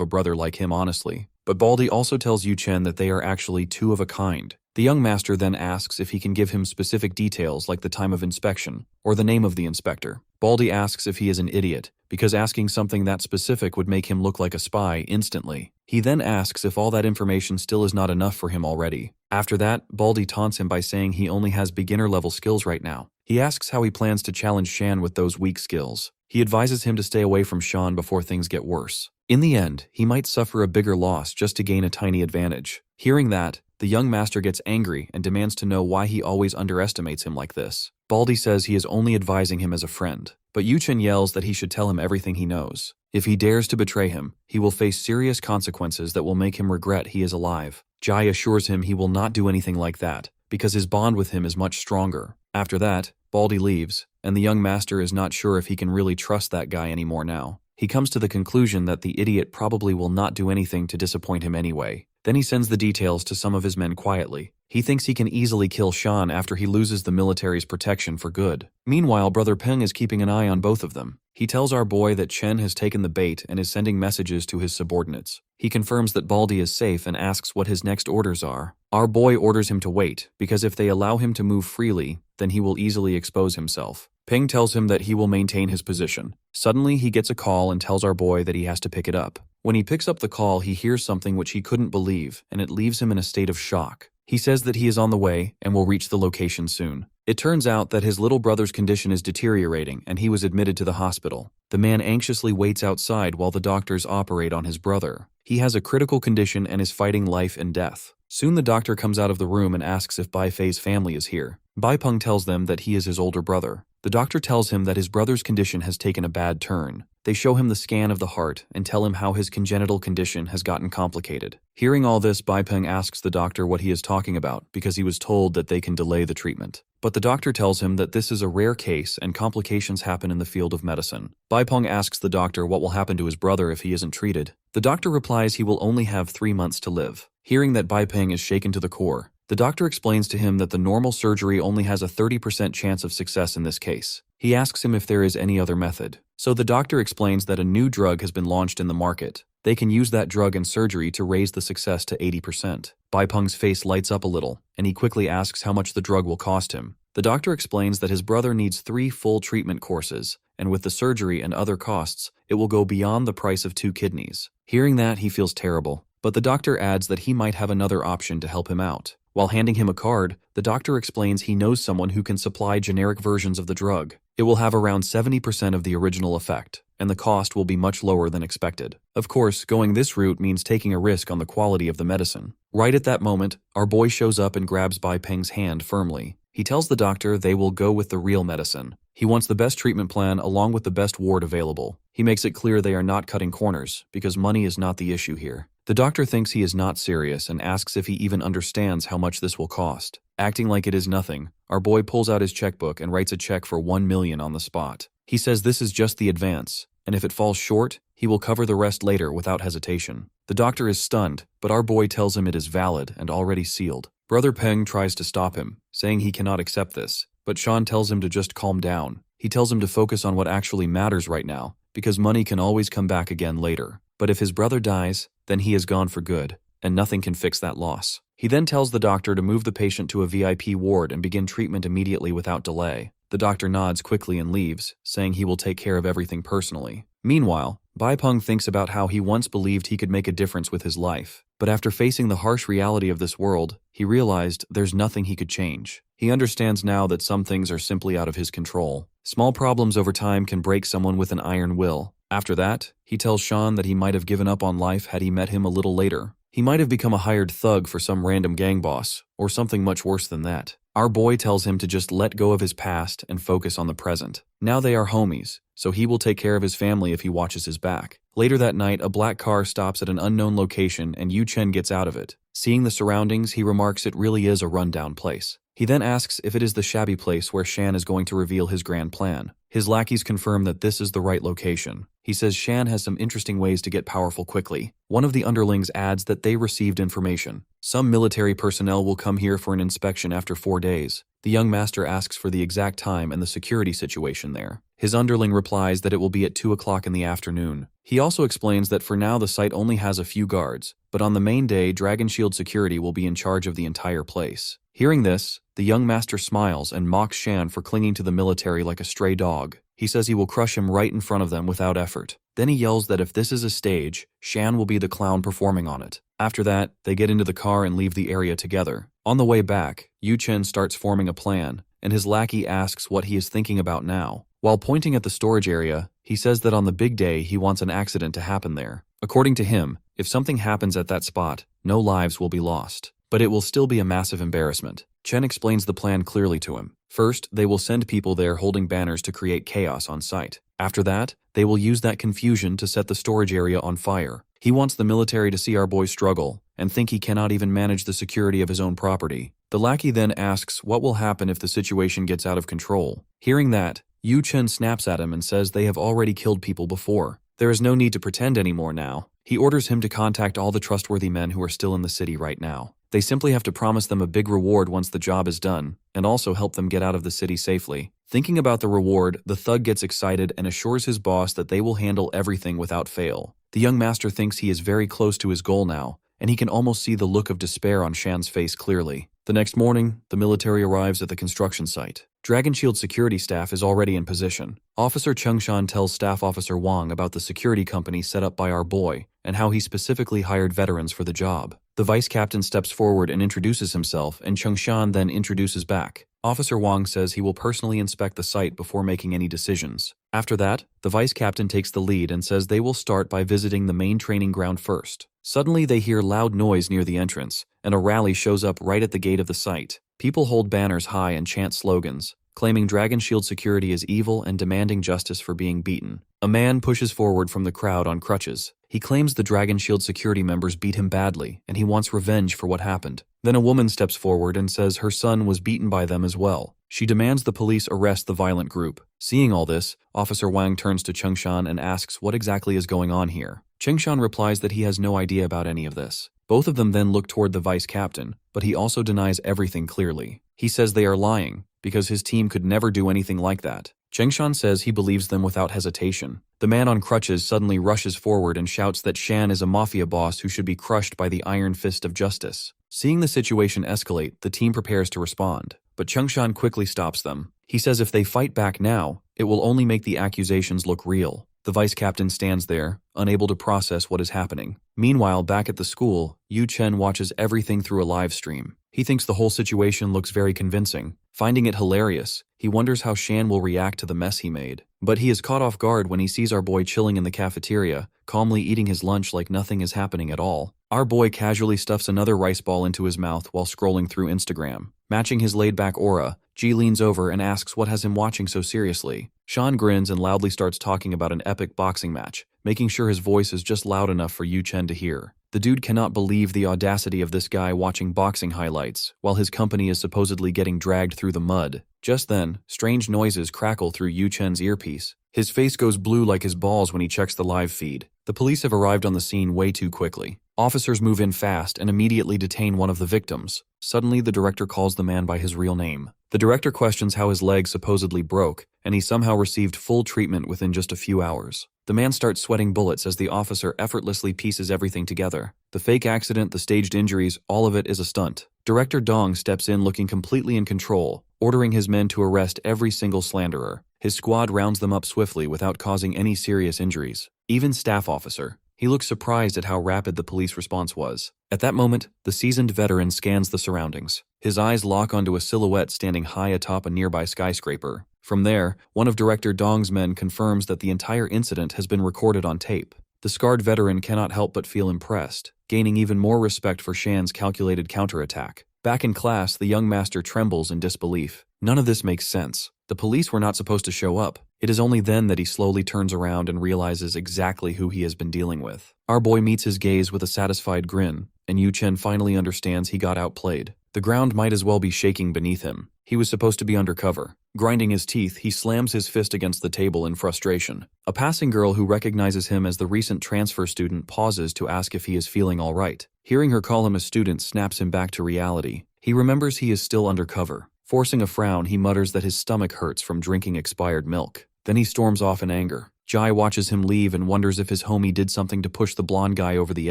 a brother like him honestly. But Baldy also tells Yuchen that they are actually two of a kind. The young master then asks if he can give him specific details like the time of inspection, or the name of the inspector. Baldy asks if he is an idiot, because asking something that specific would make him look like a spy instantly. He then asks if all that information still is not enough for him already. After that, Baldy taunts him by saying he only has beginner-level skills right now. He asks how he plans to challenge Shan with those weak skills. He advises him to stay away from Shan before things get worse. In the end, he might suffer a bigger loss just to gain a tiny advantage. Hearing that, the young master gets angry and demands to know why he always underestimates him like this. Baldy says he is only advising him as a friend, but Yuchen yells that he should tell him everything he knows. If he dares to betray him, he will face serious consequences that will make him regret he is alive. Jai assures him he will not do anything like that, because his bond with him is much stronger. After that, Baldy leaves, and the young master is not sure if he can really trust that guy anymore now. He comes to the conclusion that the idiot probably will not do anything to disappoint him anyway. Then he sends the details to some of his men quietly. He thinks he can easily kill Shan after he loses the military's protection for good. Meanwhile, Brother Peng is keeping an eye on both of them. He tells our boy that Chen has taken the bait and is sending messages to his subordinates. He confirms that Baldy is safe and asks what his next orders are. Our boy orders him to wait, because if they allow him to move freely, then he will easily expose himself. Peng tells him that he will maintain his position. Suddenly, he gets a call and tells our boy that he has to pick it up. When he picks up the call, he hears something which he couldn't believe, and it leaves him in a state of shock. He says that he is on the way and will reach the location soon. It turns out that his little brother's condition is deteriorating and he was admitted to the hospital. The man anxiously waits outside while the doctors operate on his brother. He has a critical condition and is fighting life and death. Soon the doctor comes out of the room and asks if Bai Fei's family is here. Bai Peng tells them that he is his older brother. The doctor tells him that his brother's condition has taken a bad turn. They show him the scan of the heart and tell him how his congenital condition has gotten complicated. Hearing all this, Bai Peng asks the doctor what he is talking about because he was told that they can delay the treatment. But the doctor tells him that this is a rare case and complications happen in the field of medicine. Bai Peng asks the doctor what will happen to his brother if he isn't treated. The doctor replies he will only have 3 months to live. Hearing that Bai Peng is shaken to the core, the doctor explains to him that the normal surgery only has a 30% chance of success in this case. He asks him if there is any other method. So the doctor explains that a new drug has been launched in the market. They can use that drug in surgery to raise the success to 80%. Bai Peng's face lights up a little, and he quickly asks how much the drug will cost him. The doctor explains that his brother needs 3 full treatment courses, and with the surgery and other costs, it will go beyond the price of 2 kidneys. Hearing that, he feels terrible, but the doctor adds that he might have another option to help him out. While handing him a card, the doctor explains he knows someone who can supply generic versions of the drug. It will have around 70% of the original effect, and the cost will be much lower than expected. Of course, going this route means taking a risk on the quality of the medicine. Right at that moment, our boy shows up and grabs Bai Peng's hand firmly. He tells the doctor they will go with the real medicine. He wants the best treatment plan along with the best ward available. He makes it clear they are not cutting corners, because money is not the issue here. The doctor thinks he is not serious and asks if he even understands how much this will cost. Acting like it is nothing, our boy pulls out his checkbook and writes a check for 1 million on the spot. He says this is just the advance, and if it falls short, he will cover the rest later without hesitation. The doctor is stunned, but our boy tells him it is valid and already sealed. Brother Peng tries to stop him, saying he cannot accept this, but Sean tells him to just calm down. He tells him to focus on what actually matters right now, because money can always come back again later. But if his brother dies, then he is gone for good, and nothing can fix that loss. He then tells the doctor to move the patient to a VIP ward and begin treatment immediately without delay. The doctor nods quickly and leaves, saying he will take care of everything personally. Meanwhile, Baipeng thinks about how he once believed he could make a difference with his life. But after facing the harsh reality of this world, he realized there's nothing he could change. He understands now that some things are simply out of his control. Small problems over time can break someone with an iron will. After that, he tells Sean that he might have given up on life had he met him a little later. He might have become a hired thug for some random gang boss, or something much worse than that. Our boy tells him to just let go of his past and focus on the present. Now they are homies, so he will take care of his family if he watches his back. Later that night, a black car stops at an unknown location and Yuchen gets out of it. Seeing the surroundings, he remarks it really is a rundown place. He then asks if it is the shabby place where Shan is going to reveal his grand plan. His lackeys confirm that this is the right location. He says Shan has some interesting ways to get powerful quickly. One of the underlings adds that they received information. Some military personnel will come here for an inspection after 4 days. The young master asks for the exact time and the security situation there. His underling replies that it will be at 2 o'clock in the afternoon. He also explains that for now the site only has a few guards, but on the main day, Dragon Shield security will be in charge of the entire place. Hearing this, the young master smiles and mocks Shan for clinging to the military like a stray dog. He says he will crush him right in front of them without effort. Then he yells that if this is a stage, Shan will be the clown performing on it. After that, they get into the car and leave the area together. On the way back, Yuchen starts forming a plan, and his lackey asks what he is thinking about now. While pointing at the storage area, he says that on the big day he wants an accident to happen there. According to him, if something happens at that spot, no lives will be lost. But it will still be a massive embarrassment. Chen explains the plan clearly to him. First, they will send people there holding banners to create chaos on site. After that, they will use that confusion to set the storage area on fire. He wants the military to see our boy struggle and think he cannot even manage the security of his own property. The lackey then asks what will happen if the situation gets out of control. Hearing that, Yu Chen snaps at him and says they have already killed people before. There is no need to pretend anymore now. He orders him to contact all the trustworthy men who are still in the city right now. They simply have to promise them a big reward once the job is done, and also help them get out of the city safely. Thinking about the reward, the thug gets excited and assures his boss that they will handle everything without fail. The young master thinks he is very close to his goal now, and he can almost see the look of despair on Shan's face clearly. The next morning, the military arrives at the construction site. Dragon Shield security staff is already in position. Officer Chengshan tells Staff Officer Wang about the security company set up by our boy, and how he specifically hired veterans for the job. The vice captain steps forward and introduces himself, and Chengshan then introduces back. Officer Wang says he will personally inspect the site before making any decisions. After that, the vice captain takes the lead and says they will start by visiting the main training ground first. Suddenly they hear loud noise near the entrance, and a rally shows up right at the gate of the site. People hold banners high and chant slogans, claiming Dragon Shield security is evil and demanding justice for being beaten. A man pushes forward from the crowd on crutches. He claims the Dragon Shield security members beat him badly, and he wants revenge for what happened. Then a woman steps forward and says her son was beaten by them as well. She demands the police arrest the violent group. Seeing all this, Officer Wang turns to Chengshan and asks what exactly is going on here. Chengshan replies that he has no idea about any of this. Both of them then look toward the vice captain, but he also denies everything clearly. He says they are lying, because his team could never do anything like that. Chengshan says he believes them without hesitation. The man on crutches suddenly rushes forward and shouts that Shan is a mafia boss who should be crushed by the iron fist of justice. Seeing the situation escalate, the team prepares to respond, but Chengshan quickly stops them. He says if they fight back now, it will only make the accusations look real. The vice captain stands there, unable to process what is happening. Meanwhile, back at the school, Yu Chen watches everything through a live stream. He thinks the whole situation looks very convincing. Finding it hilarious, he wonders how Shan will react to the mess he made. But he is caught off guard when he sees our boy chilling in the cafeteria, calmly eating his lunch like nothing is happening at all. Our boy casually stuffs another rice ball into his mouth while scrolling through Instagram. Matching his laid-back aura, Ji leans over and asks what has him watching so seriously. Sean grins and loudly starts talking about an epic boxing match, making sure his voice is just loud enough for Yu Chen to hear. The dude cannot believe the audacity of this guy watching boxing highlights, while his company is supposedly getting dragged through the mud. Just then, strange noises crackle through Yu Chen's earpiece. His face goes blue like his balls when he checks the live feed. The police have arrived on the scene way too quickly. Officers move in fast and immediately detain one of the victims. Suddenly, the director calls the man by his real name. The director questions how his leg supposedly broke, and he somehow received full treatment within just a few hours. The man starts sweating bullets as the officer effortlessly pieces everything together. The fake accident, the staged injuries, all of it is a stunt. Director Dong steps in looking completely in control, ordering his men to arrest every single slanderer. His squad rounds them up swiftly without causing any serious injuries. Even staff officer. He looks surprised at how rapid the police response was. At that moment, the seasoned veteran scans the surroundings. His eyes lock onto a silhouette standing high atop a nearby skyscraper. From there, one of Director Dong's men confirms that the entire incident has been recorded on tape. The scarred veteran cannot help but feel impressed, gaining even more respect for Shan's calculated counterattack. Back in class, the young master trembles in disbelief. None of this makes sense. The police were not supposed to show up. It is only then that he slowly turns around and realizes exactly who he has been dealing with. Our boy meets his gaze with a satisfied grin, and Yuchen finally understands he got outplayed. The ground might as well be shaking beneath him. He was supposed to be undercover. Grinding his teeth, he slams his fist against the table in frustration. A passing girl who recognizes him as the recent transfer student pauses to ask if he is feeling all right. Hearing her call him a student snaps him back to reality. He remembers he is still undercover. Forcing a frown, he mutters that his stomach hurts from drinking expired milk. Then he storms off in anger. Jai watches him leave and wonders if his homie did something to push the blonde guy over the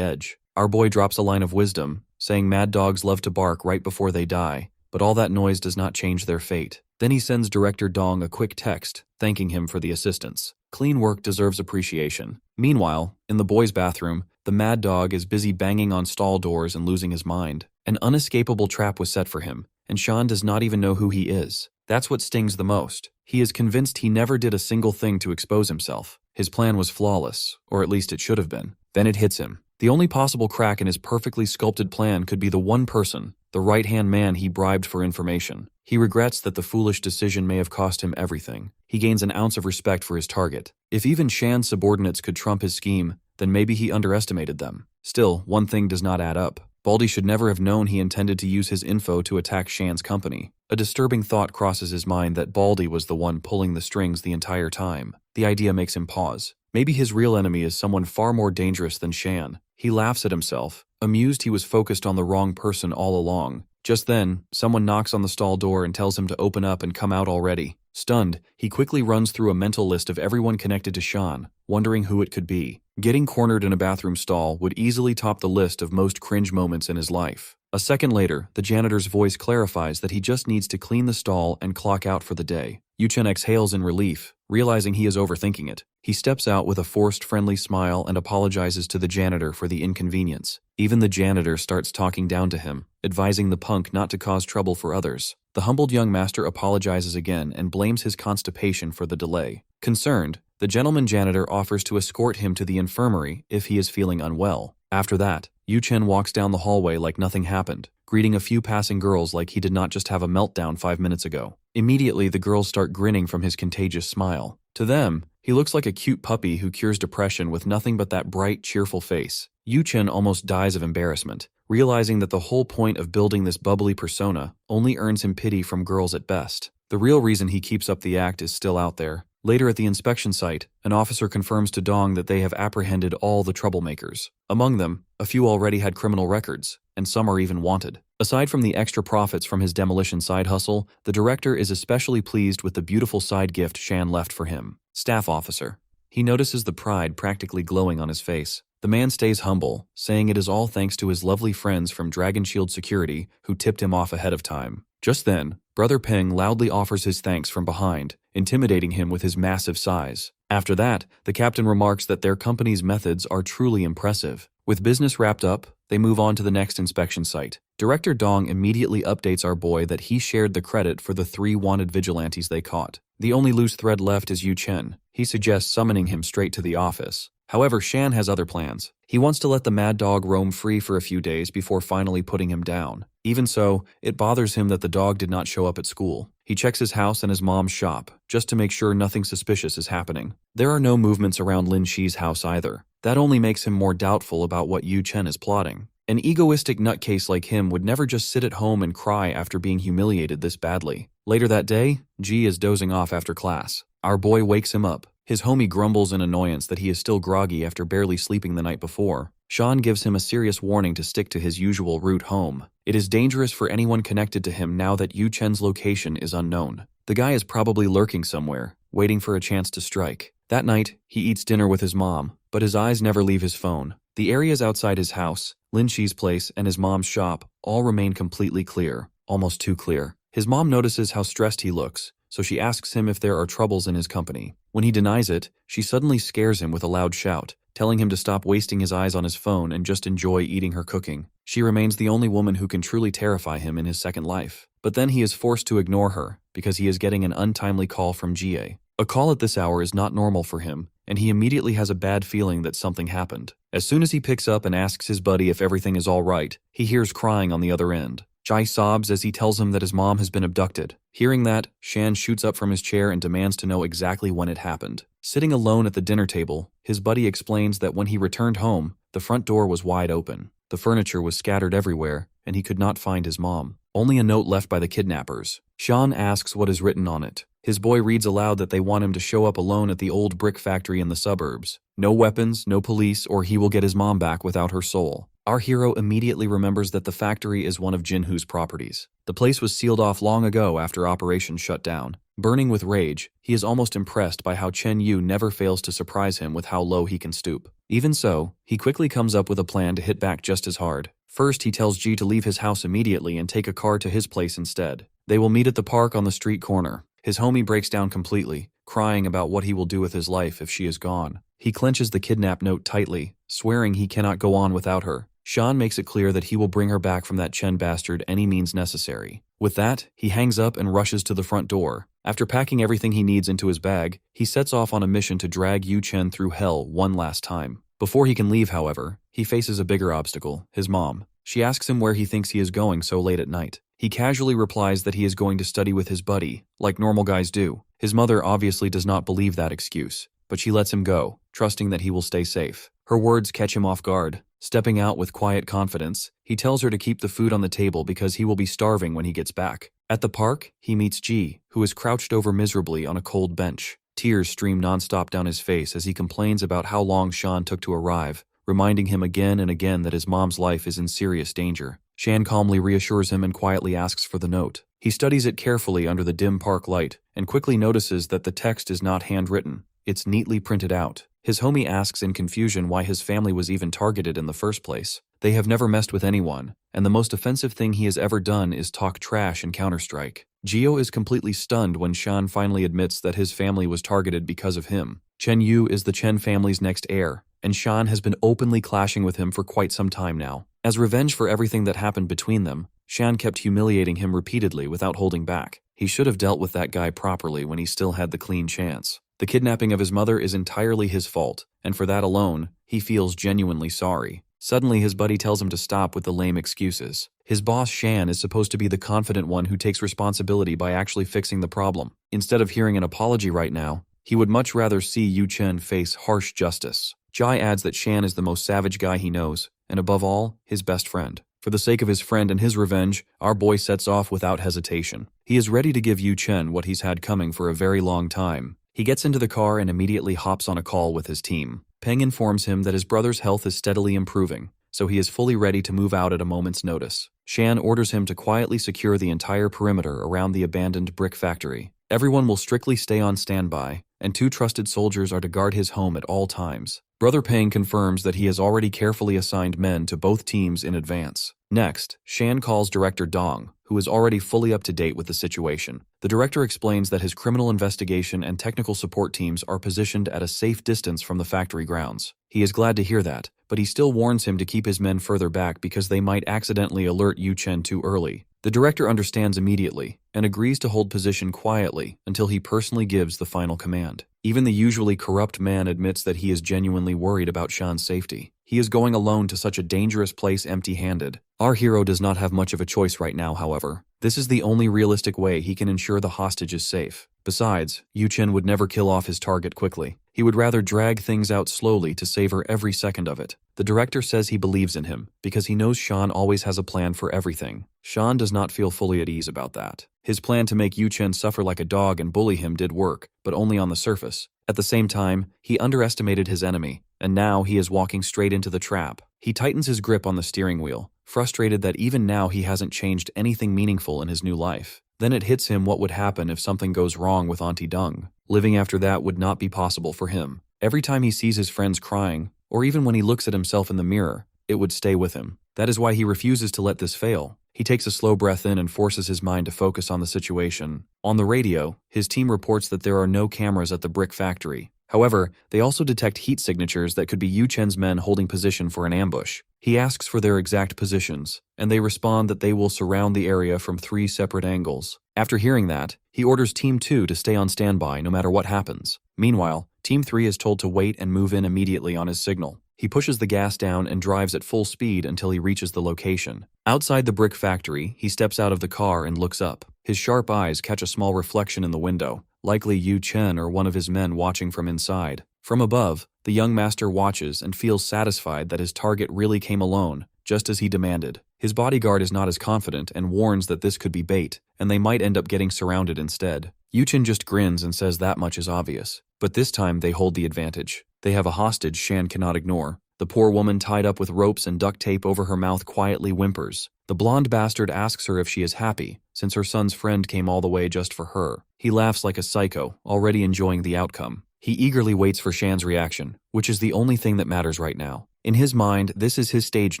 edge. Our boy drops a line of wisdom, saying mad dogs love to bark right before they die, but all that noise does not change their fate. Then he sends Director Dong a quick text, thanking him for the assistance. Clean work deserves appreciation. Meanwhile, in the boys' bathroom, the mad dog is busy banging on stall doors and losing his mind. An unescapable trap was set for him, and Shan does not even know who he is. That's what stings the most. He is convinced he never did a single thing to expose himself. His plan was flawless, or at least it should have been. Then it hits him. The only possible crack in his perfectly sculpted plan could be the one person, the right-hand man he bribed for information. He regrets that the foolish decision may have cost him everything. He gains an ounce of respect for his target. If even Shan's subordinates could trump his scheme, then maybe he underestimated them. Still, one thing does not add up. Baldy should never have known he intended to use his info to attack Shan's company. A disturbing thought crosses his mind that Baldy was the one pulling the strings the entire time. The idea makes him pause. Maybe his real enemy is someone far more dangerous than Shan. He laughs at himself, amused he was focused on the wrong person all along. Just then, someone knocks on the stall door and tells him to open up and come out already. Stunned, he quickly runs through a mental list of everyone connected to Shan, wondering who it could be. Getting cornered in a bathroom stall would easily top the list of most cringe moments in his life. A second later, the janitor's voice clarifies that he just needs to clean the stall and clock out for the day. Yuchen exhales in relief, realizing he is overthinking it. He steps out with a forced friendly smile and apologizes to the janitor for the inconvenience. Even the janitor starts talking down to him, advising the punk not to cause trouble for others. The humbled young master apologizes again and blames his constipation for the delay. Concerned, the gentleman janitor offers to escort him to the infirmary if he is feeling unwell. After that, Yuchen walks down the hallway like nothing happened, greeting a few passing girls like he did not just have a meltdown 5 minutes ago. Immediately, the girls start grinning from his contagious smile. To them, he looks like a cute puppy who cures depression with nothing but that bright, cheerful face. Yuchen almost dies of embarrassment, realizing that the whole point of building this bubbly persona only earns him pity from girls at best. The real reason he keeps up the act is still out there. Later at the inspection site, an officer confirms to Dong that they have apprehended all the troublemakers. Among them, a few already had criminal records, and some are even wanted. Aside from the extra profits from his demolition side hustle, the director is especially pleased with the beautiful side gift Shan left for him. Staff officer. He notices the pride practically glowing on his face. The man stays humble, saying it is all thanks to his lovely friends from Dragon Shield Security who tipped him off ahead of time. Just then, Brother Peng loudly offers his thanks from behind, intimidating him with his massive size. After that, the captain remarks that their company's methods are truly impressive. With business wrapped up, they move on to the next inspection site. Director Dong immediately updates our boy that he shared the credit for the 3 wanted vigilantes they caught. The only loose thread left is Yuchen. He suggests summoning him straight to the office. However, Shan has other plans. He wants to let the mad dog roam free for a few days before finally putting him down. Even so, it bothers him that the dog did not show up at school. He checks his house and his mom's shop, just to make sure nothing suspicious is happening. There are no movements around Lin Shi's house either. That only makes him more doubtful about what Yuchen is plotting. An egoistic nutcase like him would never just sit at home and cry after being humiliated this badly. Later that day, Ji is dozing off after class. Our boy wakes him up. His homie grumbles in annoyance that he is still groggy after barely sleeping the night before. Sean gives him a serious warning to stick to his usual route home. It is dangerous for anyone connected to him now that Yuchen's location is unknown. The guy is probably lurking somewhere, waiting for a chance to strike. That night, he eats dinner with his mom, but his eyes never leave his phone. The areas outside his house, Lin Shi's place, and his mom's shop all remain completely clear, almost too clear. His mom notices how stressed he looks, so she asks him if there are troubles in his company. When he denies it, she suddenly scares him with a loud shout, telling him to stop wasting his eyes on his phone and just enjoy eating her cooking. She remains the only woman who can truly terrify him in his second life. But then he is forced to ignore her, because he is getting an untimely call from Jie. A call at this hour is not normal for him, and he immediately has a bad feeling that something happened. As soon as he picks up and asks his buddy if everything is all right, he hears crying on the other end. Jai sobs as he tells him that his mom has been abducted. Hearing that, Shan shoots up from his chair and demands to know exactly when it happened. Sitting alone at the dinner table, his buddy explains that when he returned home, the front door was wide open. The furniture was scattered everywhere, and he could not find his mom. Only a note left by the kidnappers. Sean asks what is written on it. His boy reads aloud that they want him to show up alone at the old brick factory in the suburbs. No weapons, no police, or he will get his mom back without her soul. Our hero immediately remembers that the factory is one of Jinhu's properties. The place was sealed off long ago after Operation shut down. Burning with rage, he is almost impressed by how Chen Yu never fails to surprise him with how low he can stoop. Even so, he quickly comes up with a plan to hit back just as hard. First, he tells Ji to leave his house immediately and take a car to his place instead. They will meet at the park on the street corner. His homie breaks down completely, crying about what he will do with his life if she is gone. He clenches the kidnap note tightly, swearing he cannot go on without her. Sean makes it clear that he will bring her back from that Chen bastard any means necessary. With that, he hangs up and rushes to the front door. After packing everything he needs into his bag, he sets off on a mission to drag Yu Chen through hell one last time. Before he can leave, however, he faces a bigger obstacle, his mom. She asks him where he thinks he is going so late at night. He casually replies that he is going to study with his buddy, like normal guys do. His mother obviously does not believe that excuse, but she lets him go, trusting that he will stay safe. Her words catch him off guard. Stepping out with quiet confidence, he tells her to keep the food on the table because he will be starving when he gets back. At the park, he meets Ji, who is crouched over miserably on a cold bench. Tears stream nonstop down his face as he complains about how long Sean took to arrive, reminding him again and again that his mom's life is in serious danger. Shan calmly reassures him and quietly asks for the note. He studies it carefully under the dim park light and quickly notices that the text is not handwritten. It's neatly printed out. His homie asks in confusion why his family was even targeted in the first place. They have never messed with anyone, and the most offensive thing he has ever done is talk trash in Counter-Strike. Gio is completely stunned when Shan finally admits that his family was targeted because of him. Chen Yu is the Chen family's next heir, and Shan has been openly clashing with him for quite some time now. As revenge for everything that happened between them, Shan kept humiliating him repeatedly without holding back. He should have dealt with that guy properly when he still had the clean chance. The kidnapping of his mother is entirely his fault, and for that alone, he feels genuinely sorry. Suddenly, his buddy tells him to stop with the lame excuses. His boss, Shan, is supposed to be the confident one who takes responsibility by actually fixing the problem. Instead of hearing an apology right now, he would much rather see Yu Chen face harsh justice. Jai adds that Shan is the most savage guy he knows, and above all, his best friend. For the sake of his friend and his revenge, our boy sets off without hesitation. He is ready to give Yu Chen what he's had coming for a very long time. He gets into the car and immediately hops on a call with his team. Peng informs him that his brother's health is steadily improving, so he is fully ready to move out at a moment's notice. Shan orders him to quietly secure the entire perimeter around the abandoned brick factory. Everyone will strictly stay on standby, and 2 trusted soldiers are to guard his home at all times. Brother Peng confirms that he has already carefully assigned men to both teams in advance. Next, Shan calls Director Dong, who is already fully up to date with the situation. The director explains that his criminal investigation and technical support teams are positioned at a safe distance from the factory grounds. He is glad to hear that, but he still warns him to keep his men further back because they might accidentally alert Yu Chen too early. The director understands immediately and agrees to hold position quietly until he personally gives the final command. Even the usually corrupt man admits that he is genuinely worried about Shan's safety. He is going alone to such a dangerous place empty-handed. Our hero does not have much of a choice right now, however. This is the only realistic way he can ensure the hostage is safe. Besides, Yu Chen would never kill off his target quickly. He would rather drag things out slowly to savor every second of it. The director says he believes in him because he knows Sean always has a plan for everything. Sean does not feel fully at ease about that. His plan to make Yuchen suffer like a dog and bully him did work, but only on the surface. At the same time, he underestimated his enemy, and now he is walking straight into the trap. He tightens his grip on the steering wheel, frustrated that even now he hasn't changed anything meaningful in his new life. Then it hits him what would happen if something goes wrong with Auntie Dung. Living after that would not be possible for him. Every time he sees his friends crying, or even when he looks at himself in the mirror, it would stay with him. That is why he refuses to let this fail. He takes a slow breath in and forces his mind to focus on the situation. On the radio, his team reports that there are no cameras at the brick factory. However, they also detect heat signatures that could be Yuchen's men holding position for an ambush. He asks for their exact positions, and they respond that they will surround the area from 3 separate angles. After hearing that, he orders Team 2 to stay on standby no matter what happens. Meanwhile, Team 3 is told to wait and move in immediately on his signal. He pushes the gas down and drives at full speed until he reaches the location. Outside the brick factory, he steps out of the car and looks up. His sharp eyes catch a small reflection in the window, likely Yu Chen or one of his men watching from inside. From above, the young master watches and feels satisfied that his target really came alone, just as he demanded. His bodyguard is not as confident and warns that this could be bait, and they might end up getting surrounded instead. Yuchen just grins and says that much is obvious. But this time they hold the advantage. They have a hostage Shan cannot ignore. The poor woman tied up with ropes and duct tape over her mouth quietly whimpers. The blonde bastard asks her if she is happy, since her son's friend came all the way just for her. He laughs like a psycho, already enjoying the outcome. He eagerly waits for Shan's reaction, which is the only thing that matters right now. In his mind, this is his stage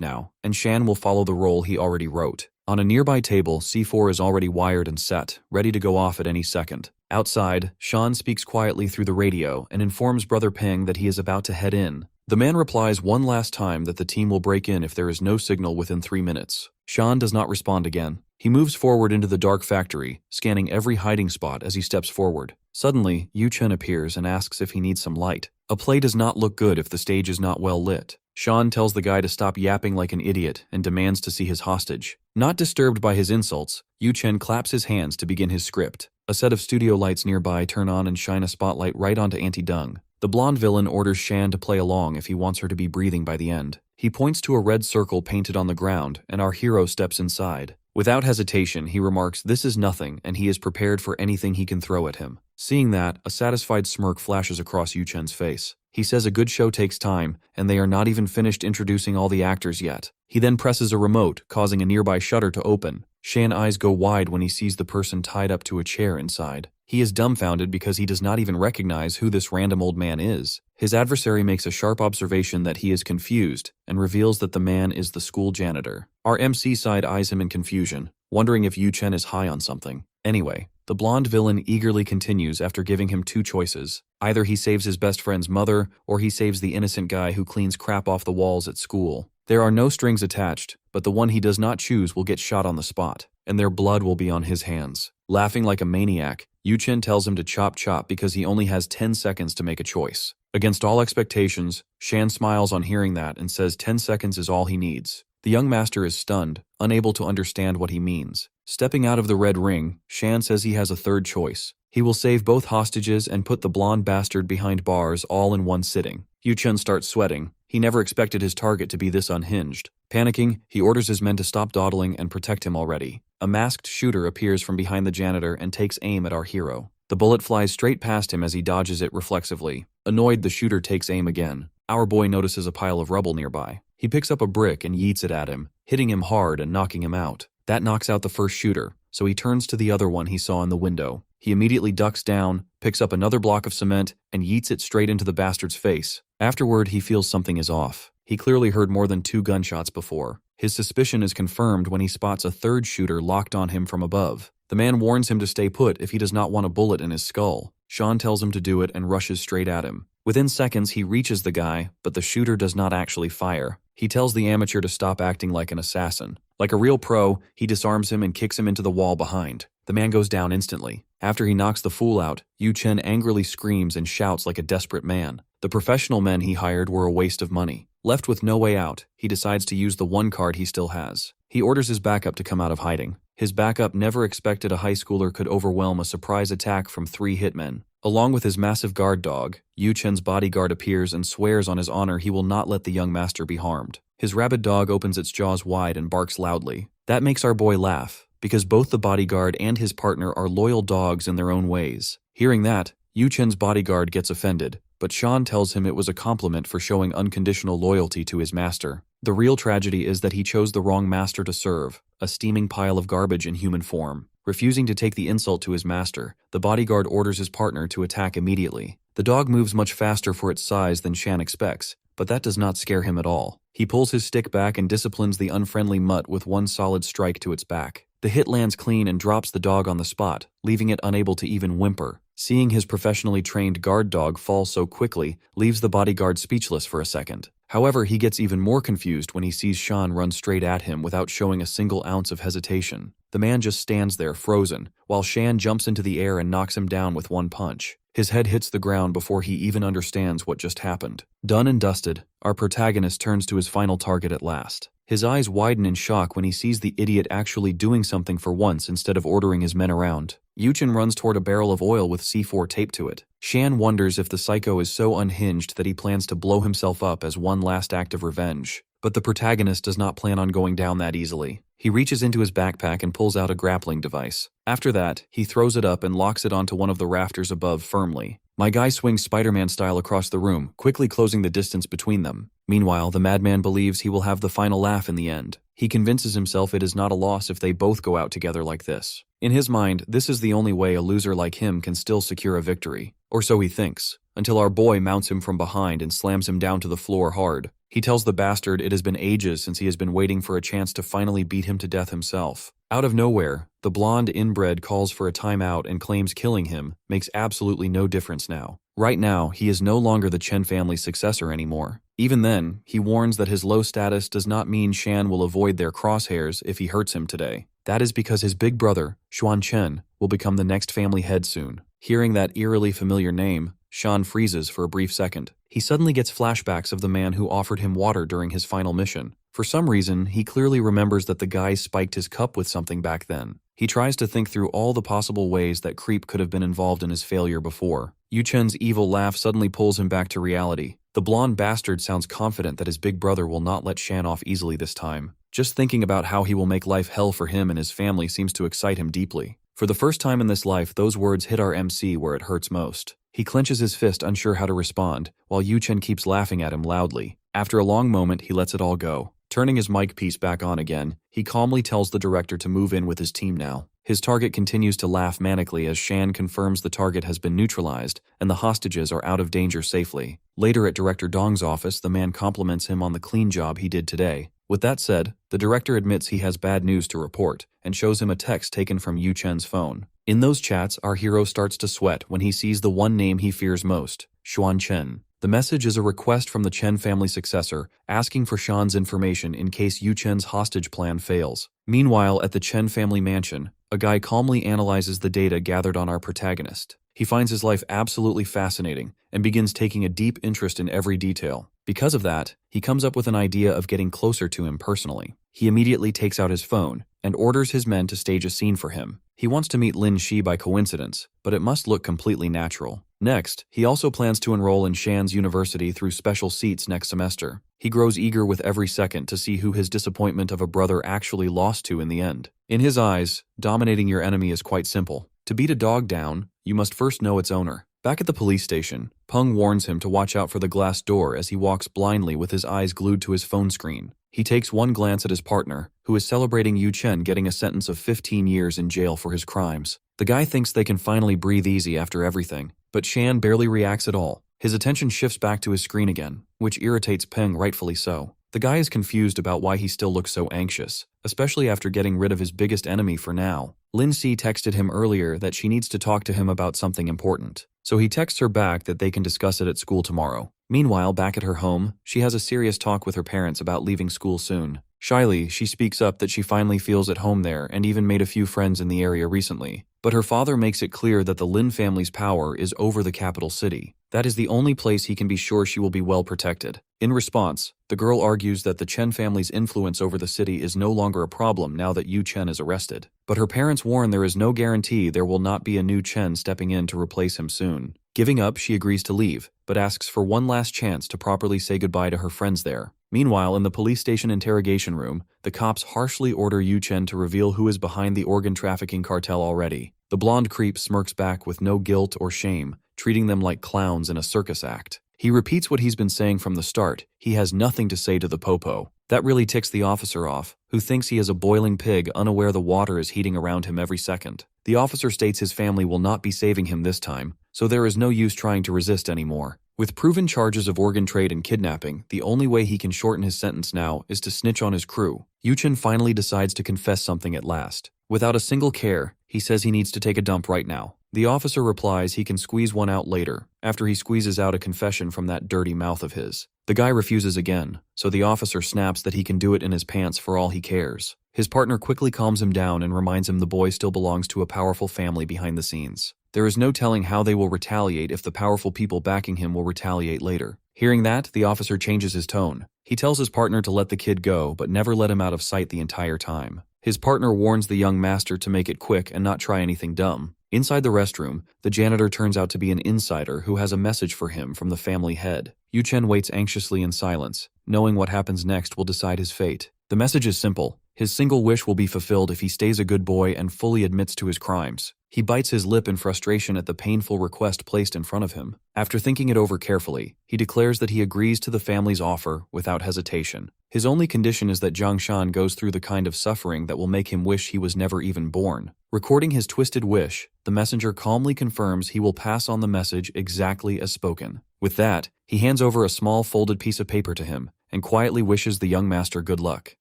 now, and Shan will follow the role he already wrote. On a nearby table, C4 is already wired and set, ready to go off at any second. Outside, Shan speaks quietly through the radio and informs Brother Peng that he is about to head in. The man replies one last time that the team will break in if there is no signal within 3 minutes. Shan does not respond again. He moves forward into the dark factory, scanning every hiding spot as he steps forward. Suddenly, Yu Chen appears and asks if he needs some light. A play does not look good if the stage is not well lit. Shan tells the guy to stop yapping like an idiot and demands to see his hostage. Not disturbed by his insults, Yu Chen claps his hands to begin his script. A set of studio lights nearby turn on and shine a spotlight right onto Auntie Dung. The blonde villain orders Shan to play along if he wants her to be breathing by the end. He points to a red circle painted on the ground, and our hero steps inside. Without hesitation, he remarks this is nothing, and he is prepared for anything he can throw at him. Seeing that, a satisfied smirk flashes across Yu Chen's face. He says a good show takes time, and they are not even finished introducing all the actors yet. He then presses a remote, causing a nearby shutter to open. Shan's eyes go wide when he sees the person tied up to a chair inside. He is dumbfounded because he does not even recognize who this random old man is. His adversary makes a sharp observation that he is confused and reveals that the man is the school janitor. Our MC side eyes him in confusion, wondering if Yu Chen is high on something. Anyway, the blonde villain eagerly continues after giving him 2 choices. Either he saves his best friend's mother, or he saves the innocent guy who cleans crap off the walls at school. There are no strings attached, but the one he does not choose will get shot on the spot, and their blood will be on his hands. Laughing like a maniac, Yu Chen tells him to chop because he only has 10 seconds to make a choice. Against all expectations, Shan smiles on hearing that and says 10 seconds is all he needs. The young master is stunned, unable to understand what he means. Stepping out of the red ring, Shan says he has a third choice. He will save both hostages and put the blonde bastard behind bars all in one sitting. Yu Chen starts sweating. He never expected his target to be this unhinged. Panicking, he orders his men to stop dawdling and protect him already. A masked shooter appears from behind the janitor and takes aim at our hero. The bullet flies straight past him as he dodges it reflexively. Annoyed, the shooter takes aim again. Our boy notices a pile of rubble nearby. He picks up a brick and yeets it at him, hitting him hard and knocking him out. That knocks out the first shooter, so he turns to the other one he saw in the window. He immediately ducks down, picks up another block of cement, and yeets it straight into the bastard's face. Afterward, he feels something is off. He clearly heard more than 2 gunshots before. His suspicion is confirmed when he spots a third shooter locked on him from above. The man warns him to stay put if he does not want a bullet in his skull. Shan tells him to do it and rushes straight at him. Within seconds, he reaches the guy, but the shooter does not actually fire. He tells the amateur to stop acting like an assassin. Like a real pro, he disarms him and kicks him into the wall behind. The man goes down instantly. After he knocks the fool out, Yu Chen angrily screams and shouts like a desperate man. The professional men he hired were a waste of money. Left with no way out, he decides to use the one card he still has. He orders his backup to come out of hiding. His backup never expected a high schooler could overwhelm a surprise attack from 3 hitmen. Along with his massive guard dog, Yuchen's bodyguard appears and swears on his honor he will not let the young master be harmed. His rabid dog opens its jaws wide and barks loudly. That makes our boy laugh, because both the bodyguard and his partner are loyal dogs in their own ways. Hearing that, Yuchen's bodyguard gets offended, but Sean tells him it was a compliment for showing unconditional loyalty to his master. The real tragedy is that he chose the wrong master to serve, a steaming pile of garbage in human form. Refusing to take the insult to his master, the bodyguard orders his partner to attack immediately. The dog moves much faster for its size than Shan expects, but that does not scare him at all. He pulls his stick back and disciplines the unfriendly mutt with one solid strike to its back. The hit lands clean and drops the dog on the spot, leaving it unable to even whimper. Seeing his professionally trained guard dog fall so quickly leaves the bodyguard speechless for a second. However, he gets even more confused when he sees Sean run straight at him without showing a single ounce of hesitation. The man just stands there frozen, while Shan jumps into the air and knocks him down with one punch. His head hits the ground before he even understands what just happened. Done and dusted, our protagonist turns to his final target at last. His eyes widen in shock when he sees the idiot actually doing something for once instead of ordering his men around. Yuchen runs toward a barrel of oil with C4 taped to it. Shan wonders if the psycho is so unhinged that he plans to blow himself up as one last act of revenge. But the protagonist does not plan on going down that easily. He reaches into his backpack and pulls out a grappling device. After that, he throws it up and locks it onto one of the rafters above firmly. My guy swings Spider-Man style across the room, quickly closing the distance between them. Meanwhile, the madman believes he will have the final laugh in the end. He convinces himself it is not a loss if they both go out together like this. In his mind, this is the only way a loser like him can still secure a victory. Or so he thinks, until our boy mounts him from behind and slams him down to the floor hard. He tells the bastard it has been ages since he has been waiting for a chance to finally beat him to death himself. Out of nowhere, the blonde inbred calls for a timeout and claims killing him makes absolutely no difference now. Right now, he is no longer the Chen family's successor anymore. Even then, he warns that his low status does not mean Shan will avoid their crosshairs if he hurts him today. That is because his big brother, Xuan Chen, will become the next family head soon. Hearing that eerily familiar name, Sean freezes for a brief second. He suddenly gets flashbacks of the man who offered him water during his final mission. For some reason, he clearly remembers that the guy spiked his cup with something back then. He tries to think through all the possible ways that Creep could have been involved in his failure before. Yuchen's evil laugh suddenly pulls him back to reality. The blonde bastard sounds confident that his big brother will not let Shan off easily this time. Just thinking about how he will make life hell for him and his family seems to excite him deeply. For the first time in this life, those words hit our MC where it hurts most. He clenches his fist, unsure how to respond, while Yuchen keeps laughing at him loudly. After a long moment, he lets it all go. Turning his mic piece back on again, he calmly tells the director to move in with his team now. His target continues to laugh manically as Shan confirms the target has been neutralized and the hostages are out of danger safely. Later at Director Dong's office, the man compliments him on the clean job he did today. With that said, the director admits he has bad news to report and shows him a text taken from Yuchen's phone. In those chats, our hero starts to sweat when he sees the one name he fears most, Xuan Chen. The message is a request from the Chen family successor, asking for Shan's information in case Yuchen's hostage plan fails. Meanwhile, at the Chen family mansion, a guy calmly analyzes the data gathered on our protagonist. He finds his life absolutely fascinating and begins taking a deep interest in every detail. Because of that, he comes up with an idea of getting closer to him personally. He immediately takes out his phone and orders his men to stage a scene for him. He wants to meet Lin Shi by coincidence, but it must look completely natural. Next, he also plans to enroll in Shan's university through special seats next semester. He grows eager with every second to see who his disappointment of a brother actually lost to in the end. In his eyes, dominating your enemy is quite simple. To beat a dog down, you must first know its owner. Back at the police station, Peng warns him to watch out for the glass door as he walks blindly with his eyes glued to his phone screen. He takes one glance at his partner, who is celebrating Yuchen getting a sentence of 15 years in jail for his crimes. The guy thinks they can finally breathe easy after everything, but Shan barely reacts at all. His attention shifts back to his screen again, which irritates Peng rightfully so. The guy is confused about why he still looks so anxious, especially after getting rid of his biggest enemy for now. Lin Si texted him earlier that she needs to talk to him about something important, so he texts her back that they can discuss it at school tomorrow. Meanwhile, back at her home, she has a serious talk with her parents about leaving school soon. Shyly, she speaks up that she finally feels at home there and even made a few friends in the area recently. But her father makes it clear that the Lin family's power is over the capital city. That is the only place he can be sure she will be well protected. In response, the girl argues that the Chen family's influence over the city is no longer a problem now that Yu Chen is arrested. but her parents warn there is no guarantee there will not be a new Chen stepping in to replace him soon. Giving up, she agrees to leave, but asks for one last chance to properly say goodbye to her friends there. Meanwhile, in the police station interrogation room, the cops harshly order Yuchen to reveal who is behind the organ trafficking cartel already. The blonde creep smirks back with no guilt or shame, treating them like clowns in a circus act. He repeats what he's been saying from the start: he has nothing to say to the popo. That really ticks the officer off, who thinks he is a boiling pig, unaware the water is heating around him every second. The officer states his family will not be saving him this time, so there is no use trying to resist anymore. With proven charges of organ trade and kidnapping, the only way he can shorten his sentence now is to snitch on his crew. Yuchen finally decides to confess something at last. Without a single care, he says he needs to take a dump right now. The officer replies he can squeeze one out later, after he squeezes out a confession from that dirty mouth of his. The guy refuses again, so the officer snaps that he can do it in his pants for all he cares. His partner quickly calms him down and reminds him the boy still belongs to a powerful family behind the scenes. There is no telling how they will retaliate if the powerful people backing him will retaliate later. Hearing that, the officer changes his tone. He tells his partner to let the kid go, but never let him out of sight the entire time. His partner warns the young master to make it quick and not try anything dumb. Inside the restroom, the janitor turns out to be an insider who has a message for him from the family head. Yuchen waits anxiously in silence, knowing what happens next will decide his fate. The message is simple. His single wish will be fulfilled if he stays a good boy and fully admits to his crimes. He bites his lip in frustration at the painful request placed in front of him. After thinking it over carefully, he declares that he agrees to the family's offer without hesitation. His only condition is that Zhangshan goes through the kind of suffering that will make him wish he was never even born. Recording his twisted wish, the messenger calmly confirms he will pass on the message exactly as spoken. With that, he hands over a small folded piece of paper to him and quietly wishes the young master good luck.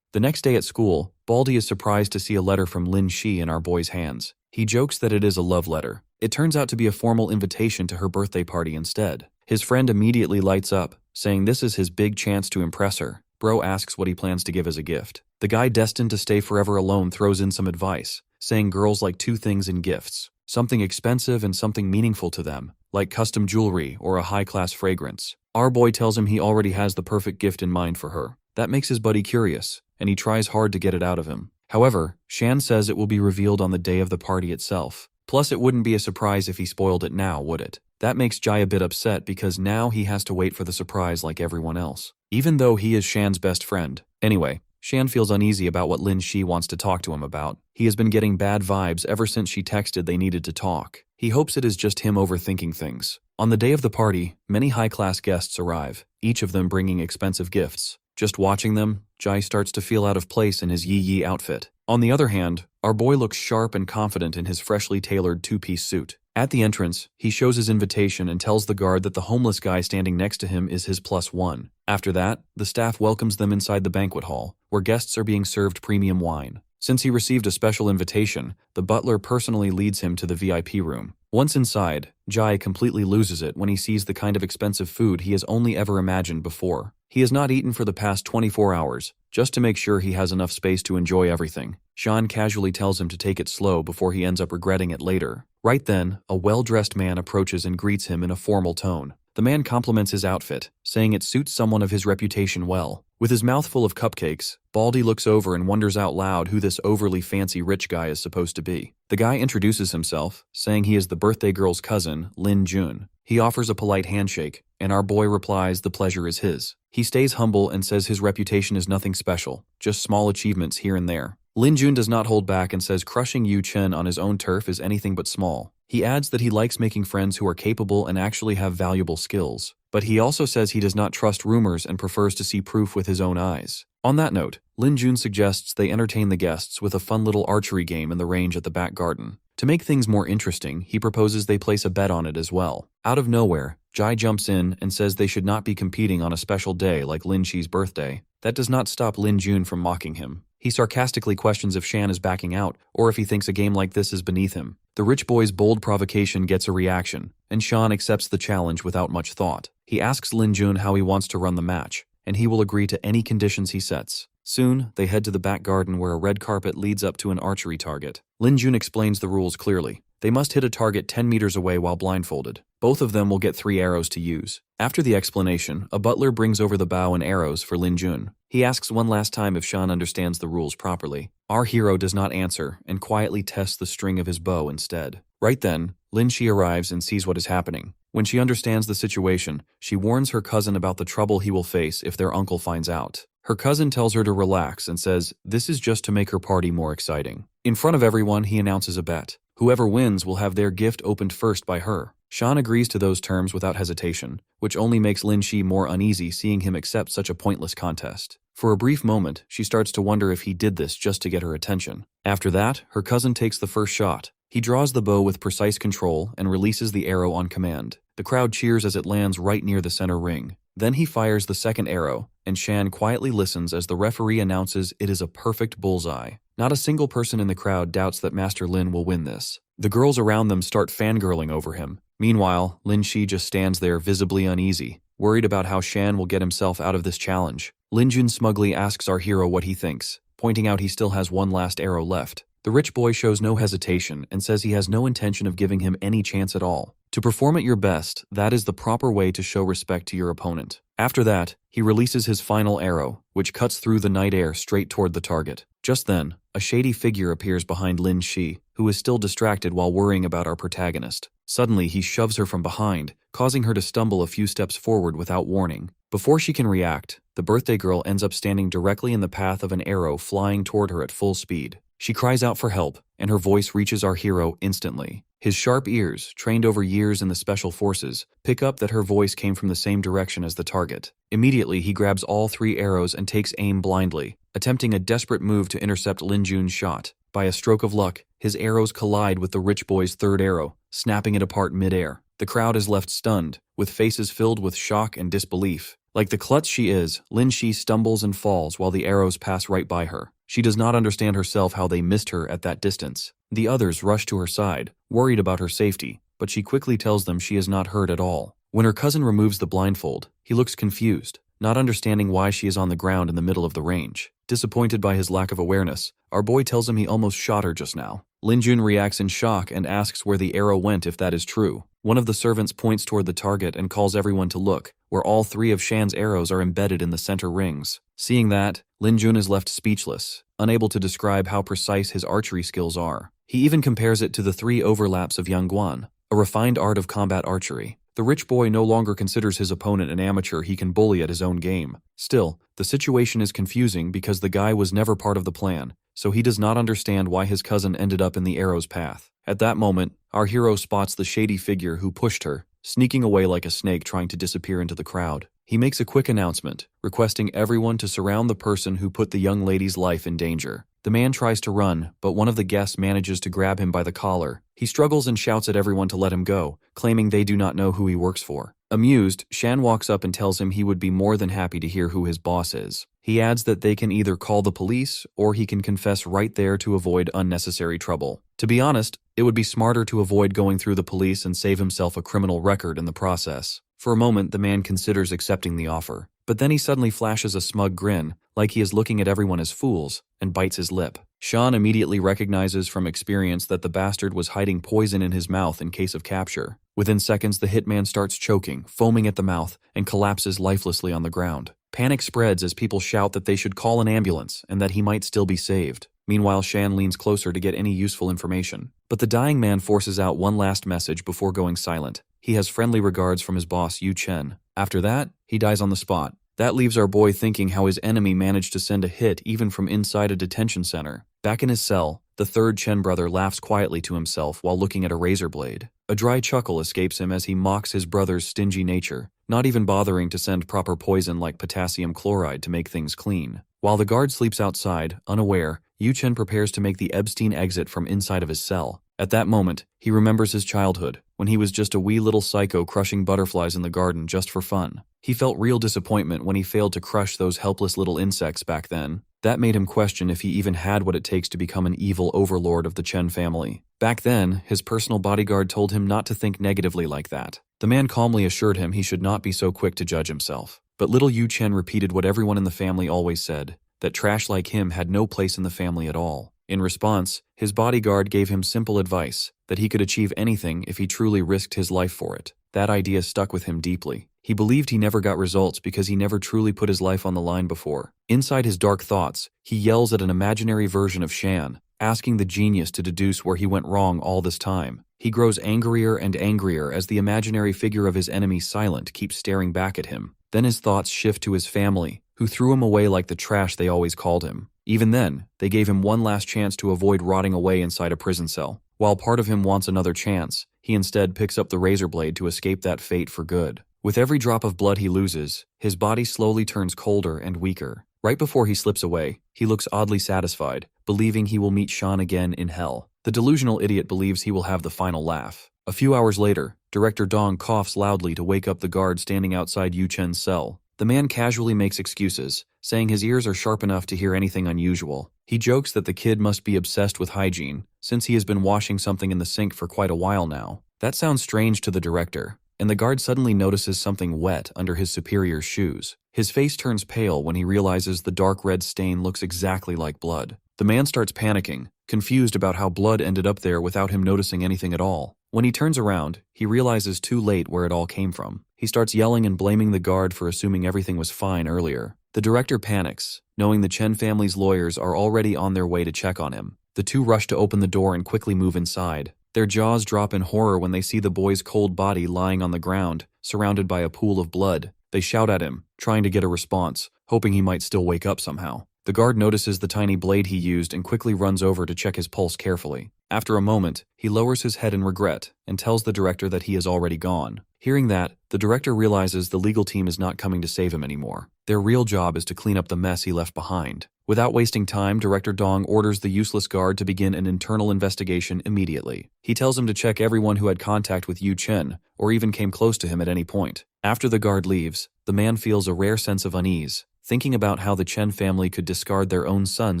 The next day at school, Baldy is surprised to see a letter from Lin Shi in our boy's hands. He jokes that it is a love letter. It turns out to be a formal invitation to her birthday party instead. His friend immediately lights up, saying this is his big chance to impress her. Bro asks what he plans to give as a gift. The guy destined to stay forever alone throws in some advice, saying girls like two things in gifts: something expensive and something meaningful to them, like custom jewelry or a high-class fragrance. Our boy tells him he already has the perfect gift in mind for her. That makes his buddy curious, and he tries hard to get it out of him. However, Shan says it will be revealed on the day of the party itself. Plus, it wouldn't be a surprise if he spoiled it now, would it? That makes Jai a bit upset because now he has to wait for the surprise like everyone else, even though he is Shan's best friend. Anyway, Shan feels uneasy about what Lin Shi wants to talk to him about. He has been getting bad vibes ever since she texted they needed to talk. He hopes it is just him overthinking things. On the day of the party, many high-class guests arrive, each of them bringing expensive gifts. Just watching them, Jai starts to feel out of place in his yee-yee outfit. On the other hand, our boy looks sharp and confident in his freshly tailored two-piece suit. At the entrance, he shows his invitation and tells the guard that the homeless guy standing next to him is his +1. After that, the staff welcomes them inside the banquet hall, where guests are being served premium wine. Since he received a special invitation, the butler personally leads him to the VIP room. Once inside, Jai completely loses it when he sees the kind of expensive food he has only ever imagined before. He has not eaten for the past 24 hours, just to make sure he has enough space to enjoy everything. Shan casually tells him to take it slow before he ends up regretting it later. Right then, a well-dressed man approaches and greets him in a formal tone. The man compliments his outfit, saying it suits someone of his reputation well. With his mouth full of cupcakes, Baldy looks over and wonders out loud who this overly fancy rich guy is supposed to be. The guy introduces himself, saying he is the birthday girl's cousin, Lin Jun. He offers a polite handshake, and our boy replies the pleasure is his. He stays humble and says his reputation is nothing special, just small achievements here and there. Lin Jun does not hold back and says crushing Yu Chen on his own turf is anything but small. He adds that he likes making friends who are capable and actually have valuable skills. But he also says he does not trust rumors and prefers to see proof with his own eyes. On that note, Lin Jun suggests they entertain the guests with a fun little archery game in the range at the back garden. To make things more interesting, he proposes they place a bet on it as well. Out of nowhere, Jai jumps in and says they should not be competing on a special day like Lin Shi's birthday. That does not stop Lin Jun from mocking him. He sarcastically questions if Shan is backing out or if he thinks a game like this is beneath him. The rich boy's bold provocation gets a reaction, and Shan accepts the challenge without much thought. He asks Lin Jun how he wants to run the match, and he will agree to any conditions he sets. Soon, they head to the back garden where a red carpet leads up to an archery target. Lin Jun explains the rules clearly. They must hit a target 10 meters away while blindfolded. Both of them will get 3 arrows to use. After the explanation, a butler brings over the bow and arrows for Lin Jun. He asks one last time if Shan understands the rules properly. Our hero does not answer and quietly tests the string of his bow instead. Right then, Lin Shi arrives and sees what is happening. When she understands the situation, she warns her cousin about the trouble he will face if their uncle finds out. Her cousin tells her to relax and says this is just to make her party more exciting. In front of everyone, he announces a bet. Whoever wins will have their gift opened first by her. Shan agrees to those terms without hesitation, which only makes Lin Shi more uneasy seeing him accept such a pointless contest. For a brief moment, she starts to wonder if he did this just to get her attention. After that, her cousin takes the first shot. He draws the bow with precise control and releases the arrow on command. The crowd cheers as it lands right near the center ring. Then he fires the second arrow, and Shan quietly listens as the referee announces it is a perfect bullseye. Not a single person in the crowd doubts that Master Lin will win this. The girls around them start fangirling over him. Meanwhile, Lin Shi just stands there visibly uneasy, worried about how Shan will get himself out of this challenge. Lin Jun smugly asks our hero what he thinks, pointing out he still has one last arrow left. The rich boy shows no hesitation and says he has no intention of giving him any chance at all. To perform at your best, that is the proper way to show respect to your opponent. After that, he releases his final arrow, which cuts through the night air straight toward the target. Just then, a shady figure appears behind Lin Shi, who is still distracted while worrying about our protagonist. Suddenly, he shoves her from behind, causing her to stumble a few steps forward without warning. Before she can react, the birthday girl ends up standing directly in the path of an arrow flying toward her at full speed. She cries out for help, and her voice reaches our hero instantly. His sharp ears, trained over years in the special forces, pick up that her voice came from the same direction as the target. Immediately, he grabs all 3 arrows and takes aim blindly, attempting a desperate move to intercept Lin Jun's shot. By a stroke of luck, his arrows collide with the rich boy's third arrow, snapping it apart mid-air. The crowd is left stunned, with faces filled with shock and disbelief. Like the klutz she is, Lin Shi stumbles and falls while the arrows pass right by her. She does not understand herself how they missed her at that distance. The others rush to her side, worried about her safety, but she quickly tells them she is not hurt at all. When her cousin removes the blindfold, he looks confused, not understanding why she is on the ground in the middle of the range. Disappointed by his lack of awareness, our boy tells him he almost shot her just now. Lin Jun reacts in shock and asks where the arrow went if that is true. One of the servants points toward the target and calls everyone to look, where all 3 of Shan's arrows are embedded in the center rings. Seeing that, Lin Jun is left speechless, unable to describe how precise his archery skills are. He even compares it to the 3 overlaps of Yangguan, a refined art of combat archery. The rich boy no longer considers his opponent an amateur he can bully at his own game. Still, the situation is confusing because the guy was never part of the plan, so he does not understand why his cousin ended up in the arrow's path. At that moment, our hero spots the shady figure who pushed her, sneaking away like a snake trying to disappear into the crowd. He makes a quick announcement, requesting everyone to surround the person who put the young lady's life in danger. The man tries to run, but one of the guests manages to grab him by the collar. He struggles and shouts at everyone to let him go, claiming they do not know who he works for. Amused, Shan walks up and tells him he would be more than happy to hear who his boss is. He adds that they can either call the police or he can confess right there to avoid unnecessary trouble. To be honest, it would be smarter to avoid going through the police and save himself a criminal record in the process. For a moment, the man considers accepting the offer, but then he suddenly flashes a smug grin, like he is looking at everyone as fools, and bites his lip. Shan immediately recognizes from experience that the bastard was hiding poison in his mouth in case of capture. Within seconds, the hitman starts choking, foaming at the mouth, and collapses lifelessly on the ground. Panic spreads as people shout that they should call an ambulance and that he might still be saved. Meanwhile, Shan leans closer to get any useful information. But the dying man forces out one last message before going silent. He has friendly regards from his boss, Yu Chen. After that, he dies on the spot. That leaves our boy thinking how his enemy managed to send a hit even from inside a detention center. Back in his cell, the third Chen brother laughs quietly to himself while looking at a razor blade. A dry chuckle escapes him as he mocks his brother's stingy nature, not even bothering to send proper poison like potassium chloride to make things clean. While the guard sleeps outside, unaware, Yu Chen prepares to make the Epstein exit from inside of his cell. At that moment, he remembers his childhood, when he was just a wee little psycho crushing butterflies in the garden just for fun. He felt real disappointment when he failed to crush those helpless little insects back then. That made him question if he even had what it takes to become an evil overlord of the Chen family. Back then, his personal bodyguard told him not to think negatively like that. The man calmly assured him he should not be so quick to judge himself. But little Yu Chen repeated what everyone in the family always said, that trash like him had no place in the family at all. In response, his bodyguard gave him simple advice that he could achieve anything if he truly risked his life for it. That idea stuck with him deeply. He believed he never got results because he never truly put his life on the line before. Inside his dark thoughts, he yells at an imaginary version of Shan, asking the genius to deduce where he went wrong all this time. He grows angrier and angrier as the imaginary figure of his enemy Silent keeps staring back at him. Then his thoughts shift to his family, who threw him away like the trash they always called him. Even then, they gave him one last chance to avoid rotting away inside a prison cell. While part of him wants another chance, he instead picks up the razor blade to escape that fate for good. With every drop of blood he loses, his body slowly turns colder and weaker. Right before he slips away, he looks oddly satisfied, believing he will meet Shan again in hell. The delusional idiot believes he will have the final laugh. A few hours later, Director Dong coughs loudly to wake up the guard standing outside Yuchen's cell. The man casually makes excuses, saying his ears are sharp enough to hear anything unusual. He jokes that the kid must be obsessed with hygiene, since he has been washing something in the sink for quite a while now. That sounds strange to the director, and the guard suddenly notices something wet under his superior's shoes. His face turns pale when he realizes the dark red stain looks exactly like blood. The man starts panicking, confused about how blood ended up there without him noticing anything at all. When he turns around, he realizes too late where it all came from. He starts yelling and blaming the guard for assuming everything was fine earlier. The director panics, knowing the Chen family's lawyers are already on their way to check on him. The two rush to open the door and quickly move inside. Their jaws drop in horror when they see the boy's cold body lying on the ground, surrounded by a pool of blood. They shout at him, trying to get a response, hoping he might still wake up somehow. The guard notices the tiny blade he used and quickly runs over to check his pulse carefully. After a moment, he lowers his head in regret and tells the director that he is already gone. Hearing that, the director realizes the legal team is not coming to save him anymore. Their real job is to clean up the mess he left behind. Without wasting time, Director Dong orders the useless guard to begin an internal investigation immediately. He tells him to check everyone who had contact with Yu Chen, or even came close to him at any point. After the guard leaves, the man feels a rare sense of unease, thinking about how the Chen family could discard their own son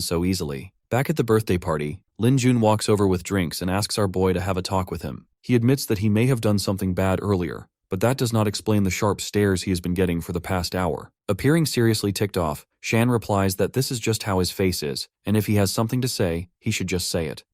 so easily. Back at the birthday party, Lin Jun walks over with drinks and asks our boy to have a talk with him. He admits that he may have done something bad earlier, but that does not explain the sharp stares he has been getting for the past hour. Appearing seriously ticked off, Shan replies that this is just how his face is, and if he has something to say, he should just say it.